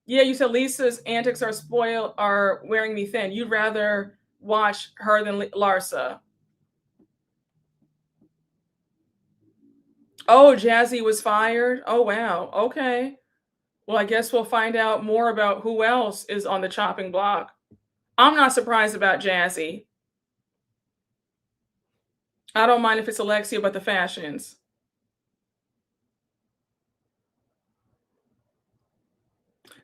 Yeah, you said Lisa's antics are wearing me thin. You'd rather watch her than Larsa. Oh, Jazzy was fired. Oh, wow. Okay. Well, I guess we'll find out more about who else is on the chopping block. I'm not surprised about Jazzy. I don't mind if it's Alexia, but the fashions.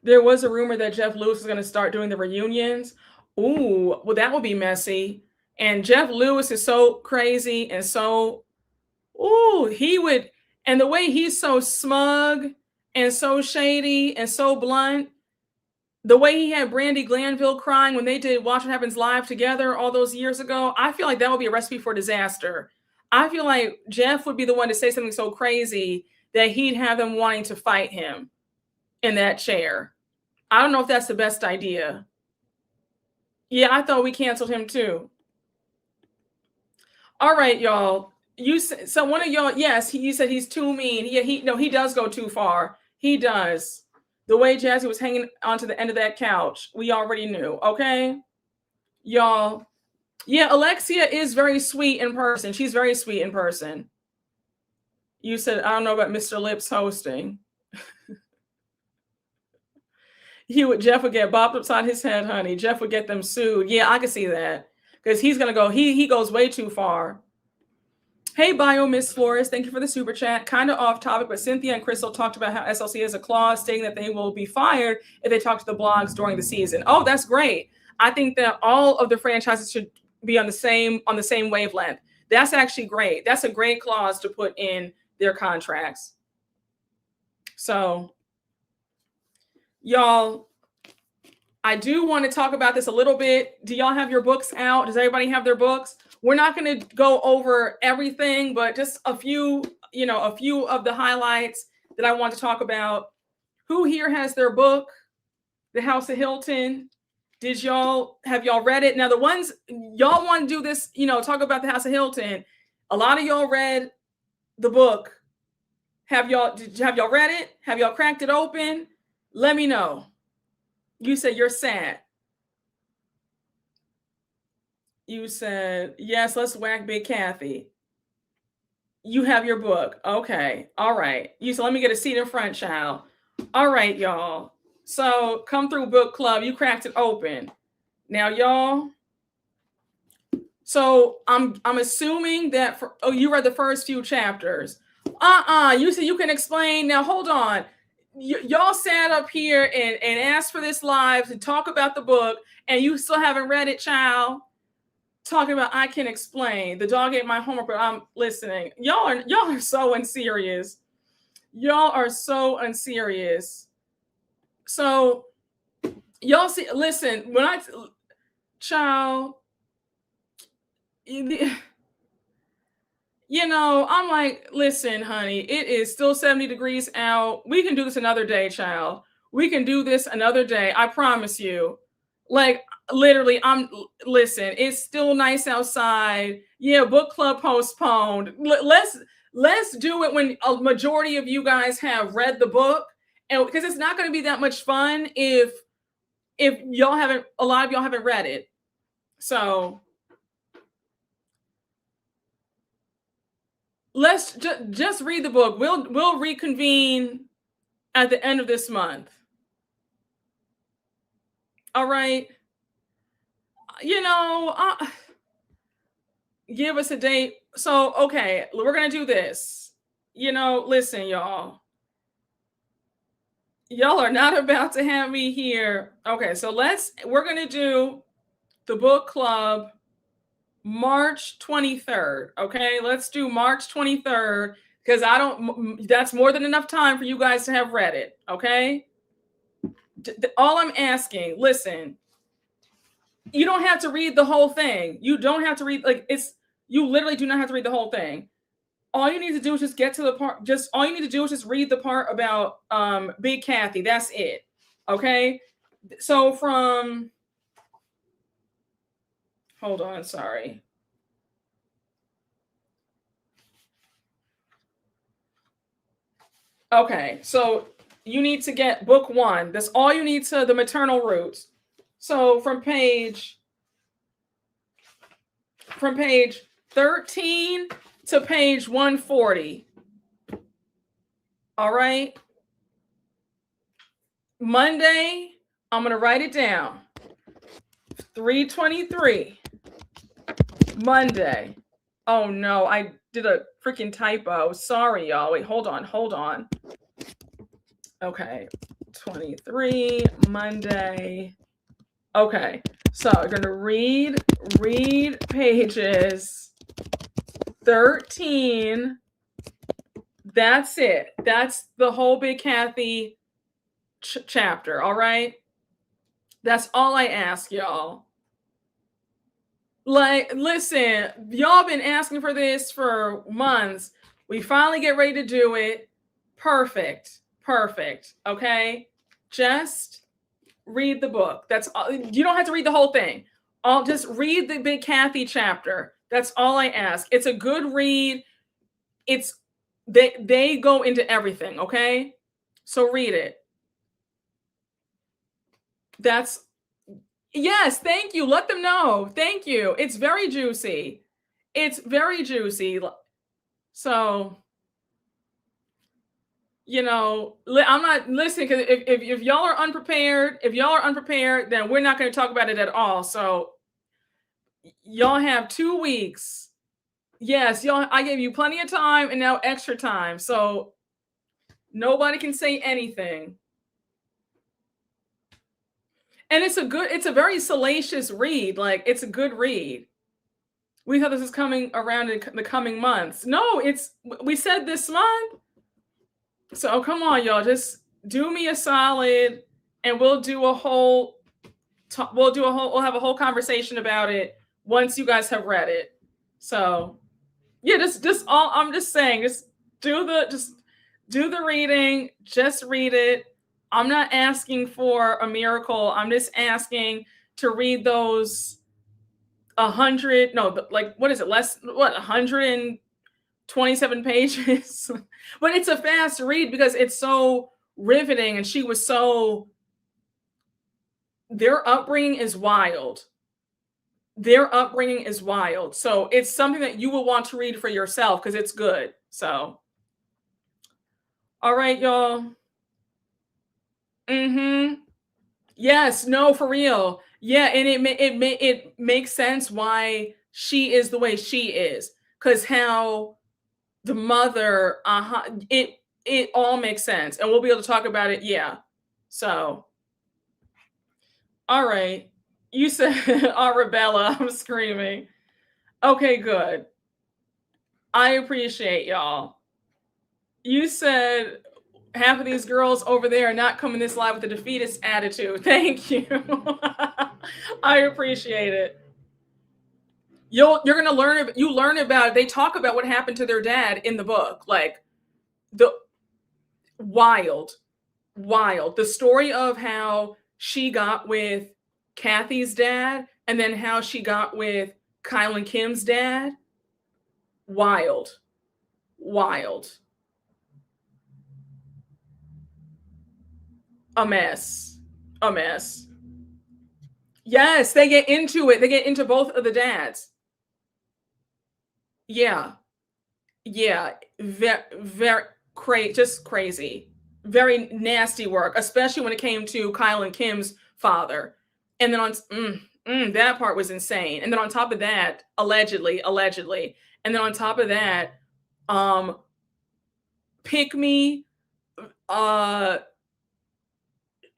There was a rumor that Jeff Lewis is going to start doing the reunions. Ooh, well, that would be messy. And Jeff Lewis is so crazy and so, he would, and the way he's so smug and so shady and so blunt, the way he had Brandy Glanville crying when they did Watch What Happens Live together all those years ago, I feel like that would be a recipe for disaster. I feel like Jeff would be the one to say something so crazy that he'd have them wanting to fight him in that chair. I don't know if that's the best idea. Yeah, I thought we canceled him too. All right, y'all. So one of y'all, yes, you said he's too mean. He does go too far. He does. The way Jazzy was hanging onto the end of that couch, we already knew. Okay, y'all. Yeah, Alexia is very sweet in person. She's very sweet in person. You said I don't know about Mr. Lips hosting. Jeff would get bopped upside his head, honey. Jeff would get them sued. Yeah, I can see that because he's gonna go. He goes way too far. Hey, Bio Miss Flores, thank you for the super chat. Kind of off topic, but Cynthia and Crystal talked about how SLC has a clause stating that they will be fired if they talk to the blogs during the season. Oh, that's great. I think that all of the franchises should be on the same wavelength. That's actually great. That's a great clause to put in their contracts. So, y'all, I do want to talk about this a little bit. Do y'all have your books out? Does everybody have their books? We're not going to go over everything, but just a few of the highlights that I want to talk about. Who here has their book, The House of Hilton? Have y'all read it? Now, the ones y'all want to do this, talk about The House of Hilton. A lot of y'all read the book. Have y'all read it? Have y'all cracked it open? Let me know. You said you're sad. You said, yes, let's whack Big Kathy. You have your book. Okay. All right. You said, let me get a seat in front, child. All right, y'all. So come through book club. You cracked it open. Now, y'all. So I'm assuming that you read the first few chapters. You said you can explain. Now, hold on. Y'all sat up here and asked for this live to talk about the book, and you still haven't read it, child. Talking about I can explain. The dog ate my homework, but I'm listening. Y'all are so unserious. Y'all are so unserious. So y'all see, listen, when child, I'm like, listen, honey, it is still 70 degrees out. We can do this another day, child. We can do this another day. I promise you. Like, literally, listen, it's still nice outside. Yeah, book club postponed. Let's do it when a majority of you guys have read the book. And because it's not going to be that much fun if a lot of y'all haven't read it. So let's just read the book. We'll reconvene at the end of this month. All right. Give us a date. So, okay, we're going to do this. Listen, y'all. Y'all are not about to have me here. Okay, so we're going to do the book club March 23rd. Okay, let's do March 23rd because that's more than enough time for you guys to have read it. Okay. All I'm asking, listen, you don't have to read the whole thing. You don't have to read, you literally do not have to read the whole thing. All you need to do is just get to the part. All you need to do is just read the part about Big Kathy. That's it. Okay. So hold on, sorry. Okay, so you need to get book 1. That's all you need to the maternal roots. So from page 13 to page 140. All right. Monday, I'm going to write it down. 323. Monday. Oh no, I did a freaking typo. Sorry, y'all. Wait, hold on. Okay. 23, Monday. Okay. So you're going to read pages 13. That's it. That's the whole Big Kathy chapter. All right. That's all I ask, y'all. Like, listen, y'all been asking for this for months. We finally get ready to do it. Perfect. Okay. Just read the book. That's all. You don't have to read the whole thing. I'll just read the Big Kathy chapter. That's all I ask. It's a good read. It's they go into everything, okay? So read it. That's yes, thank you. Let them know. Thank you. It's very juicy. It's very juicy. So, I'm not listening because if y'all are unprepared, then we're not going to talk about it at all. So, y'all have 2 weeks. Yes, y'all. I gave you plenty of time and now extra time. So, nobody can say anything. And it's a very salacious read. Like, it's a good read. We thought this was coming around in the coming months. No, we said this month. So come on, y'all, just do me a solid, and we'll have a whole conversation about it once you guys have read it. So yeah, just all I'm just saying, just do the reading, just read it. I'm not asking for a miracle. I'm just asking to read those 100, no, like what is it? 127 pages. But it's a fast read because it's so riveting, and their upbringing is wild. So it's something that you will want to read for yourself because it's good. So all right, y'all. Yes, no, for real. Yeah, and it makes sense why she is the way she is, because how the mother, it all makes sense, and we'll be able to talk about it. Yeah. So, all right. You said Arabella. I'm screaming. Okay, good. I appreciate y'all. You said half of these girls over there are not coming this live with a defeatist attitude. Thank you. I appreciate it. You're gonna learn about it. They talk about what happened to their dad in the book. Like the wild. The story of how she got with Kathy's dad and then how she got with Kyle and Kim's dad. Wild. A mess. Yes, they get into it. They get into both of the dads. Yeah. Very just crazy. Very nasty work, especially when it came to Kyle and Kim's father. And then that part was insane. And then on top of that, allegedly, and then on top of that, pick me,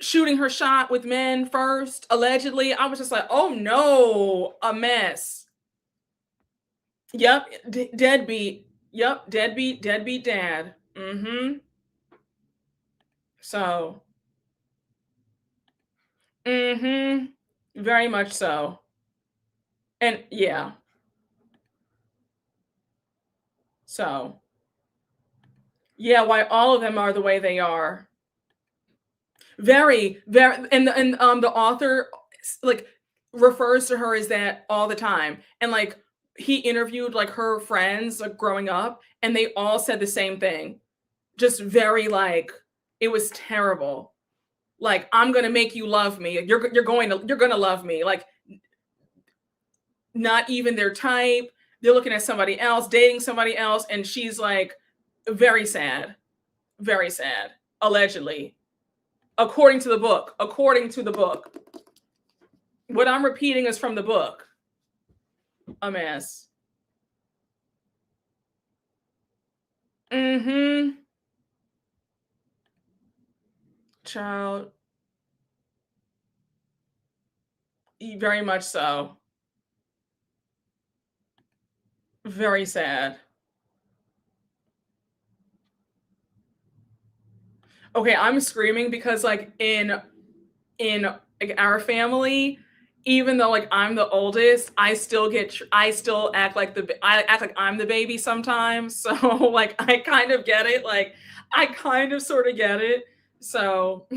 shooting her shot with men first, allegedly. I was just like, oh no, a mess. Yep, deadbeat. Yep, deadbeat dad. So, very much so. And yeah. So, yeah, why all of them are the way they are. Very, and the author like refers to her as that all the time. And like he interviewed like her friends like growing up, and they all said the same thing. Just very like it was terrible. Like, I'm gonna make you love me. You're gonna love me. Like, not even their type. They're looking at somebody else, dating somebody else, and she's like very sad. Allegedly. According to the book. What I'm repeating is from the book. A mess. Child. Very much so. Very sad. Okay, I'm screaming because like in like our family, even though like I'm the oldest, I still act like I'm the baby sometimes. So like I kind of get it. Like I kind of sort of get it. So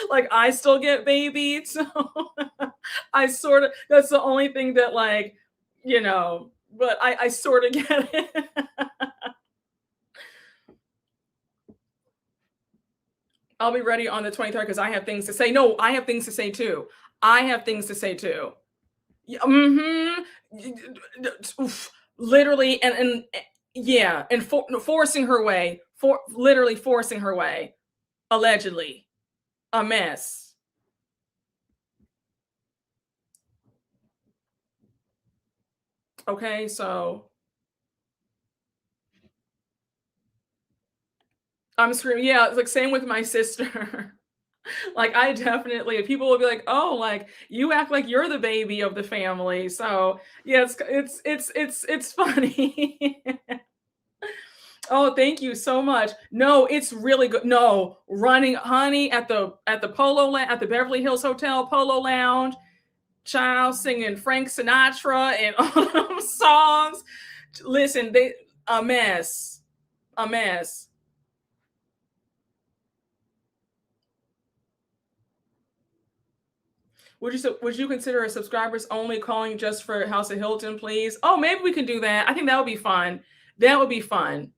Like I still get babied, so I sort of that's the only thing that like, but I sort of get it. I'll be ready on the 23rd because I have things to say. No, I have things to say too. I have things to say too. Yeah, oof, literally, and yeah, and forcing her way, literally forcing her way, allegedly, a mess. Okay, so I'm screaming. Yeah, it's like same with my sister. Like I definitely people will be like, "Oh, like you act like you're the baby of the family." So, yeah, it's funny. Oh, thank you so much. No, it's really good. No, running honey at the at the Beverly Hills Hotel Polo Lounge, child singing Frank Sinatra and all them songs. Listen, they a mess. A mess. Would you consider a subscribers only calling just for House of Hilton, please? Oh, maybe we can do that. I think that would be fun. That would be fun.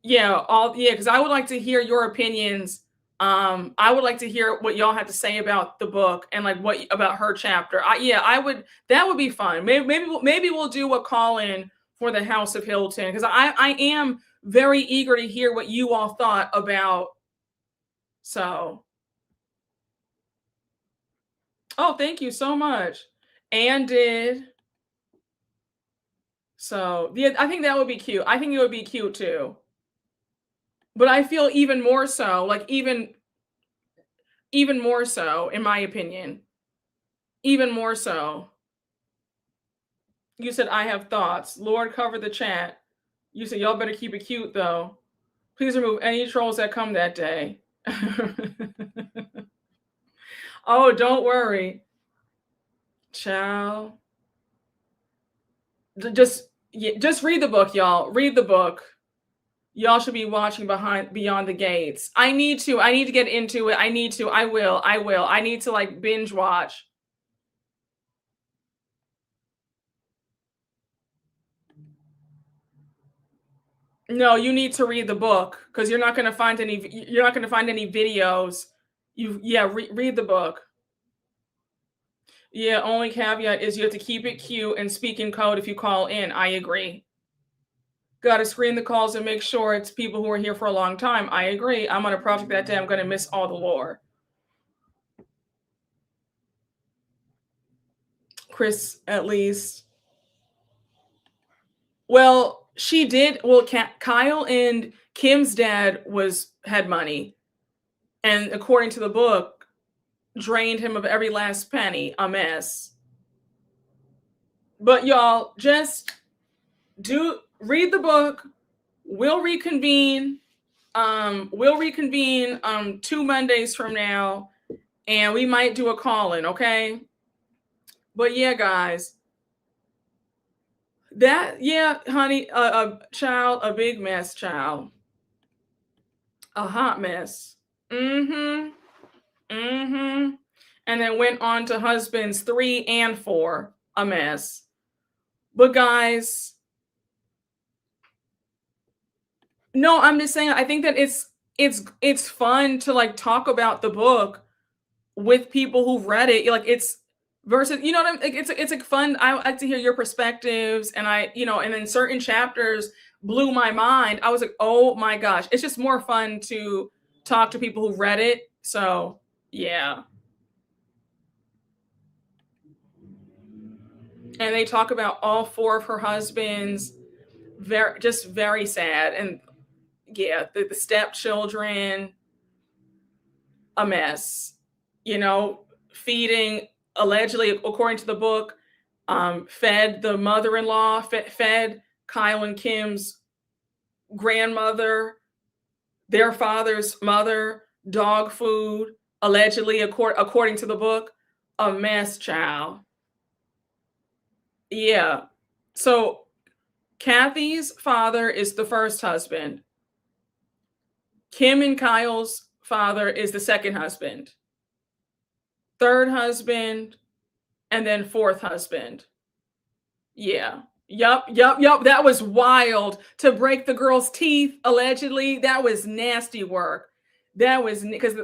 Yeah, because I would like to hear your opinions. I would like to hear what y'all have to say about the book and like what about her chapter. I would. That would be fun. Maybe we'll do a call in for the House of Hilton because I am very eager to hear what you all thought about. So, oh, thank you so much. And did so. Yeah, I think that would be cute. I think it would be cute too. But I feel even more so, like even more so, in my opinion. Even more so. You said I have thoughts. Lord, cover the chat. You said y'all better keep it cute though. Please remove any trolls that come that day. Oh, don't worry. Ciao. Just read the book, y'all. Read the book. Y'all should be watching behind Beyond the Gates. I need to. I need to get into it. I need to. I will. I will. I need to like binge watch. No, you need to read the book because you're not going to find any. You're not going to find any videos. Read the book. Yeah, only caveat is you have to keep it cute and speak in code if you call in. I agree. Got to screen the calls and make sure it's people who are here for a long time. I agree. I'm on a project that day. I'm going to miss all the lore. Chris, at least. Well, she did. Well, Kyle and Kim's dad had money, and according to the book, drained him of every last penny. A mess. But y'all, just read the book. We'll reconvene. We'll reconvene 2 Mondays from now, and we might do a call-in, okay? But yeah, guys. Honey, a child, a big mess, child. A hot mess. Mm-hmm. Mm-hmm. And then went on to husbands 3 and 4. A mess. But guys, no, I'm just saying I think that it's fun to like talk about the book with people who've read it. Like it's versus, you know what I'm like, it's like fun. I like to hear your perspectives and and then certain chapters blew my mind. I was like, oh my gosh. It's just more fun to talk to people who read it. So yeah. And they talk about all 4 of her husbands. Very sad. And yeah, the stepchildren, a mess. Feeding allegedly, according to the book, fed the mother-in-law, fed Kyle and Kim's grandmother, their father's mother, dog food, allegedly, according to the book, a mess, child. Yeah. So Kathy's father is the first husband. Kim and Kyle's father is the second husband, third husband, and then fourth husband. Yeah. Yup. That was wild to break the girl's teeth, allegedly. That was nasty work. That was because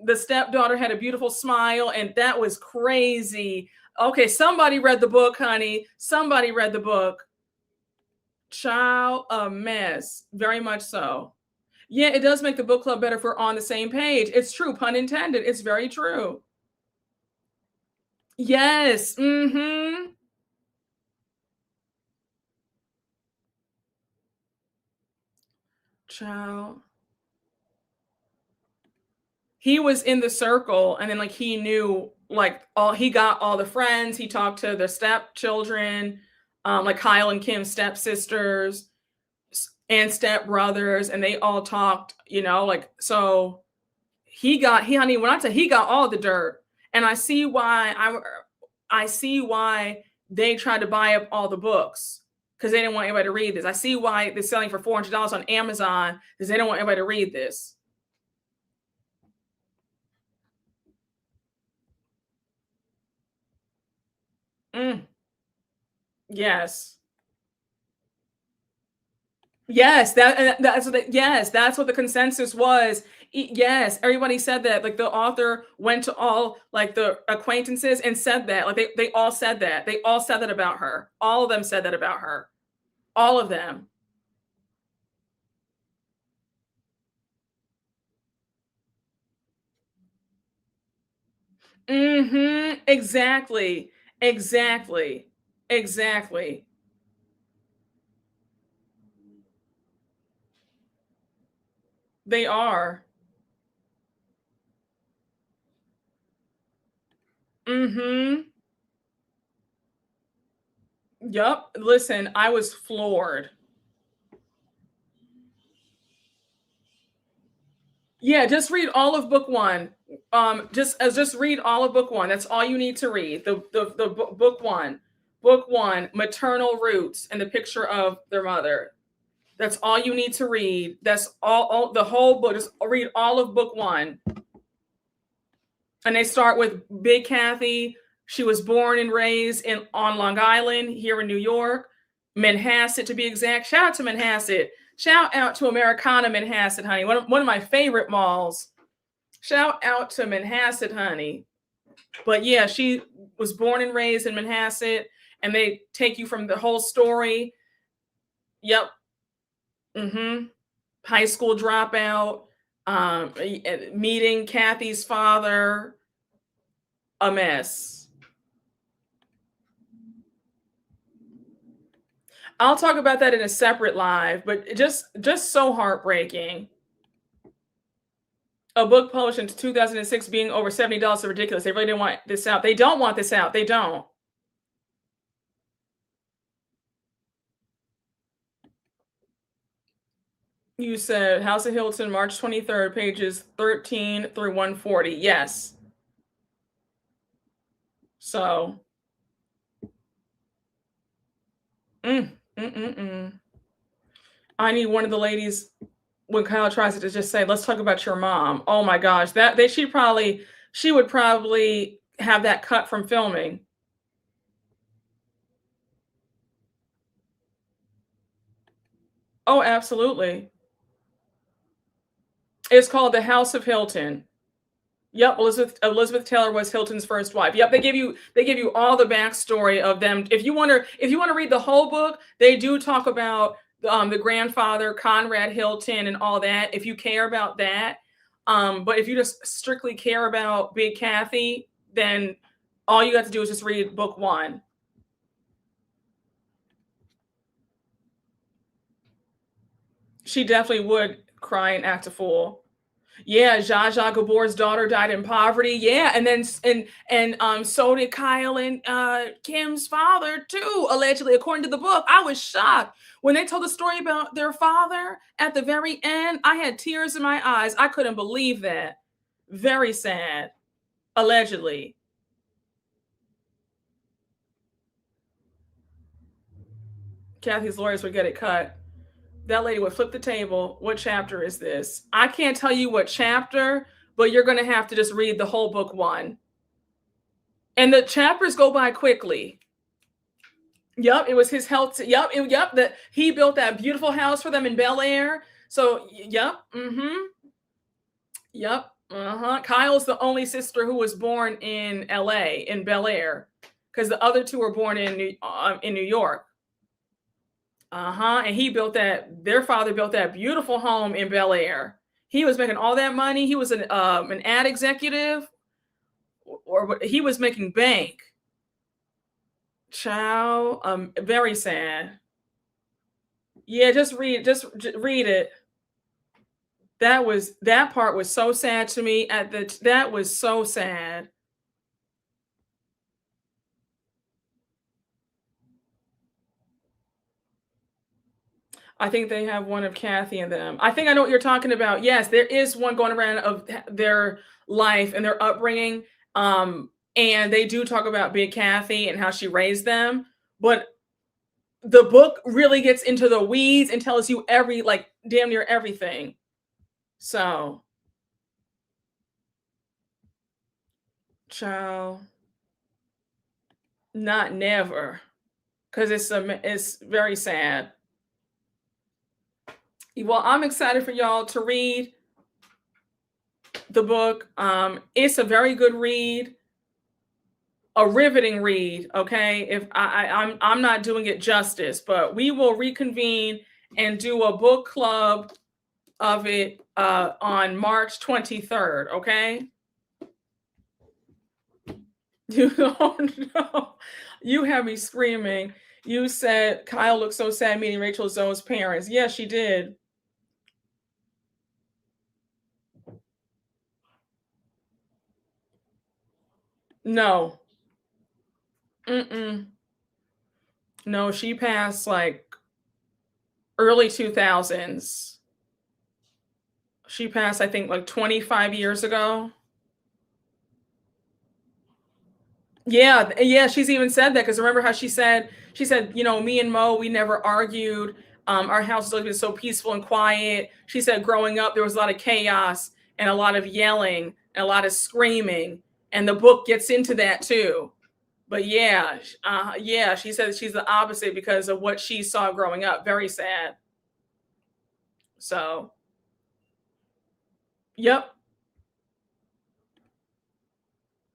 the stepdaughter had a beautiful smile, and that was crazy. Okay, somebody read the book, honey. Somebody read the book. Child, a mess. Very much so. Yeah, it does make the book club better if we're on the same page. It's true, pun intended. It's very true. Yes. Mm-hmm. Child. He was in the circle, and then like he knew like all he got all the friends. He talked to the stepchildren, like Kyle and Kim's stepsisters and stepbrothers, and they all talked, like so he honey, when I tell he got all the dirt. And I see why they tried to buy up all the books because they didn't want anybody to read this. I see why they're selling for $400 on Amazon because they don't want anybody to read this. Mm, yes. Yes, that's what the consensus was. Yes, everybody said that. Like the author went to all like the acquaintances and said that. Like they all said that. They all said that about her. All of them said that about her. All of them. Mhm. Exactly. Exactly. Exactly. They are. Mhm. Yup. Listen, I was floored. Yeah, just read all of book one. Just read all of book one. That's all you need to read. Book one, maternal roots, and the picture of their mother. That's all you need to read. That's all the whole book. Just read all of book one. And they start with Big Kathy. She was born and raised in on Long Island, here in New York, Manhasset to be exact. Shout out to Manhasset. Shout out to Americana Manhasset, honey. One of my favorite malls. Shout out to Manhasset, honey. But yeah, she was born and raised in Manhasset, and they take you from the whole story. Yep. Mm-hmm. High school dropout, meeting Kathy's father, a mess. I'll talk about that in a separate live, but just so heartbreaking. A book published in 2006 being over $70 is ridiculous. They really didn't want this out. They don't want this out. They don't. You said House of Hilton, March 23rd, pages 13 through 140. Yes. So, mm. I need one of the ladies when Kyle tries to just say, "Let's talk about your mom." Oh my gosh, she would probably have that cut from filming. Oh, absolutely. It's called The House of Hilton. Yep, Elizabeth Taylor was Hilton's first wife. Yep, they give you all the backstory of them. If you want to read the whole book, they do talk about the grandfather Conrad Hilton and all that. If you care about that, but if you just strictly care about Big Kathy, then all you got to do is just read book one. She definitely would cry and act a fool. Yeah, Zsa Zsa Gabor's daughter died in poverty. Yeah, and then so did Kyle and Kim's father too, allegedly, according to the book. I was shocked when they told the story about their father at the very end. I had tears in my eyes. I couldn't believe that. Very sad. Allegedly, Kathy's lawyers would get it cut. That lady would flip the table. What chapter is this? I can't tell you what chapter, but you're going to have to just read the whole book one. And the chapters go by quickly. Yep, it was his health. Yep, that he built that beautiful house for them in Bel Air. So, yep, yep, Kyle's the only sister who was born in L.A. in Bel Air, because the other two were born in New York. And he built that. Their father built that beautiful home in Bel Air. He was making all that money. He was an ad executive, or he was making bank. Child, very sad. Yeah, just read it. That part was so sad to me. That was so sad. I think they have one of Kathy and them. I think I know what you're talking about. Yes, there is one going around of their life and their upbringing. And they do talk about Big Kathy and how she raised them. But the book really gets into the weeds and tells you damn near everything. So, child, not never, because it's very sad. Well, I'm excited for y'all to read the book. It's a very good read, a riveting read. Okay, if I'm not doing it justice, but we will reconvene and do a book club of it on March 23rd. Okay. You don't know. You have me screaming. You said Kyle looked so sad meeting Rachel Zoe's parents. Yes, she did. No. Mm-mm. No, she passed like early 2000s. She passed, I think, like 25 years ago. Yeah, she's even said that, because remember how she said, me and Mo, we never argued. Our house has always been so peaceful and quiet. She said growing up, there was a lot of chaos and a lot of yelling and a lot of screaming. And the book gets into that too. But yeah, she said she's the opposite because of what she saw growing up. Very sad. So, yep.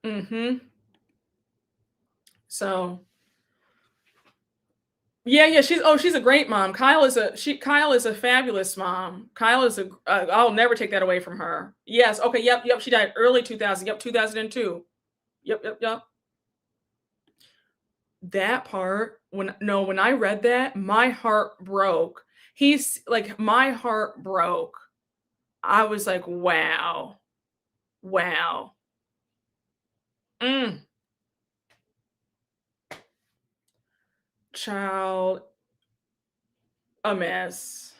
Mm-hmm. So, yeah, she's a great mom. Kyle is a fabulous mom. Kyle is I'll never take that away from her. Yes, okay, yep. She died early 2000. Yep, 2002. Yep. That part, when I read that, my heart broke. My heart broke. I was like, wow. Wow. Mm, child, a mess.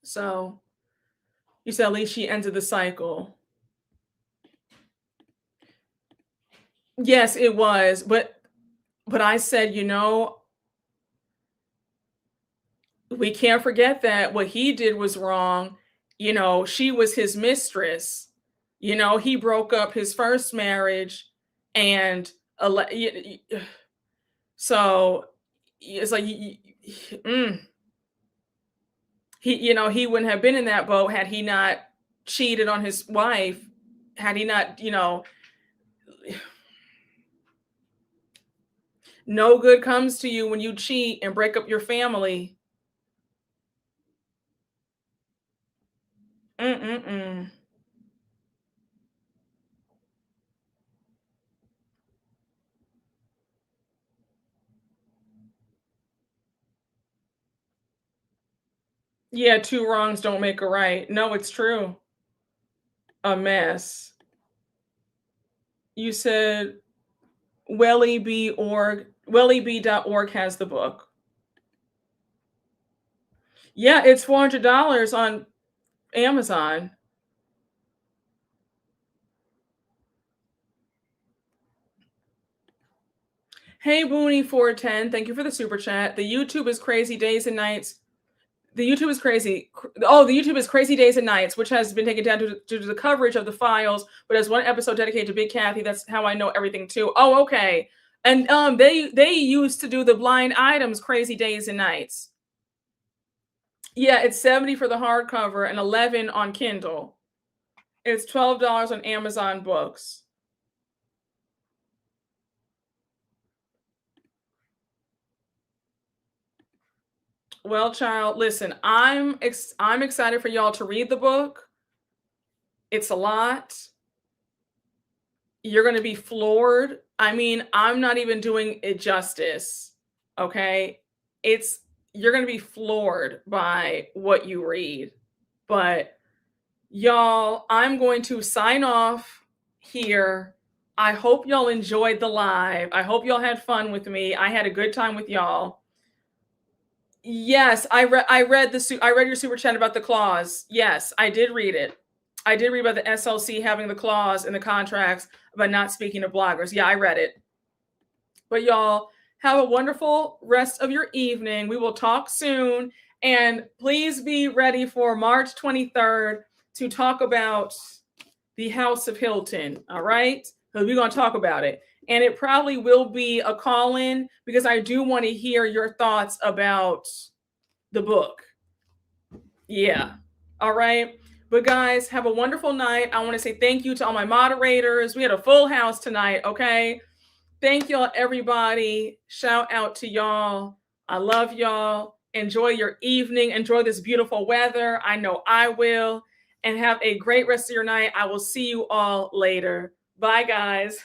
So, you said at least she ended the cycle. Yes, it was, but I said, we can't forget that what he did was wrong. She was his mistress. He broke up his first marriage, and so it's like he wouldn't have been in that boat had he not cheated on his wife, had he not, no good comes to you when you cheat and break up your family. Mm-mm-mm. Yeah, two wrongs don't make a right. No, it's true. A mess. You said wellyb.org has the book. Yeah, it's $400 on Amazon. Hey Booney 410, thank you for the super chat. The YouTube is crazy days and nights. The YouTube is crazy. Oh, the YouTube is Crazy Days and Nights, which has been taken down due to the coverage of the files, but has one episode dedicated to Big Kathy. That's how I know everything too. Oh, okay. And they used to do the blind items Crazy Days and Nights. Yeah, it's $70 for the hardcover and $11 on Kindle. It's $12 on Amazon Books. Well, child, listen, I'm excited for y'all to read the book. It's a lot. You're going to be floored. I mean, I'm not even doing it justice. Okay? You're going to be floored by what you read. But y'all, I'm going to sign off here. I hope y'all enjoyed the live. I hope y'all had fun with me. I had a good time with y'all. Yes, I read your super chat about the clause. Yes, I did read it. I did read about the SLC having the clause in the contracts about not speaking to bloggers. Yeah, I read it. But y'all, have a wonderful rest of your evening. We will talk soon. And please be ready for March 23rd to talk about the House of Hilton. All right? Because we're going to talk about it. And it probably will be a call-in because I do want to hear your thoughts about the book. Yeah. All right. But guys, have a wonderful night. I want to say thank you to all my moderators. We had a full house tonight. Okay. Thank y'all, everybody. Shout out to y'all. I love y'all. Enjoy your evening. Enjoy this beautiful weather. I know I will. And have a great rest of your night. I will see you all later. Bye, guys.